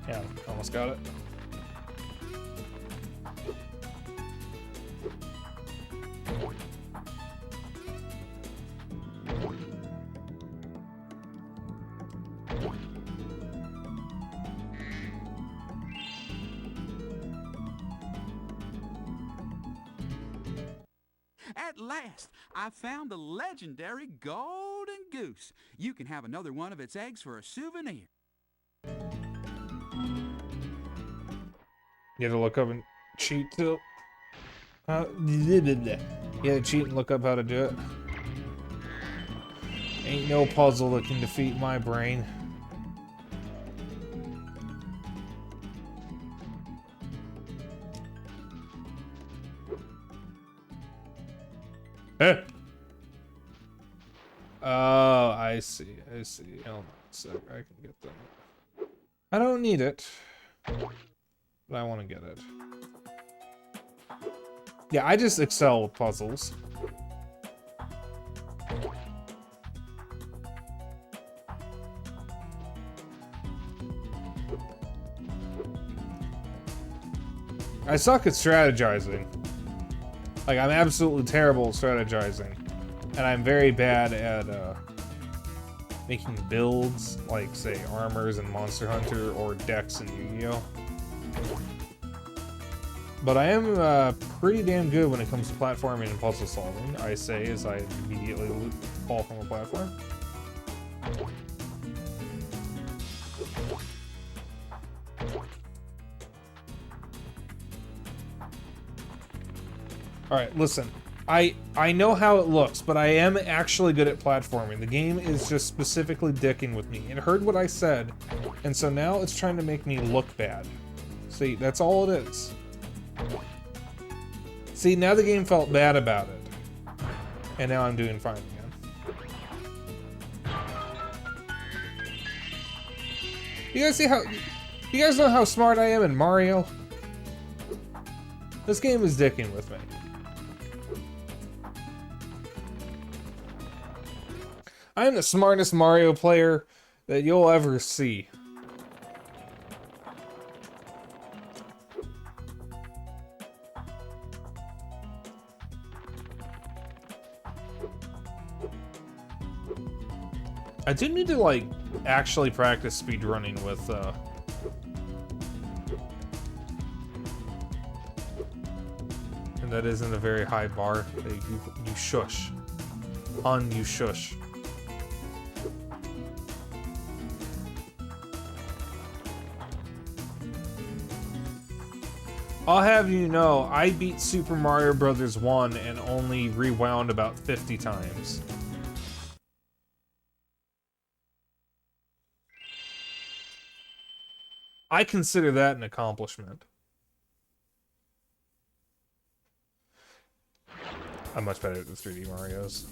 Yeah, almost got it. At last, I found the legendary golden goose. You can have another one of its eggs for a souvenir. You had to look up and cheat to... You had to cheat and look up how to do it. Ain't no puzzle that can defeat my brain. Eh. Oh, I see. I see. Hold on a sec. I can get them. I don't need it, but I want to get it. Yeah, I just excel with puzzles. I suck at strategizing. Like, I'm absolutely terrible at strategizing. And I'm very bad at making builds, like, say, armors in Monster Hunter or decks in Yu-Gi-Oh! But I am pretty damn good when it comes to platforming and puzzle solving, I say, as I immediately fall from a platform. Alright, listen. I know how it looks, but I am actually good at platforming. The game is just specifically dicking with me. It heard what I said, and so now it's trying to make me look bad. See, that's all it is. See, now the game felt bad about it. And now I'm doing fine again. You guys see how... You guys know how smart I am in Mario? This game is dicking with me. I am the smartest Mario player that you'll ever see. I do need to, like, actually practice speedrunning with, and that isn't a very high bar. Hey, you shush. Hun, you shush. I'll have you know, I beat Super Mario Bros. 1 and only rewound about 50 times. I consider that an accomplishment. I'm much better at the 3D Marios.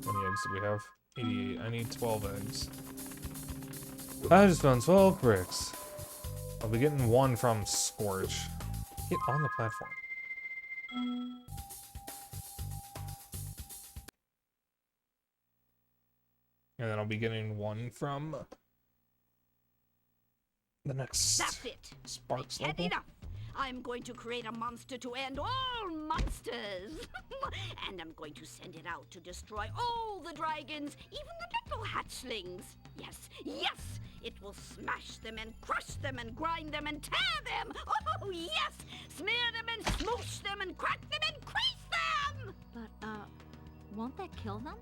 How many eggs do we have? 88. I need 12 eggs. I just found 12 bricks. I'll be getting one from Scorch. Get on the platform. And then I'll be getting one from the next That's it. Sparks I've had level. enough. I'm going to create a monster to end all monsters. And I'm going to send it out to destroy all the dragons, even the little hatchlings. Yes, yes! It will smash them and crush them and grind them and tear them. Oh, yes! Smear them and smoosh them and crack them and crease them! But, won't that kill them?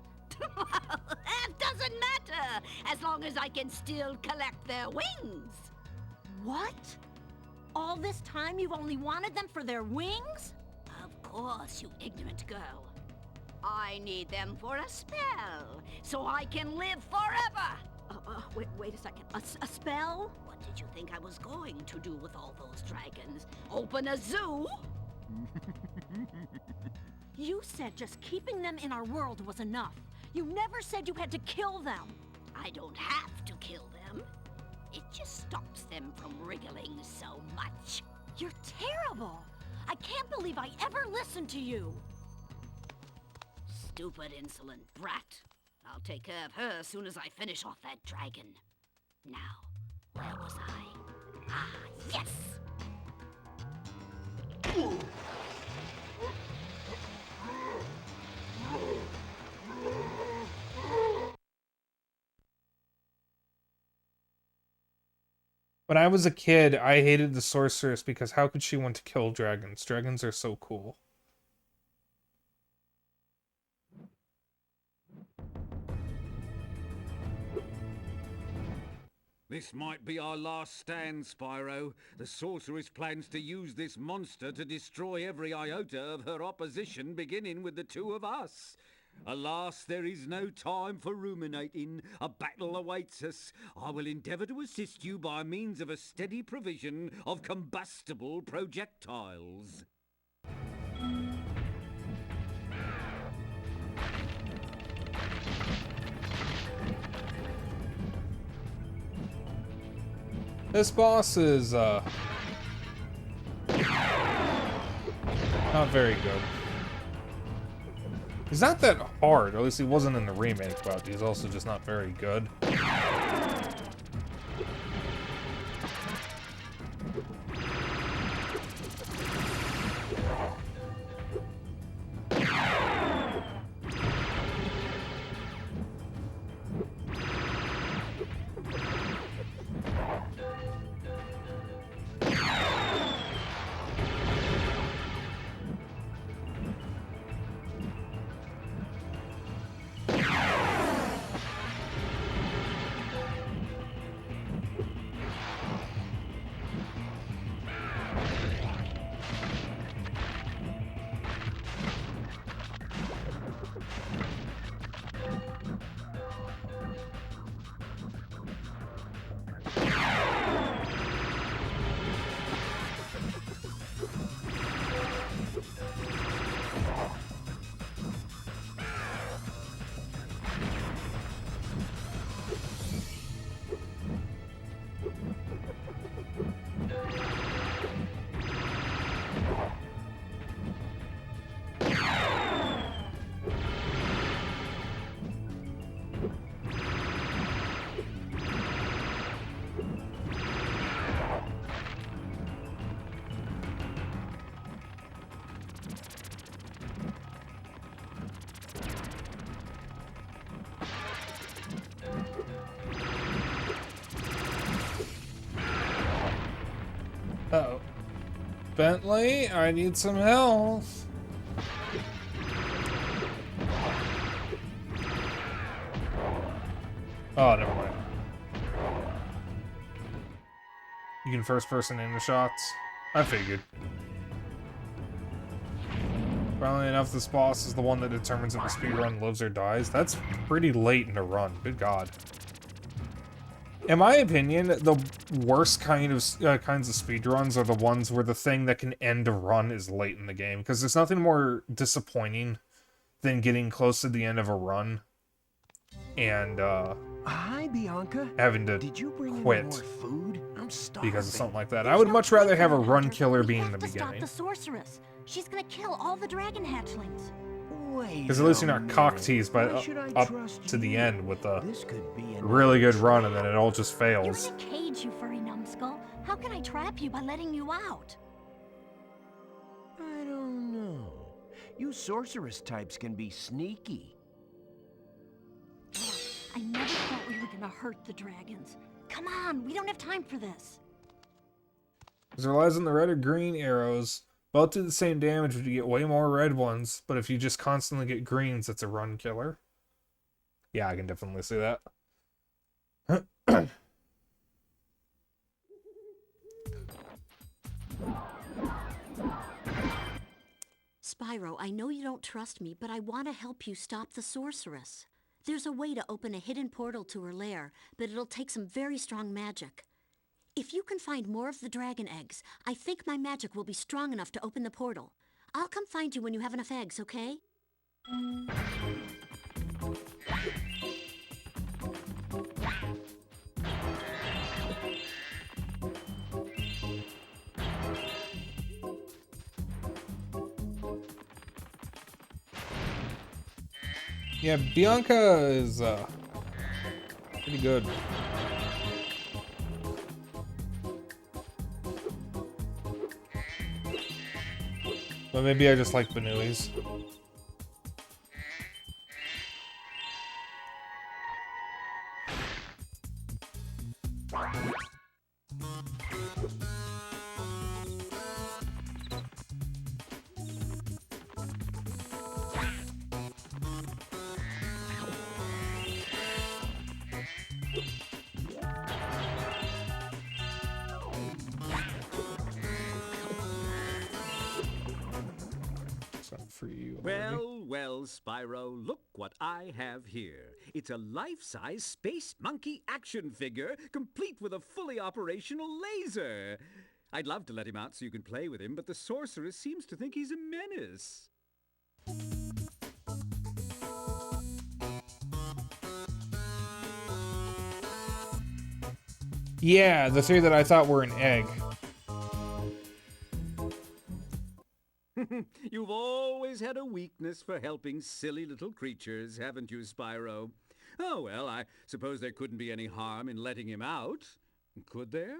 It doesn't matter, as long as I can still collect their wings. What? All this time you've only wanted them for their wings? Of course, you ignorant girl. I need them for a spell, so I can live forever. Wait a second. A spell? What did you think I was going to do with all those dragons? Open a zoo? You said just keeping them in our world was enough. You never said you had to kill them. I don't have to kill them. It just stops them from wriggling so much. You're terrible. I can't believe I ever listened to you. Stupid, insolent brat. I'll take care of her as soon as I finish off that dragon. Now, where was I? Ah, yes! When I was a kid, I hated the sorceress because how could she want to kill dragons? Dragons are so cool. This might be our last stand, Spyro. The sorceress plans to use this monster to destroy every iota of her opposition, beginning with the two of us. Alas, there is no time for ruminating. A battle awaits us. I will endeavour to assist you by means of a steady provision of combustible projectiles. This boss is, not very good. He's not that hard, or at least he wasn't in the remake, but he's also just not very good. Bentley, I need some health. Oh, never mind. You can first person in the shots. I figured. Funnily enough, this boss is the one that determines if the speedrun lives or dies. That's pretty late in the run. Good God. In my opinion, the worst kinds of speedruns are the ones where the thing that can end a run is late in the game, because there's nothing more disappointing than getting close to the end of a run and Hi, Bianca. having to Did you bring quit any more food? I'm starving. because of something like that. I would much rather have a run killer be in the to stop beginning, the sorceress. She's gonna kill all the dragon hatchlings. because at least you're not cock teased by up to the end with a really good run and then it all just You're fails. in a cage, you furry numbskull. How can I trap you by letting you out? I don't know. You sorceress types can be sneaky. I never thought we were gonna hurt the dragons. Come on, we don't have time for this. It relies on the red or green arrows. Both do the same damage, but you get way more red ones. But if you just constantly get greens, it's a run killer. Yeah, I can definitely see that. Spyro, I know you don't trust me, but I want to help you stop the sorceress. There's a way to open a hidden portal to her lair, but it'll take some very strong magic. If you can find more of the dragon eggs, I think my magic will be strong enough to open the portal. I'll come find you when you have enough eggs, okay? Yeah, Bianca is pretty good. But maybe I just like Banuis. Well, Spyro, look what I have here. It's a life-size Space Monkey action figure, complete with a fully operational laser. I'd love to let him out so you can play with him, but the sorceress seems to think he's a menace. Yeah, the three that I thought were an egg. You've always had a weakness for helping silly little creatures, haven't you, Spyro? Oh, well, I suppose there couldn't be any harm in letting him out, could there?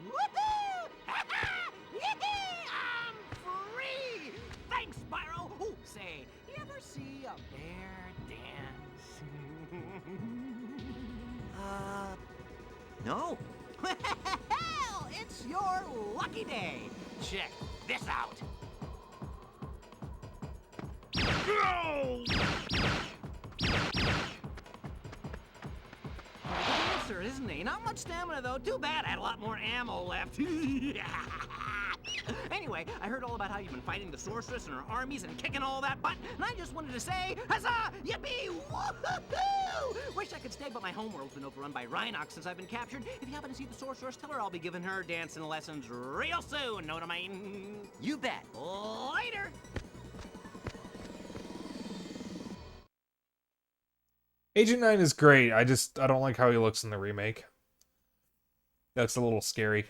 Woohoo! I'm free! Thanks, Spyro! Oh, say, you ever see a bear dance? No. Well, it's your lucky day. Check this out. Dancer, isn't he? Not much stamina, though. Too bad I had a lot more ammo left. Anyway, I heard all about how you've been fighting the sorceress and her armies and kicking all that butt, and I just wanted to say, huzzah! Yippee! Woohoo! Wish I could stay, but my homeworld's been overrun by Rhinox since I've been captured. If you happen to see the sorceress, tell her I'll be giving her dancing lessons real soon. Know what I mean? You bet. Later! Agent 9 is great. I don't like how he looks in the remake. That's a little scary.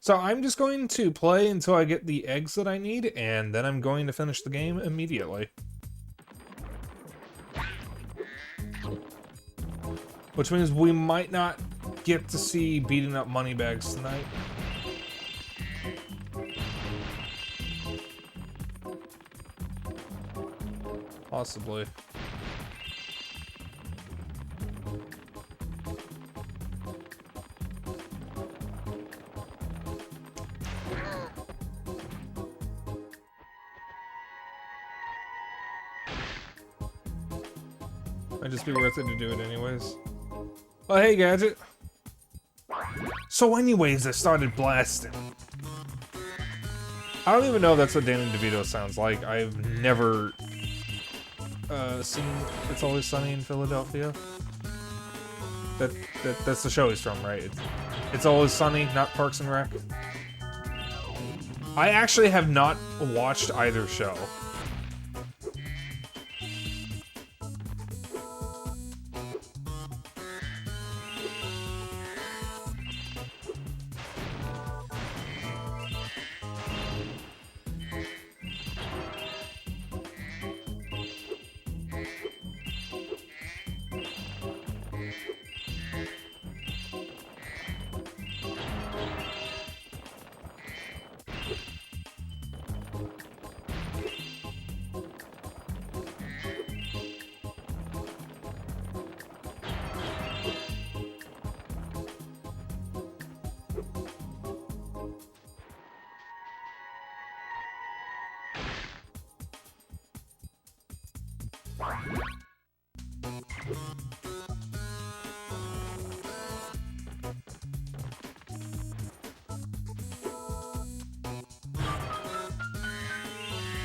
So I'm just going to play until I get the eggs that I need, and then I'm going to finish the game immediately. Which means we might not get to see beating up Moneybags tonight. Possibly. Might just be worth it to do it anyways. Oh, hey, Gadget. So anyways, I started blasting. I don't even know if that's what Danny DeVito sounds like. I've never seen It's Always Sunny in Philadelphia. That's the show he's from, right? It's Always Sunny, not Parks and Rec. I actually have not watched either show.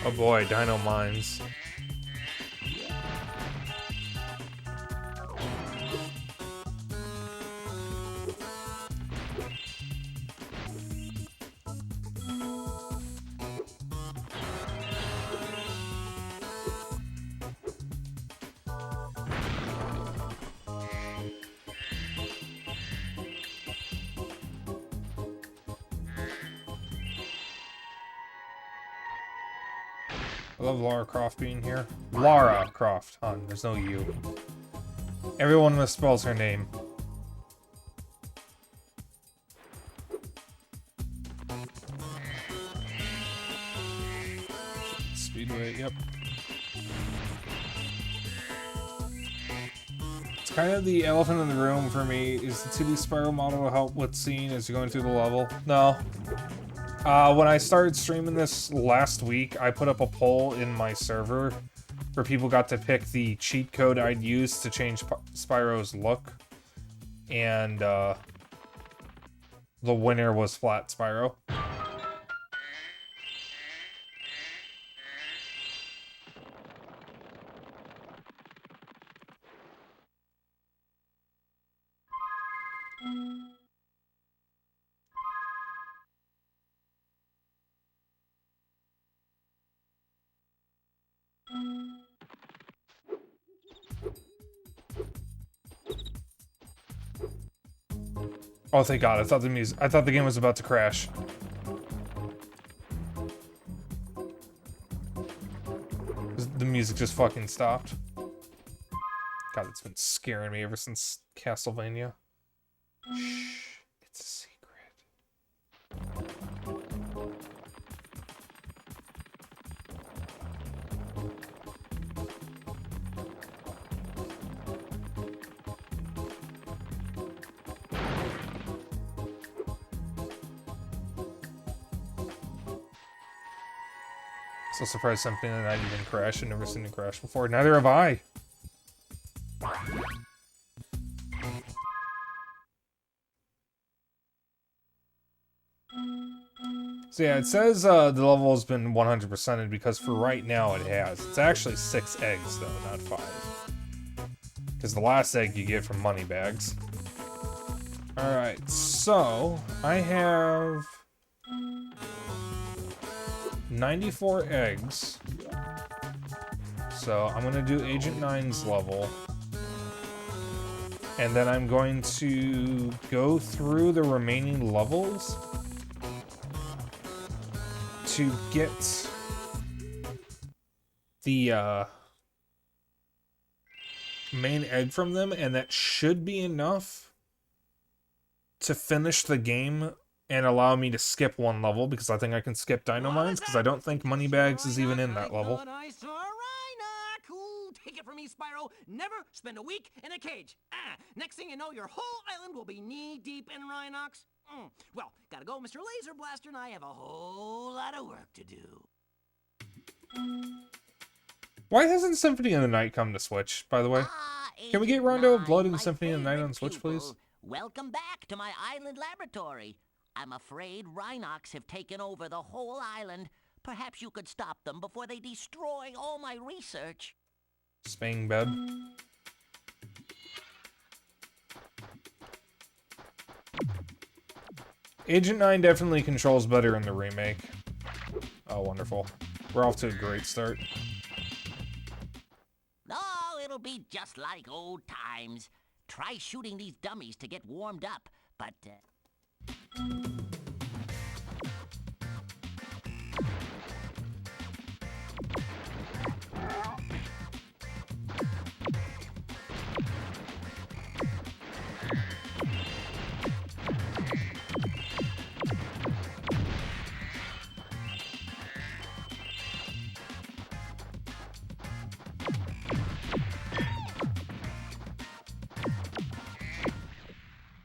Oh boy, Dino Mines. I love Lara Croft being here. Lara Croft, hon. There's no U. Everyone misspells her name. Speedway, yep. It's kind of the elephant in the room for me. Is the 2D Spyro model to help with seeing as you're going through the level? No. When I started streaming this last week, I put up a poll in my server where people got to pick the cheat code I'd use to change Spyro's look. And, the winner was Flat Spyro. Oh, thank God! I thought the game was about to crash. The music just fucking stopped. God, it's been scaring me ever since Castlevania. Shh, it's a secret. So surprised something that I even crashed. I've never seen it crash before. Neither have I. So yeah, it says the level has been 100%ed because for right now it has. It's actually 6 eggs though, not 5. Because the last egg you get from money bags. Alright, so I have 94 eggs. So I'm gonna do Agent 9's level. And then I'm going to go through the remaining levels to get the main egg from them, and that should be enough to finish the game and allow me to skip one level, because I think I can skip Dino Mines, because I don't think Moneybags is even in that level. I saw Rhinoc! it from me, Spyro. Never spend a week in a cage. Next thing you know, your whole island will be knee-deep in Rhinox. Well, gotta go, Mr. Laser Blaster, and I have a whole lot of work to do. Why hasn't Symphony of the Night come to Switch, by the way? Can we get Rondo of Blood and Symphony of the Night on Switch, please? Welcome back to my island laboratory. I'm afraid Rhinox have taken over the whole island. Perhaps you could stop them before they destroy all my research. Spang bed. Agent 9 definitely controls better in the remake. Oh, wonderful. We're off to a great start. Oh, it'll be just like old times. Try shooting these dummies to get warmed up, but...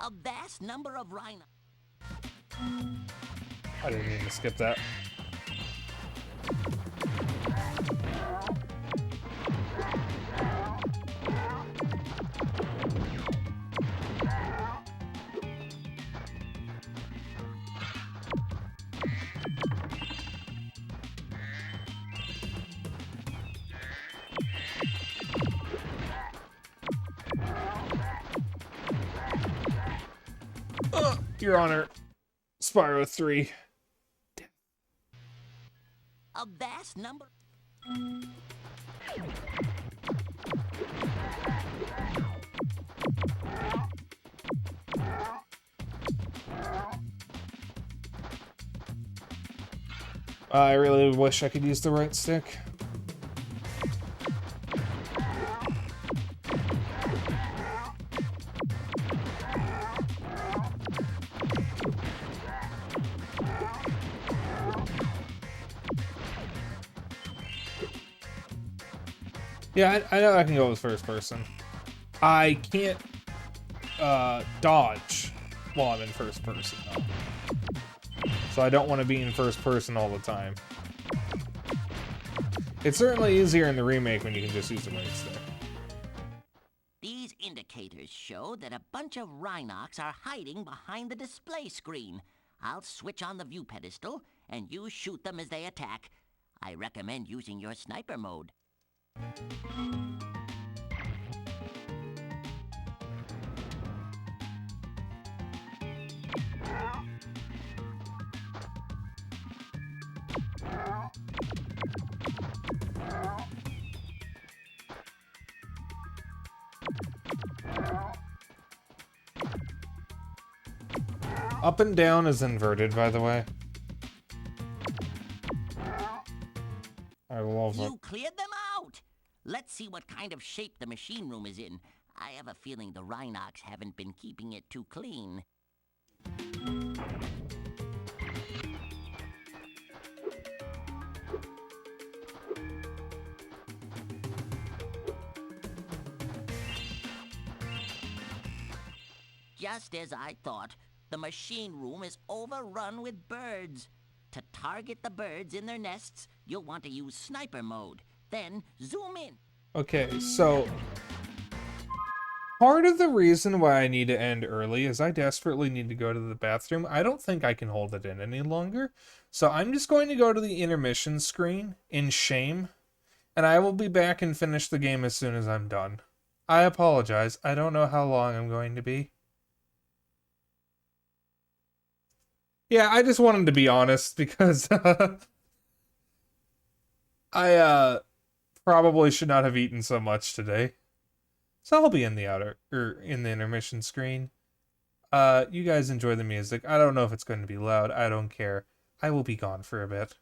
a vast number of rhinos. I didn't mean to skip that. Your Honor, Spyro 3. A vast number. I really wish I could use the right stick. Yeah, I know I can go with first person. I can't dodge while I'm in first person, though. So I don't want to be in first person all the time. It's certainly easier in the remake when you can just use the right stick. These indicators show that a bunch of Rhinox are hiding behind the display screen. I'll switch on the view pedestal, and you shoot them as they attack. I recommend using your sniper mode. Up and down is inverted, by the way. I love it. You cleared them out! Let's see what kind of shape the machine room is in. I have a feeling the Rhinox haven't been keeping it too clean. Just as I thought, the machine room is overrun with birds. To target the birds in their nests, you'll want to use sniper mode. Then zoom in. Okay, so part of the reason why I need to end early is I desperately need to go to the bathroom. I don't think I can hold it in any longer. So I'm just going to go to the intermission screen in shame, and I will be back and finish the game as soon as I'm done. I apologize. I don't know how long I'm going to be. Yeah, I just wanted to be honest because I probably should not have eaten so much today. So I'll be in the in the intermission screen. You guys enjoy the music. I don't know if it's going to be loud. I don't care. I will be gone for a bit.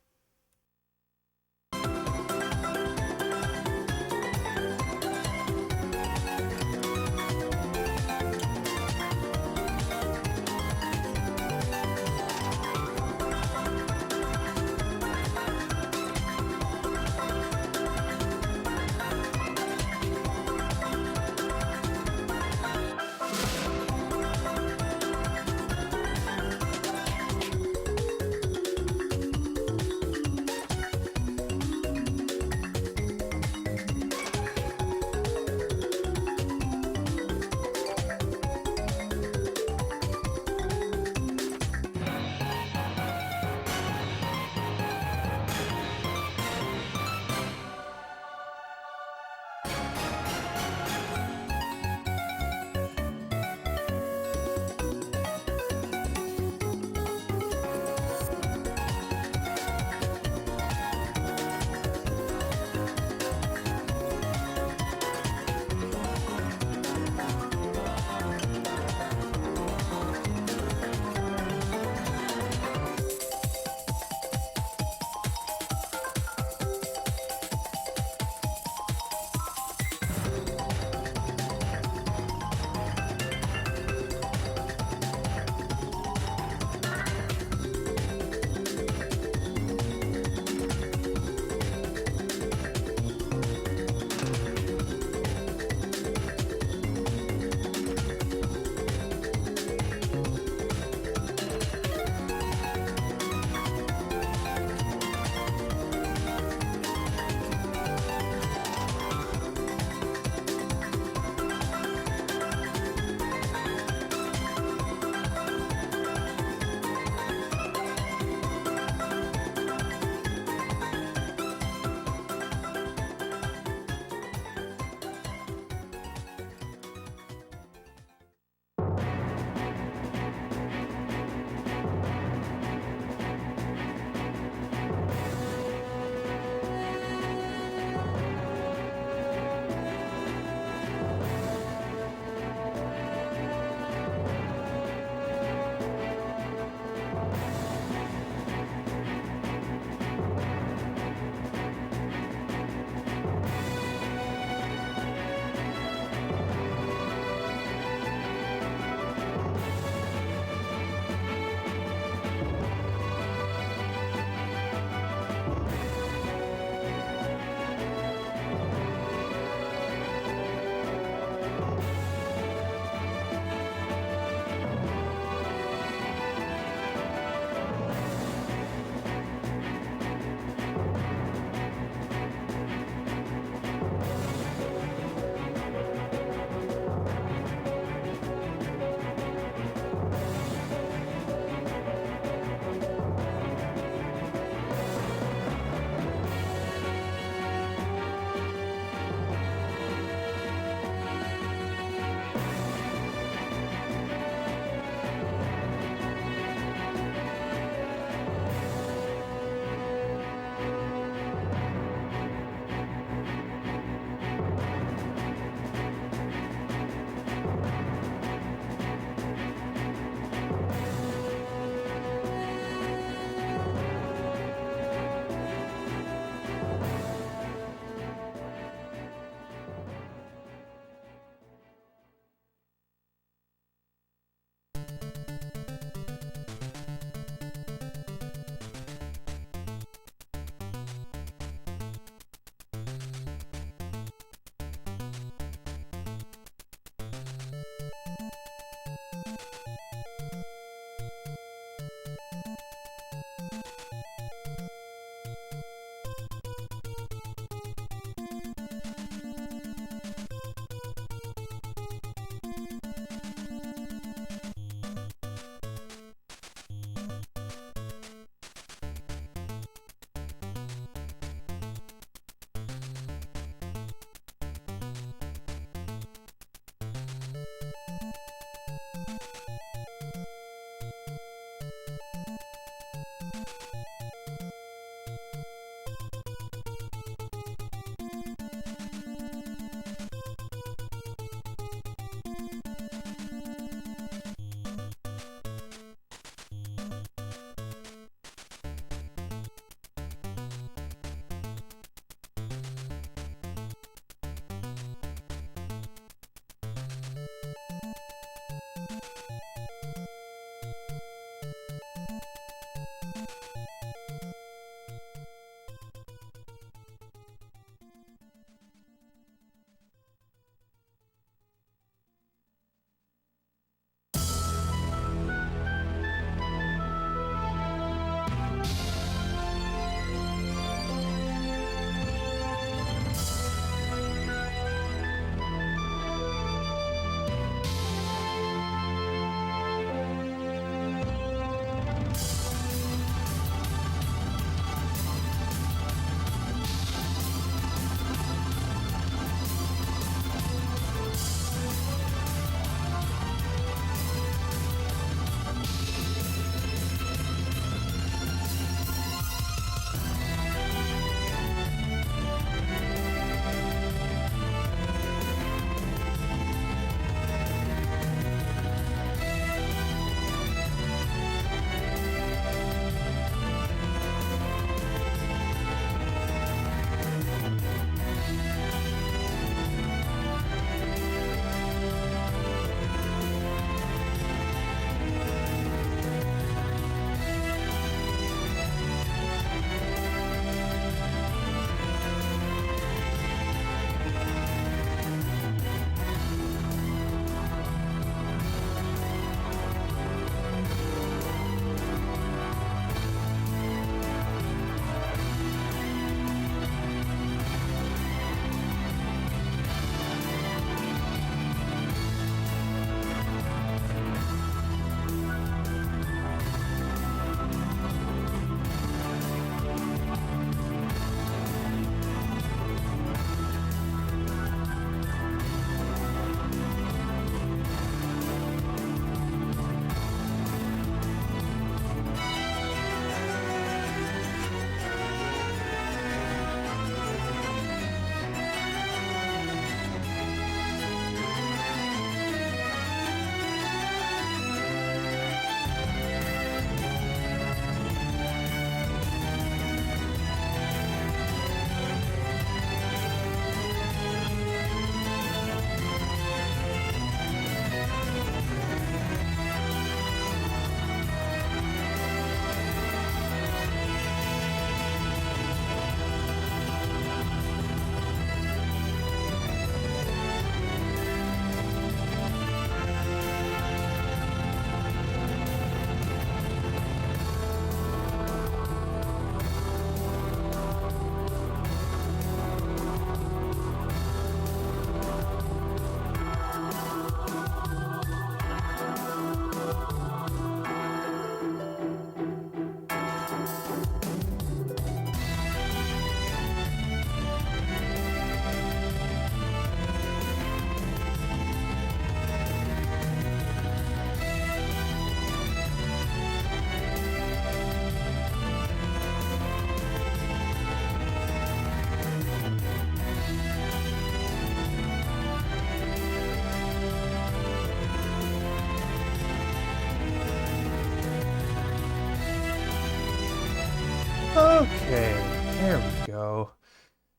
Okay, there we go.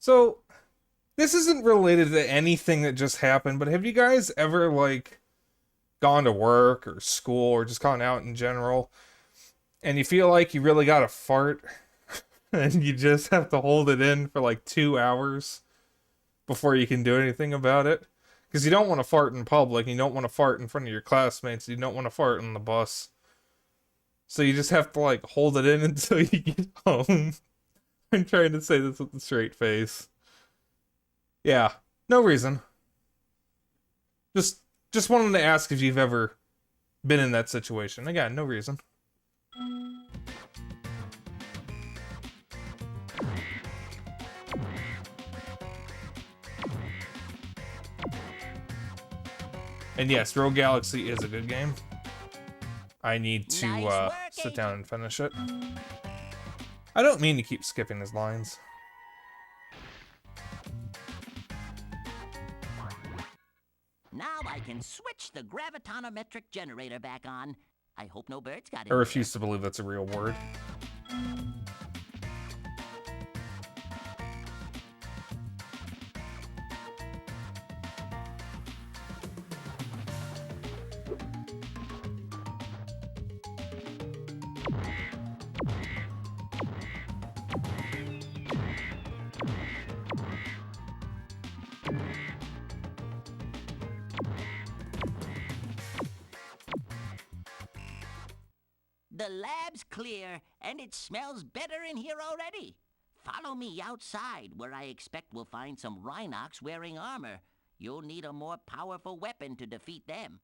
So, this isn't related to anything that just happened, but have you guys ever, like, gone to work or school or just gone out in general, and you feel like you really gotta fart, and you just have to hold it in for like 2 hours before you can do anything about it? Because you don't want to fart in public, you don't want to fart in front of your classmates, you don't want to fart on the bus. So you just have to, like, hold it in until you get home. I'm trying to say this with a straight face. Yeah, no reason. Just wanted to ask if you've ever been in that situation. Again, no reason. And yes, Rogue Galaxy is a good game. I need to sit down and finish it. I don't mean to keep skipping his lines. Now I can switch the gravitonometric generator back on. I hope no birds got in I refuse to believe that's a real word. The lab's clear, and it smells better in here already. Follow me outside, where I expect we'll find some Rhinox wearing armor. You'll need a more powerful weapon to defeat them.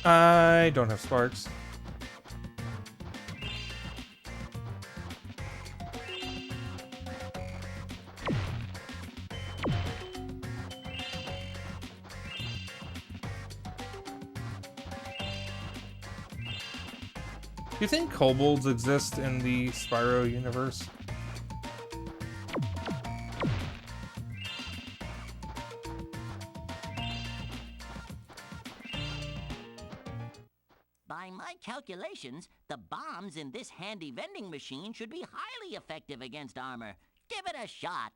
I don't have sparks. Do you think kobolds exist in the Spyro universe? By my calculations, the bombs in this handy vending machine should be highly effective against armor. Give it a shot.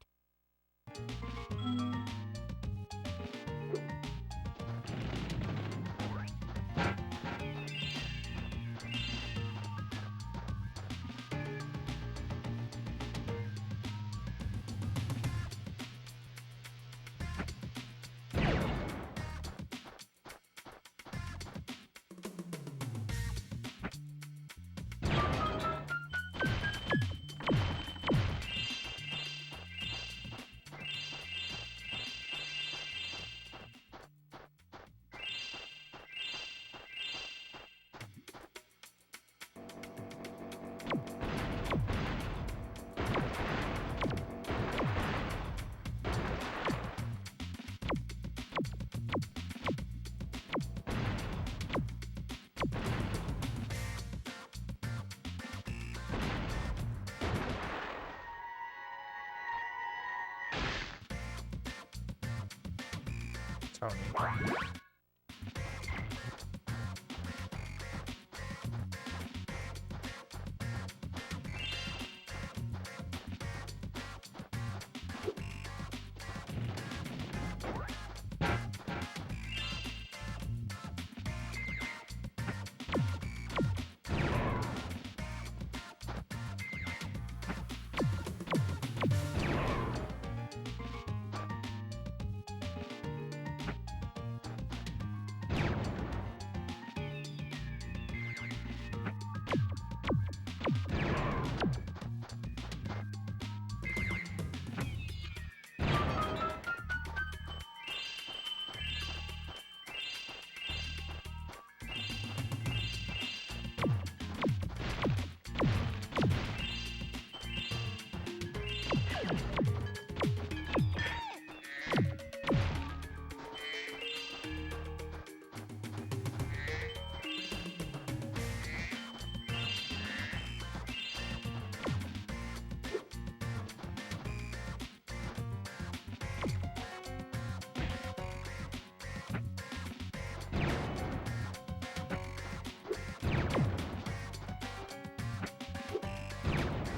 Tony.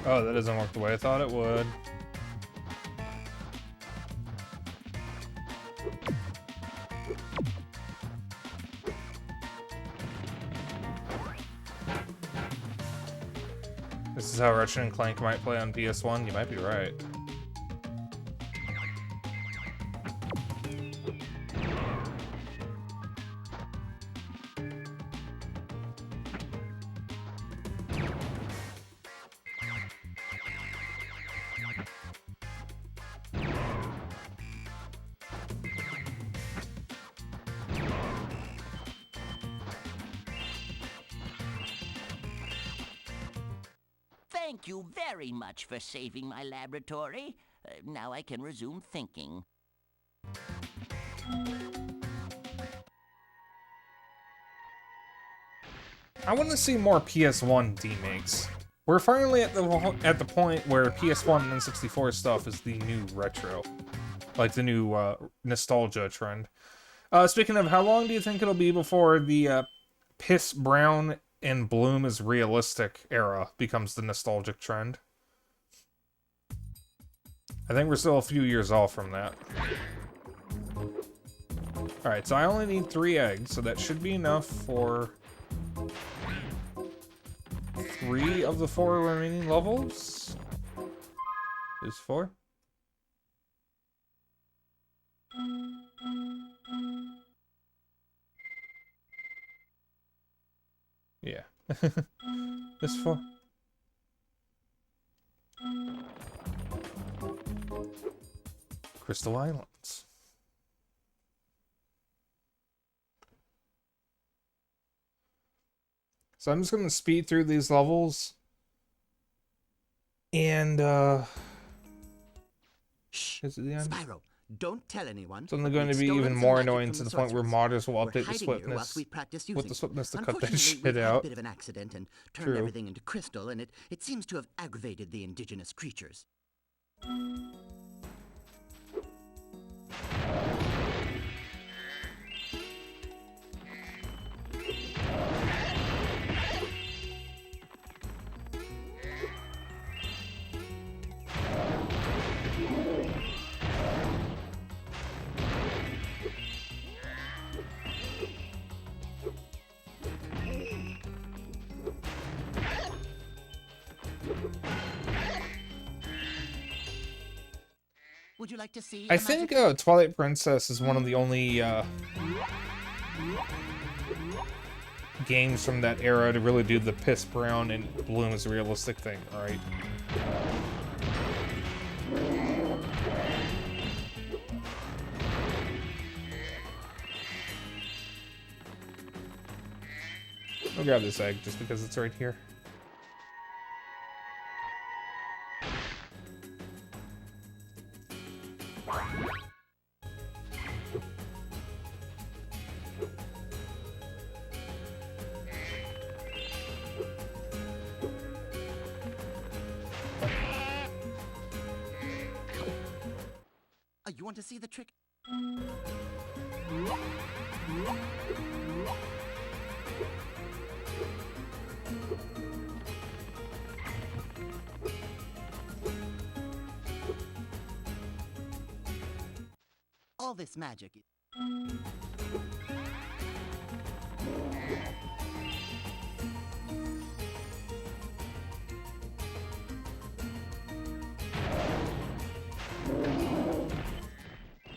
Oh, that doesn't work the way I thought it would. This is how Ratchet and Clank might play on PS1. You might be right. Thank you very much for saving my laboratory. Now I can resume thinking. I want to see more PS1 remakes. We're finally at the point where PS1 and N64 stuff is the new retro, like the new nostalgia trend. Speaking of, how long do you think it'll be before the piss brown and bloom is realistic era becomes the nostalgic trend? I think we're still a few years off from that. Alright, so I only need 3 eggs, so that should be enough for 3 of the 4 remaining levels. There's 4. Yeah. This 4. Crystal Islands. So I'm just gonna speed through these levels. And Shh, is it the end? Spyro, don't tell anyone. So they're going to be even more annoying to the point where modders will update the swiftness with the swiftness to cut that shit we've had out. a bit of an accident and turned True. everything into crystal, and it seems to have aggravated the indigenous creatures. Would you like to see? I think Twilight Princess is one of the only games from that era to really do the piss brown and bloom is realistic thing, right? I'll grab this egg just because it's right here. You want to see the trick? All this magic.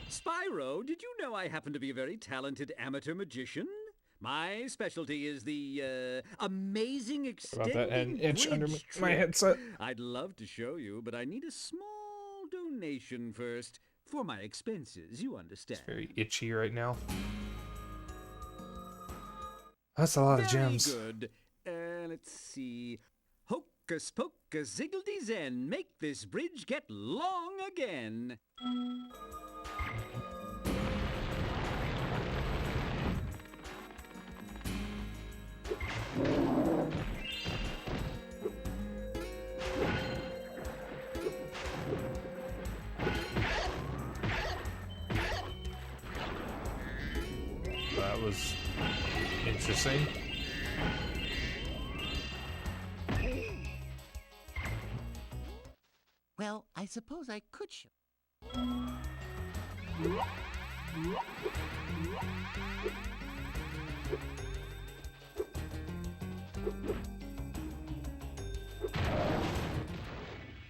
Spyro, did you know I happen to be a very talented amateur magician? My specialty is the amazing About that extending an itch under bridge my trick. headset. I'd love to show you, but I need a small donation first. For my expenses, you understand. Very itchy right now. That's a lot of gems. Very good. Let's see. Hocus pocus ziggledy zen, make this bridge get long again. That was interesting. I suppose I could show.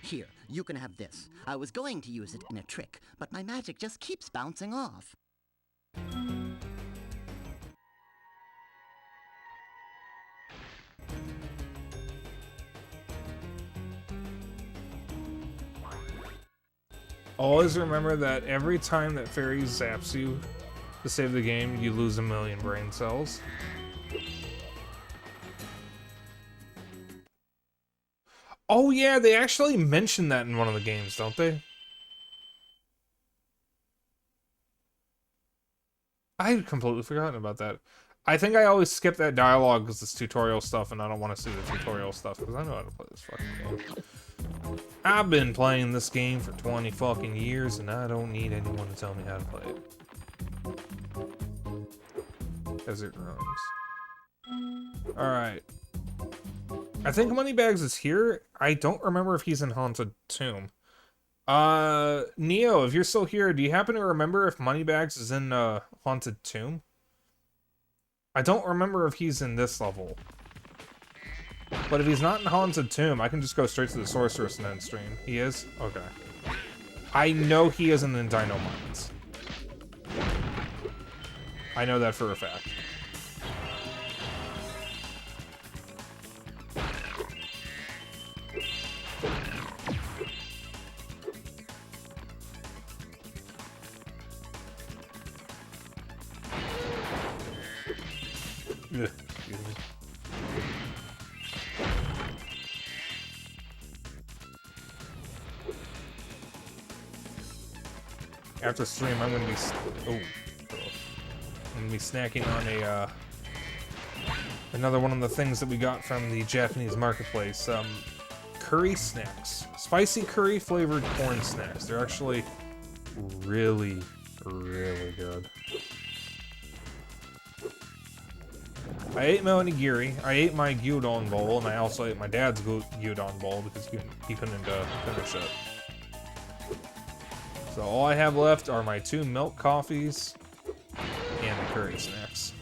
Here, you can have this. I was going to use it in a trick, but my magic just keeps bouncing off. Always remember that every time that fairy zaps you to save the game, you lose 1,000,000 brain cells. Oh yeah, they actually mention that in one of the games, don't they? I had completely forgotten about that. I think I always skip that dialogue because it's tutorial stuff and I don't want to see the tutorial stuff because I know how to play this fucking game. I've been playing this game for 20 fucking years and I don't need anyone to tell me how to play it. As it runs. Alright. I think Moneybags is here. I don't remember if he's in Haunted Tomb. Neo, if you're still here, do you happen to remember if Moneybags is in Haunted Tomb? I don't remember if he's in this level. But if he's not in Haunted Tomb, I can just go straight to the Sorceress and end stream. He is? Okay. I know he isn't in Dino Mines. I know that for a fact. Ugh, excuse me. After stream, I'm gonna be I'm gonna be snacking on a another one of the things that we got from the Japanese marketplace. Curry snacks, spicy curry flavored corn snacks. They're actually really, really good. I ate my onigiri, I ate my gyudon bowl, and I also ate my dad's gyudon bowl because he couldn't finish it. So all I have left are my 2 milk coffees and the curry snacks.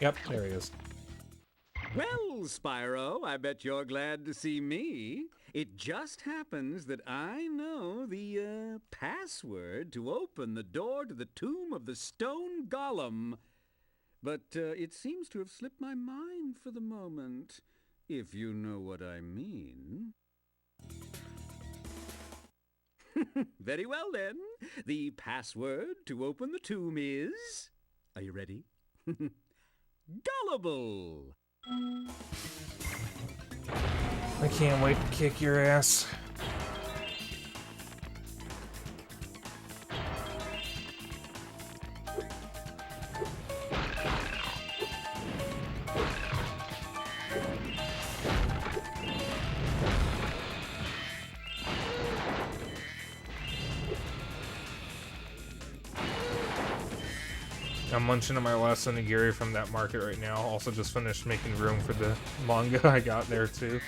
Yep, there he is. Well, Spyro, I bet you're glad to see me. It just happens that I know the, password to open the door to the tomb of the stone golem. But, it seems to have slipped my mind for the moment, if you know what I mean. Very well, then. The password to open the tomb is... Are you ready? Gullible! I can't wait to kick your ass. I'm munching on my last onigiri from that market right now. Also just finished making room for the manga I got there too.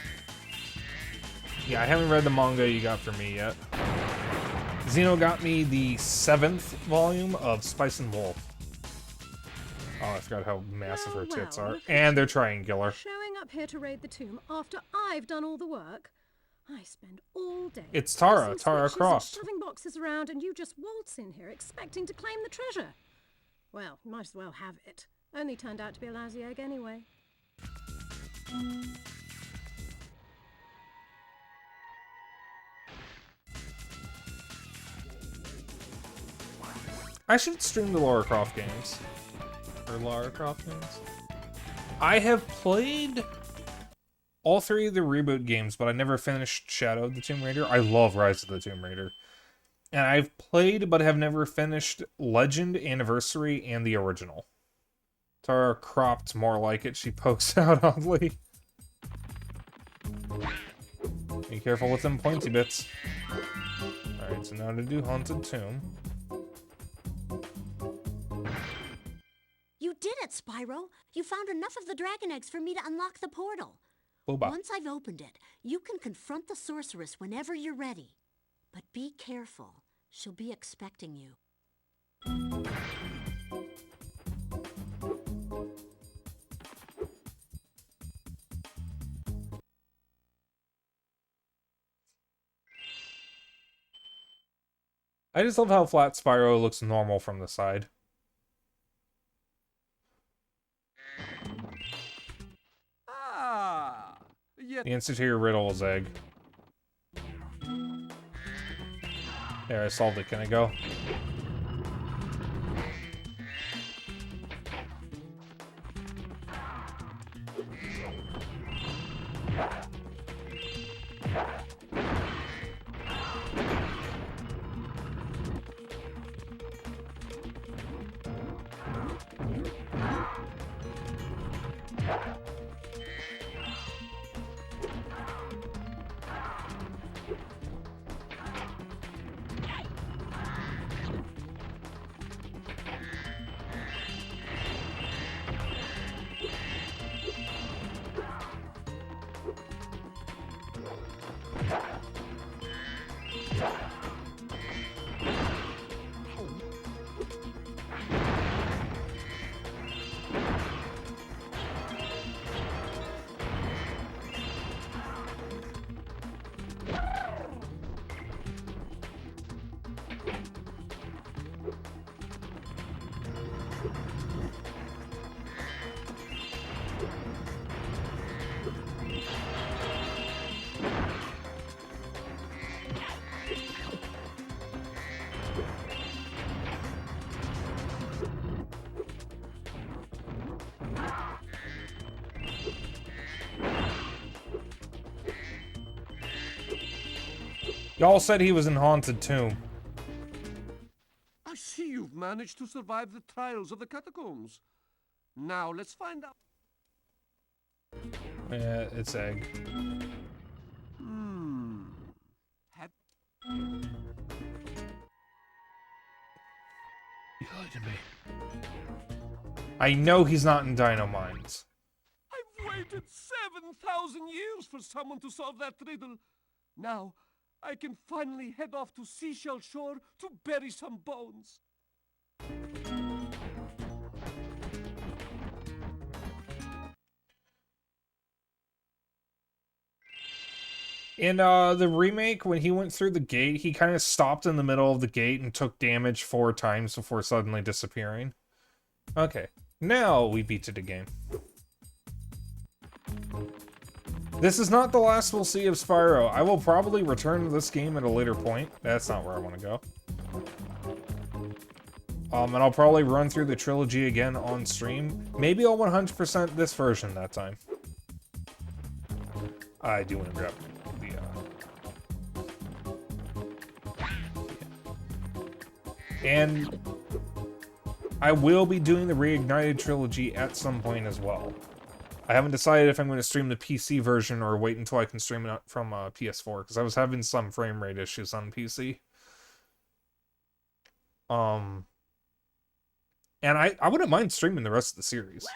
Yeah, I haven't read the manga you got for me yet. Zeno got me the 7th volume of Spice and Wolf. Oh, I forgot how massive her tits are. And they're triangular. Showing up here to raid the tomb after I've done all the work. I spend all day. It's Tara Croft. Croft. Shoving boxes around and you just waltz in here expecting to claim the treasure. Well, might as well have it. Only turned out to be a lousy egg anyway. I should stream the Lara Croft games. Or Lara Croft games. I have played all 3 of the reboot games, but I never finished Shadow of the Tomb Raider. I love Rise of the Tomb Raider. And I've played, but have never finished Legend, Anniversary, and the original. Tara Cropped more like it. She pokes out oddly. Be careful with them pointy bits. Alright, so now to do Haunted Tomb. You did it, Spyro! You found enough of the dragon eggs for me to unlock the portal. Boba. Once I've opened it, you can confront the sorceress whenever you're ready. But be careful. She'll be expecting you. I just love how flat Spyro looks normal from the side. Ah! Yet The answer to your riddle is egg. There, I solved it. Can I go? Y'all said he was in Haunted Tomb. I see you've managed to survive the trials of the catacombs. Now let's find out. Yeah, it's egg. Have... You lied to me. I know he's not in Dino Mines. I've waited 7,000 years for someone to solve that riddle. Now, I can finally head off to Seashell Shore to bury some bones. In the remake, when he went through the gate, he kind of stopped in the middle of the gate and took damage 4 times before suddenly disappearing. Okay, now we beat it again. This is not the last we'll see of Spyro. I will probably return to this game at a later point. That's not where I want to go. And I'll probably run through the trilogy again on stream. Maybe I'll 100% this version that time. I do want to grab the... And I will be doing the Reignited trilogy at some point as well. I haven't decided if I'm going to stream the PC version or wait until I can stream it from PS4, because I was having some frame rate issues on PC. And I wouldn't mind streaming the rest of the series.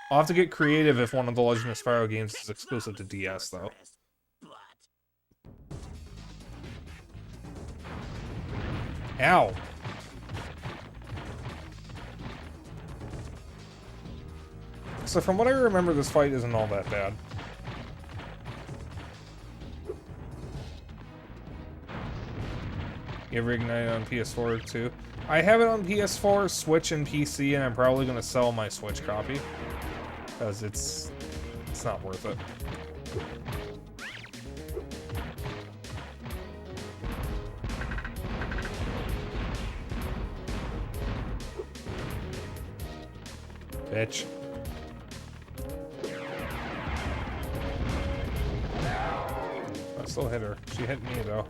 I'll have to get creative if one of the Legend of Spyro games is exclusive to DS, though. Ow! So from what I remember, this fight isn't all that bad. You ever Ignite on PS4 too? I have it on PS4, Switch, and PC, and I'm probably going to sell my Switch copy. Because it's not worth it. Bitch. I still hit her. She hit me, though.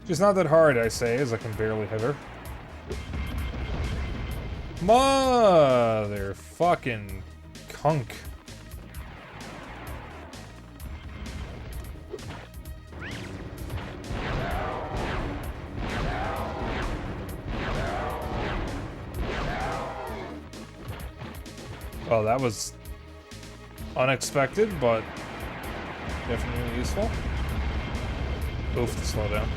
She's not that hard, I say, as I can barely hit her. Mother fucking cunk. Well, that was unexpected, but definitely useful. Oof, to slow down.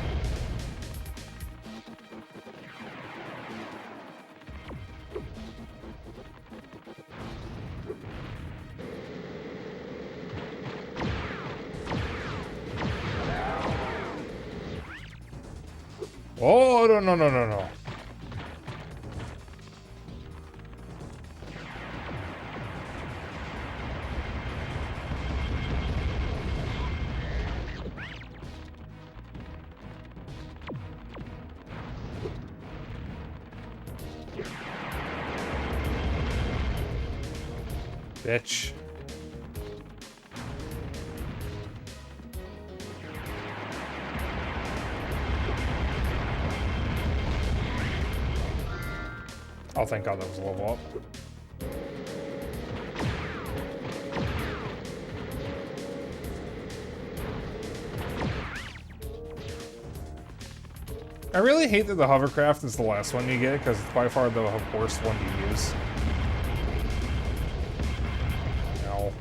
Oh, no, no, no, no, no. Bitch. Oh, thank God that was a level up. I really hate that the hovercraft is the last one you get, because it's by far the worst one to use. No.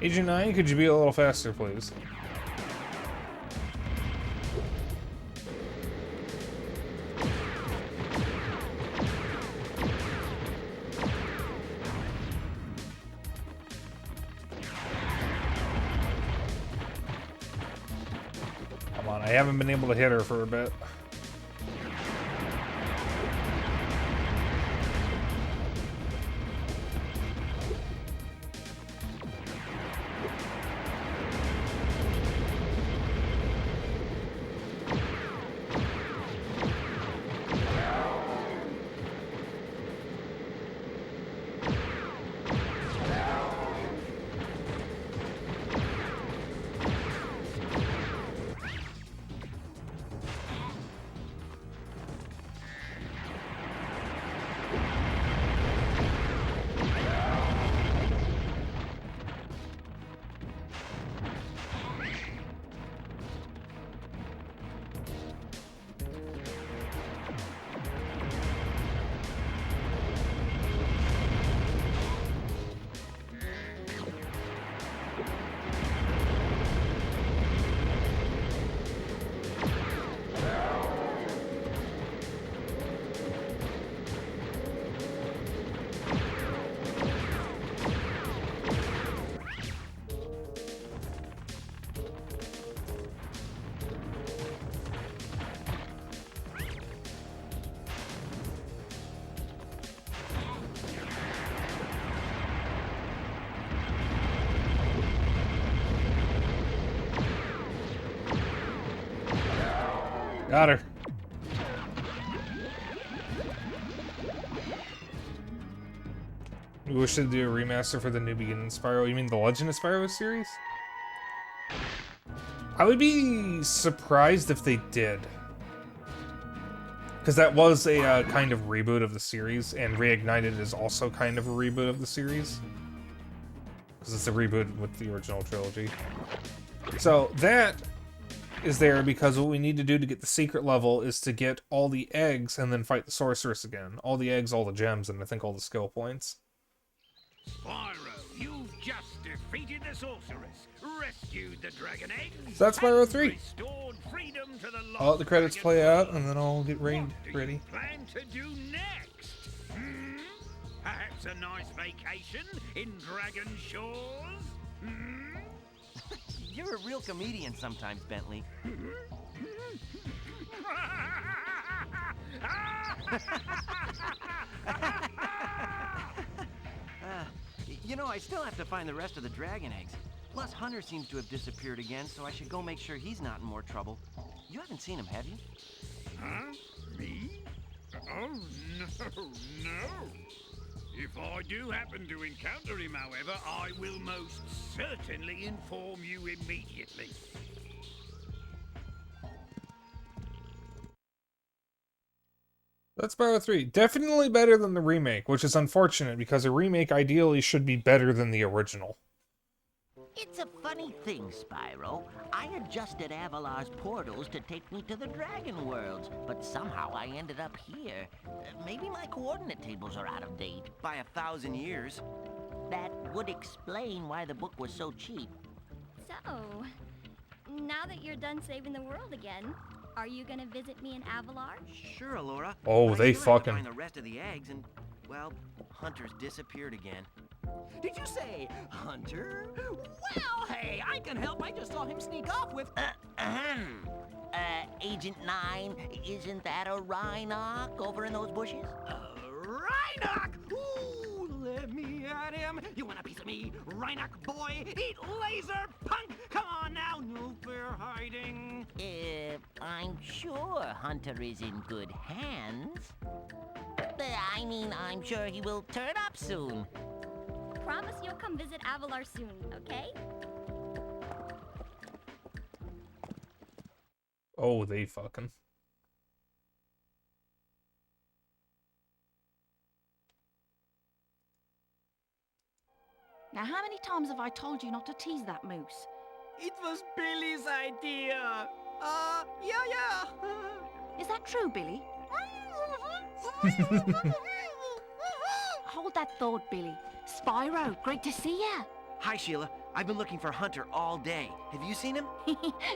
Agent 9, could you be a little faster, please? Come on, I haven't been able to hit her for a bit. Got her. We wish to do a remaster for the New Beginning Spyro. You mean the Legend of Spyro series? I would be surprised if they did. Because that was a kind of reboot of the series, and Reignited is also kind of a reboot of the series. Because it's a reboot with the original trilogy. So that is there because what we need to do to get the secret level is to get all the eggs and then fight the sorceress again. All the eggs, all the gems, and I think all the skill points. Spyro, you've just defeated the sorceress, rescued the dragon eggs, So that's Spyro 3. restored freedom to the I'll let the credits dragon play out, world. and then I'll get ready. What do you plan to do next? Perhaps What's a nice vacation in Dragon Shores? Hmm? You're a real comedian sometimes, Bentley. You know, I still have to find the rest of the dragon eggs. Plus, Hunter seems to have disappeared again, so I should go make sure he's not in more trouble. You haven't seen him, have you? Huh? Me? Oh, no, no. If I do happen to encounter him, however, I will most certainly inform you immediately. That's Spyro 3. Definitely better than the remake, which is unfortunate because a remake ideally should be better than the original. It's a funny thing, Spyro. I adjusted Avalar's portals to take me to the Dragon Worlds, but somehow I ended up here. Maybe my coordinate tables are out of date. By 1,000 years. That would explain why the book was so cheap. So, now that you're done saving the world again, are you gonna visit me in Avalar? Sure, Alora. Oh, they I still have to fucking... find the rest of the eggs, and, well, Hunter's disappeared again. Did you say Hunter? Well, hey, I can help. I just saw him sneak off with... Agent 9, isn't that a Rhinoc over in those bushes? Rhinoc! Ooh, let me at him. You want a piece of me, Rhinoc boy? Eat laser, punk! Come on now, no fair hiding. I'm sure Hunter is in good hands. I mean, I'm sure he will turn up soon. Promise you'll come visit Avalar soon, okay? Oh, they fucking... Now, how many times have I told you not to tease that moose? It was Billy's idea. Yeah. Is that true, Billy? Hold that thought, Billy. Spyro, great to see ya. Hi, Sheila. I've been looking for Hunter all day. Have you seen him?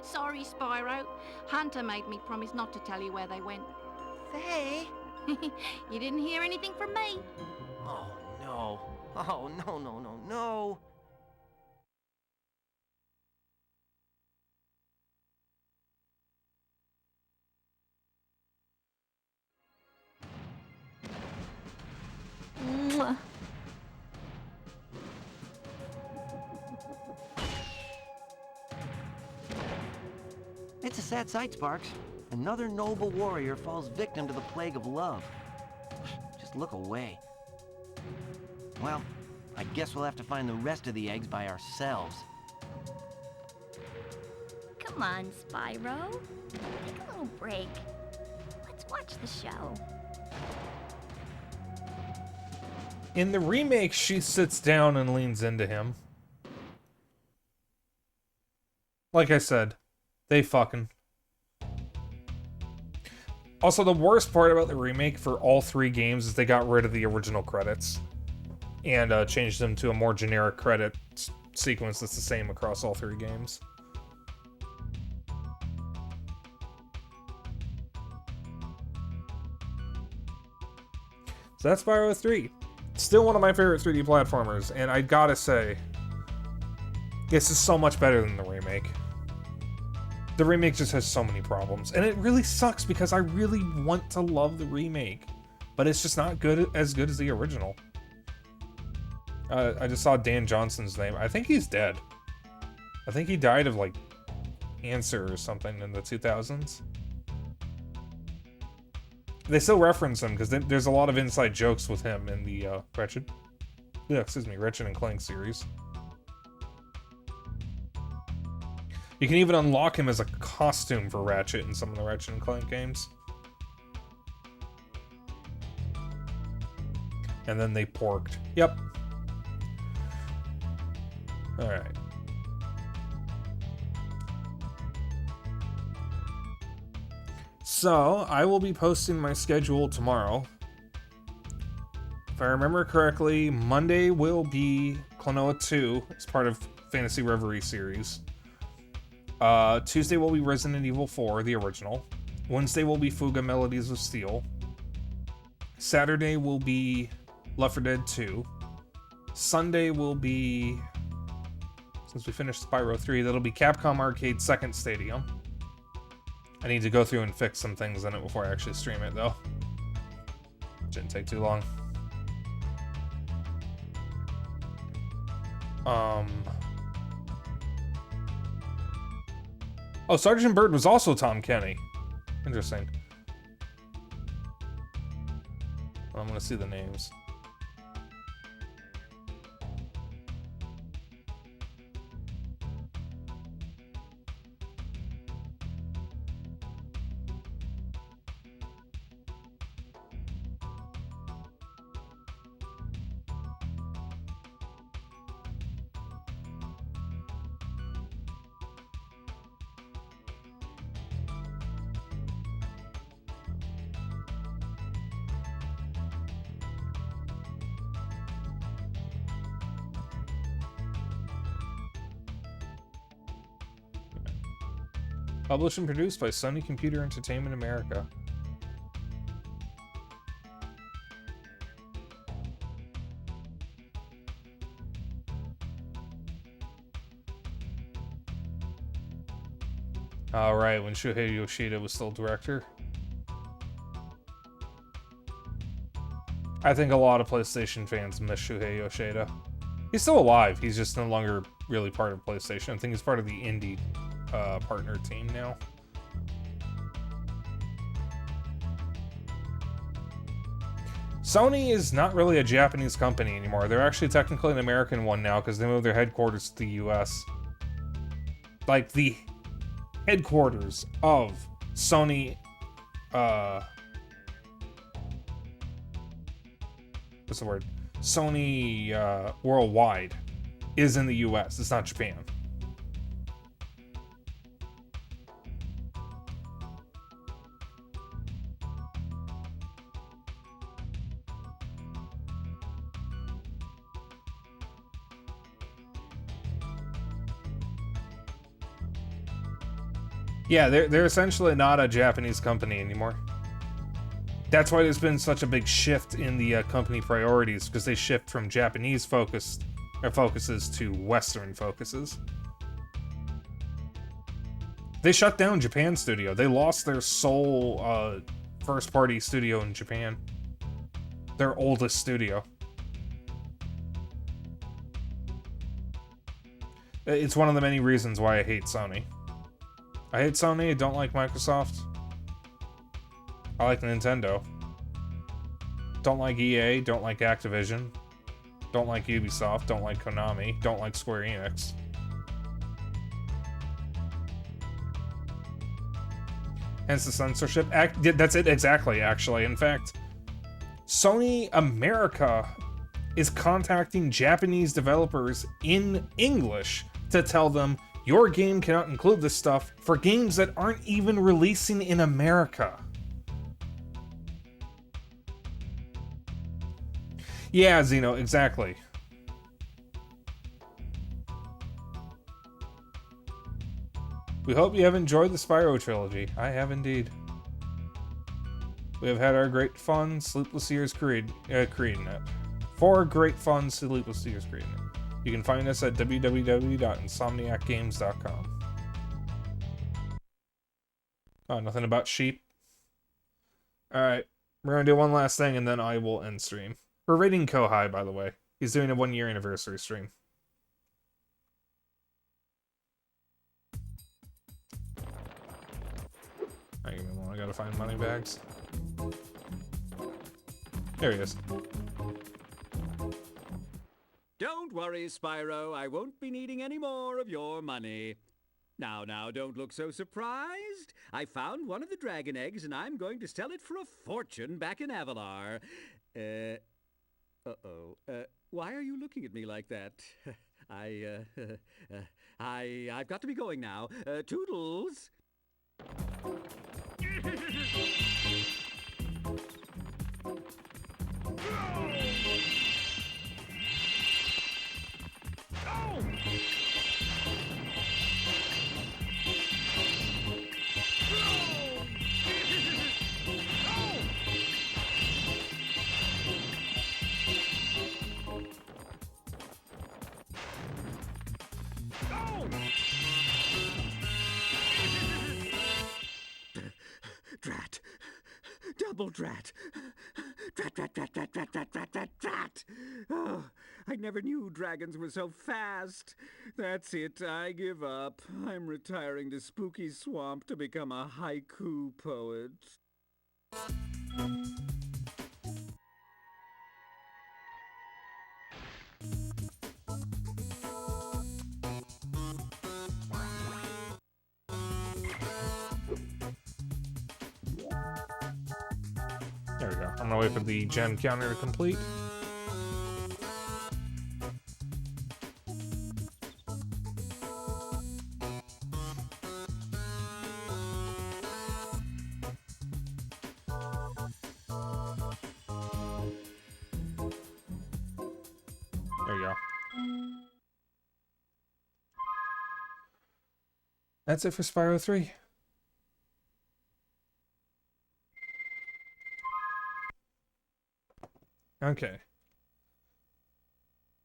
Sorry, Spyro. Hunter made me promise not to tell you where they went. Faye? You didn't hear anything from me. Oh, no. Oh, no. Mwah. It's a sad sight, Sparks. Another noble warrior falls victim to the plague of love. Just look away. Well, I guess we'll have to find the rest of the eggs by ourselves. Come on, Spyro. Take a little break. Let's watch the show. In the remake, she sits down and leans into him. Like I said, they fucking... Also, the worst part about the remake for all three games is they got rid of the original credits. And changed them to a more generic credit sequence that's the same across all three games. So that's Spyro 3. Still one of my favorite 3D platformers, and I gotta say, this is so much better than the remake. The remake just has so many problems, and it really sucks because I really want to love the remake, but it's just not as good as the original. I just saw Dan Johnson's name. I think he's dead. I think he died of, like, cancer or something in the 2000s. They still reference him because there's a lot of inside jokes with him in the Ratchet and Clank series. You can even unlock him as a costume for Ratchet in some of the Ratchet and Clank games. And then they porked. Yep. Alright. So, I will be posting my schedule tomorrow. If I remember correctly, Monday will be Klonoa 2 as part of Fantasy Reverie series. Tuesday will be Resident Evil 4, the original. Wednesday will be Fuga Melodies of Steel. Saturday will be Left 4 Dead 2. Sunday will be, since we finished Spyro 3, that'll be Capcom Arcade Second Stadium. I need to go through and fix some things in it before I actually stream it, though. Shouldn't take too long. Oh, Sergeant Bird was also Tom Kenny. Interesting. I'm gonna see the names. Published and produced by Sony Computer Entertainment America. Alright, when Shuhei Yoshida was still director. I think a lot of PlayStation fans miss Shuhei Yoshida. He's still alive, he's just no longer really part of PlayStation. I think he's part of the indie partner team now. Sony is not really a Japanese company anymore. They're actually technically an American one now because they moved their headquarters to the US. Like, the headquarters of Sony, what's the word? Sony Worldwide is in the US. It's not Japan. Yeah, they're essentially not a Japanese company anymore. That's why there's been such a big shift in the company priorities, because they shift from Japanese focuses to Western focuses. They shut down Japan Studio. They lost their sole first-party studio in Japan. Their oldest studio. It's one of the many reasons why I hate Sony. I hate Sony, I don't like Microsoft. I like Nintendo. Don't like EA, don't like Activision. Don't like Ubisoft, don't like Konami, don't like Square Enix. Hence the censorship. That's it exactly, actually. In fact, Sony America is contacting Japanese developers in English to tell them, your game cannot include this stuff for games that aren't even releasing in America. Yeah, Zeno, exactly. We hope you have enjoyed the Spyro trilogy. I have indeed. We have had our great fun, sleepless years creating it. 4 great fun, sleepless years creating it. You can find us at www.insomniacgames.com. Oh, nothing about sheep? Alright, we're gonna do one last thing and then I will end stream. We're rating Kohai, by the way. He's doing a 1-year anniversary stream. Hang on a moment, I gotta find money bags. There he is. Don't worry, Spyro. I won't be needing any more of your money. Now, don't look so surprised. I found one of the dragon eggs, and I'm going to sell it for a fortune back in Avalar. Why are you looking at me like that? I've got to be going now. Toodles! double drat. Drat, drat, drat, drat, drat, drat, drat, drat, drat. Oh, I never knew dragons were so fast. That's it, I give up. I'm retiring to Spooky Swamp to become a haiku poet. There we go. I'm gonna wait for the gem counter to complete. There you go. That's it for Spyro 3. Okay.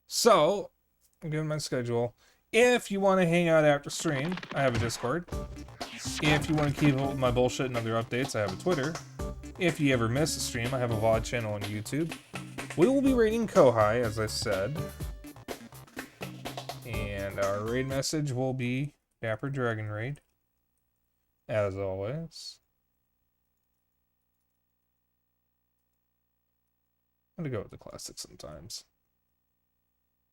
So, I'm giving my schedule. If you want to hang out after stream, I have a Discord. If you want to keep up with my bullshit and other updates, I have a Twitter. If you ever miss a stream, I have a VOD channel on YouTube. We will be raiding Kohai, as I said. And our raid message will be Dapper Dragon Raid. As always. I'm gonna go with the classic sometimes.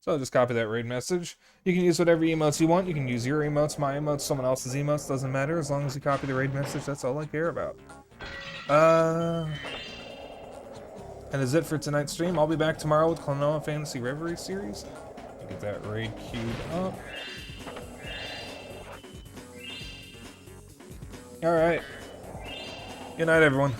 So I'll just copy that raid message. You can use whatever emotes you want. You can use your emotes, my emotes, someone else's emotes. Doesn't matter. As long as you copy the raid message, that's all I care about. And is it for tonight's stream. I'll be back tomorrow with Klonoa Fantasy Reverie series. Get that raid queued up. Alright. Good night, everyone.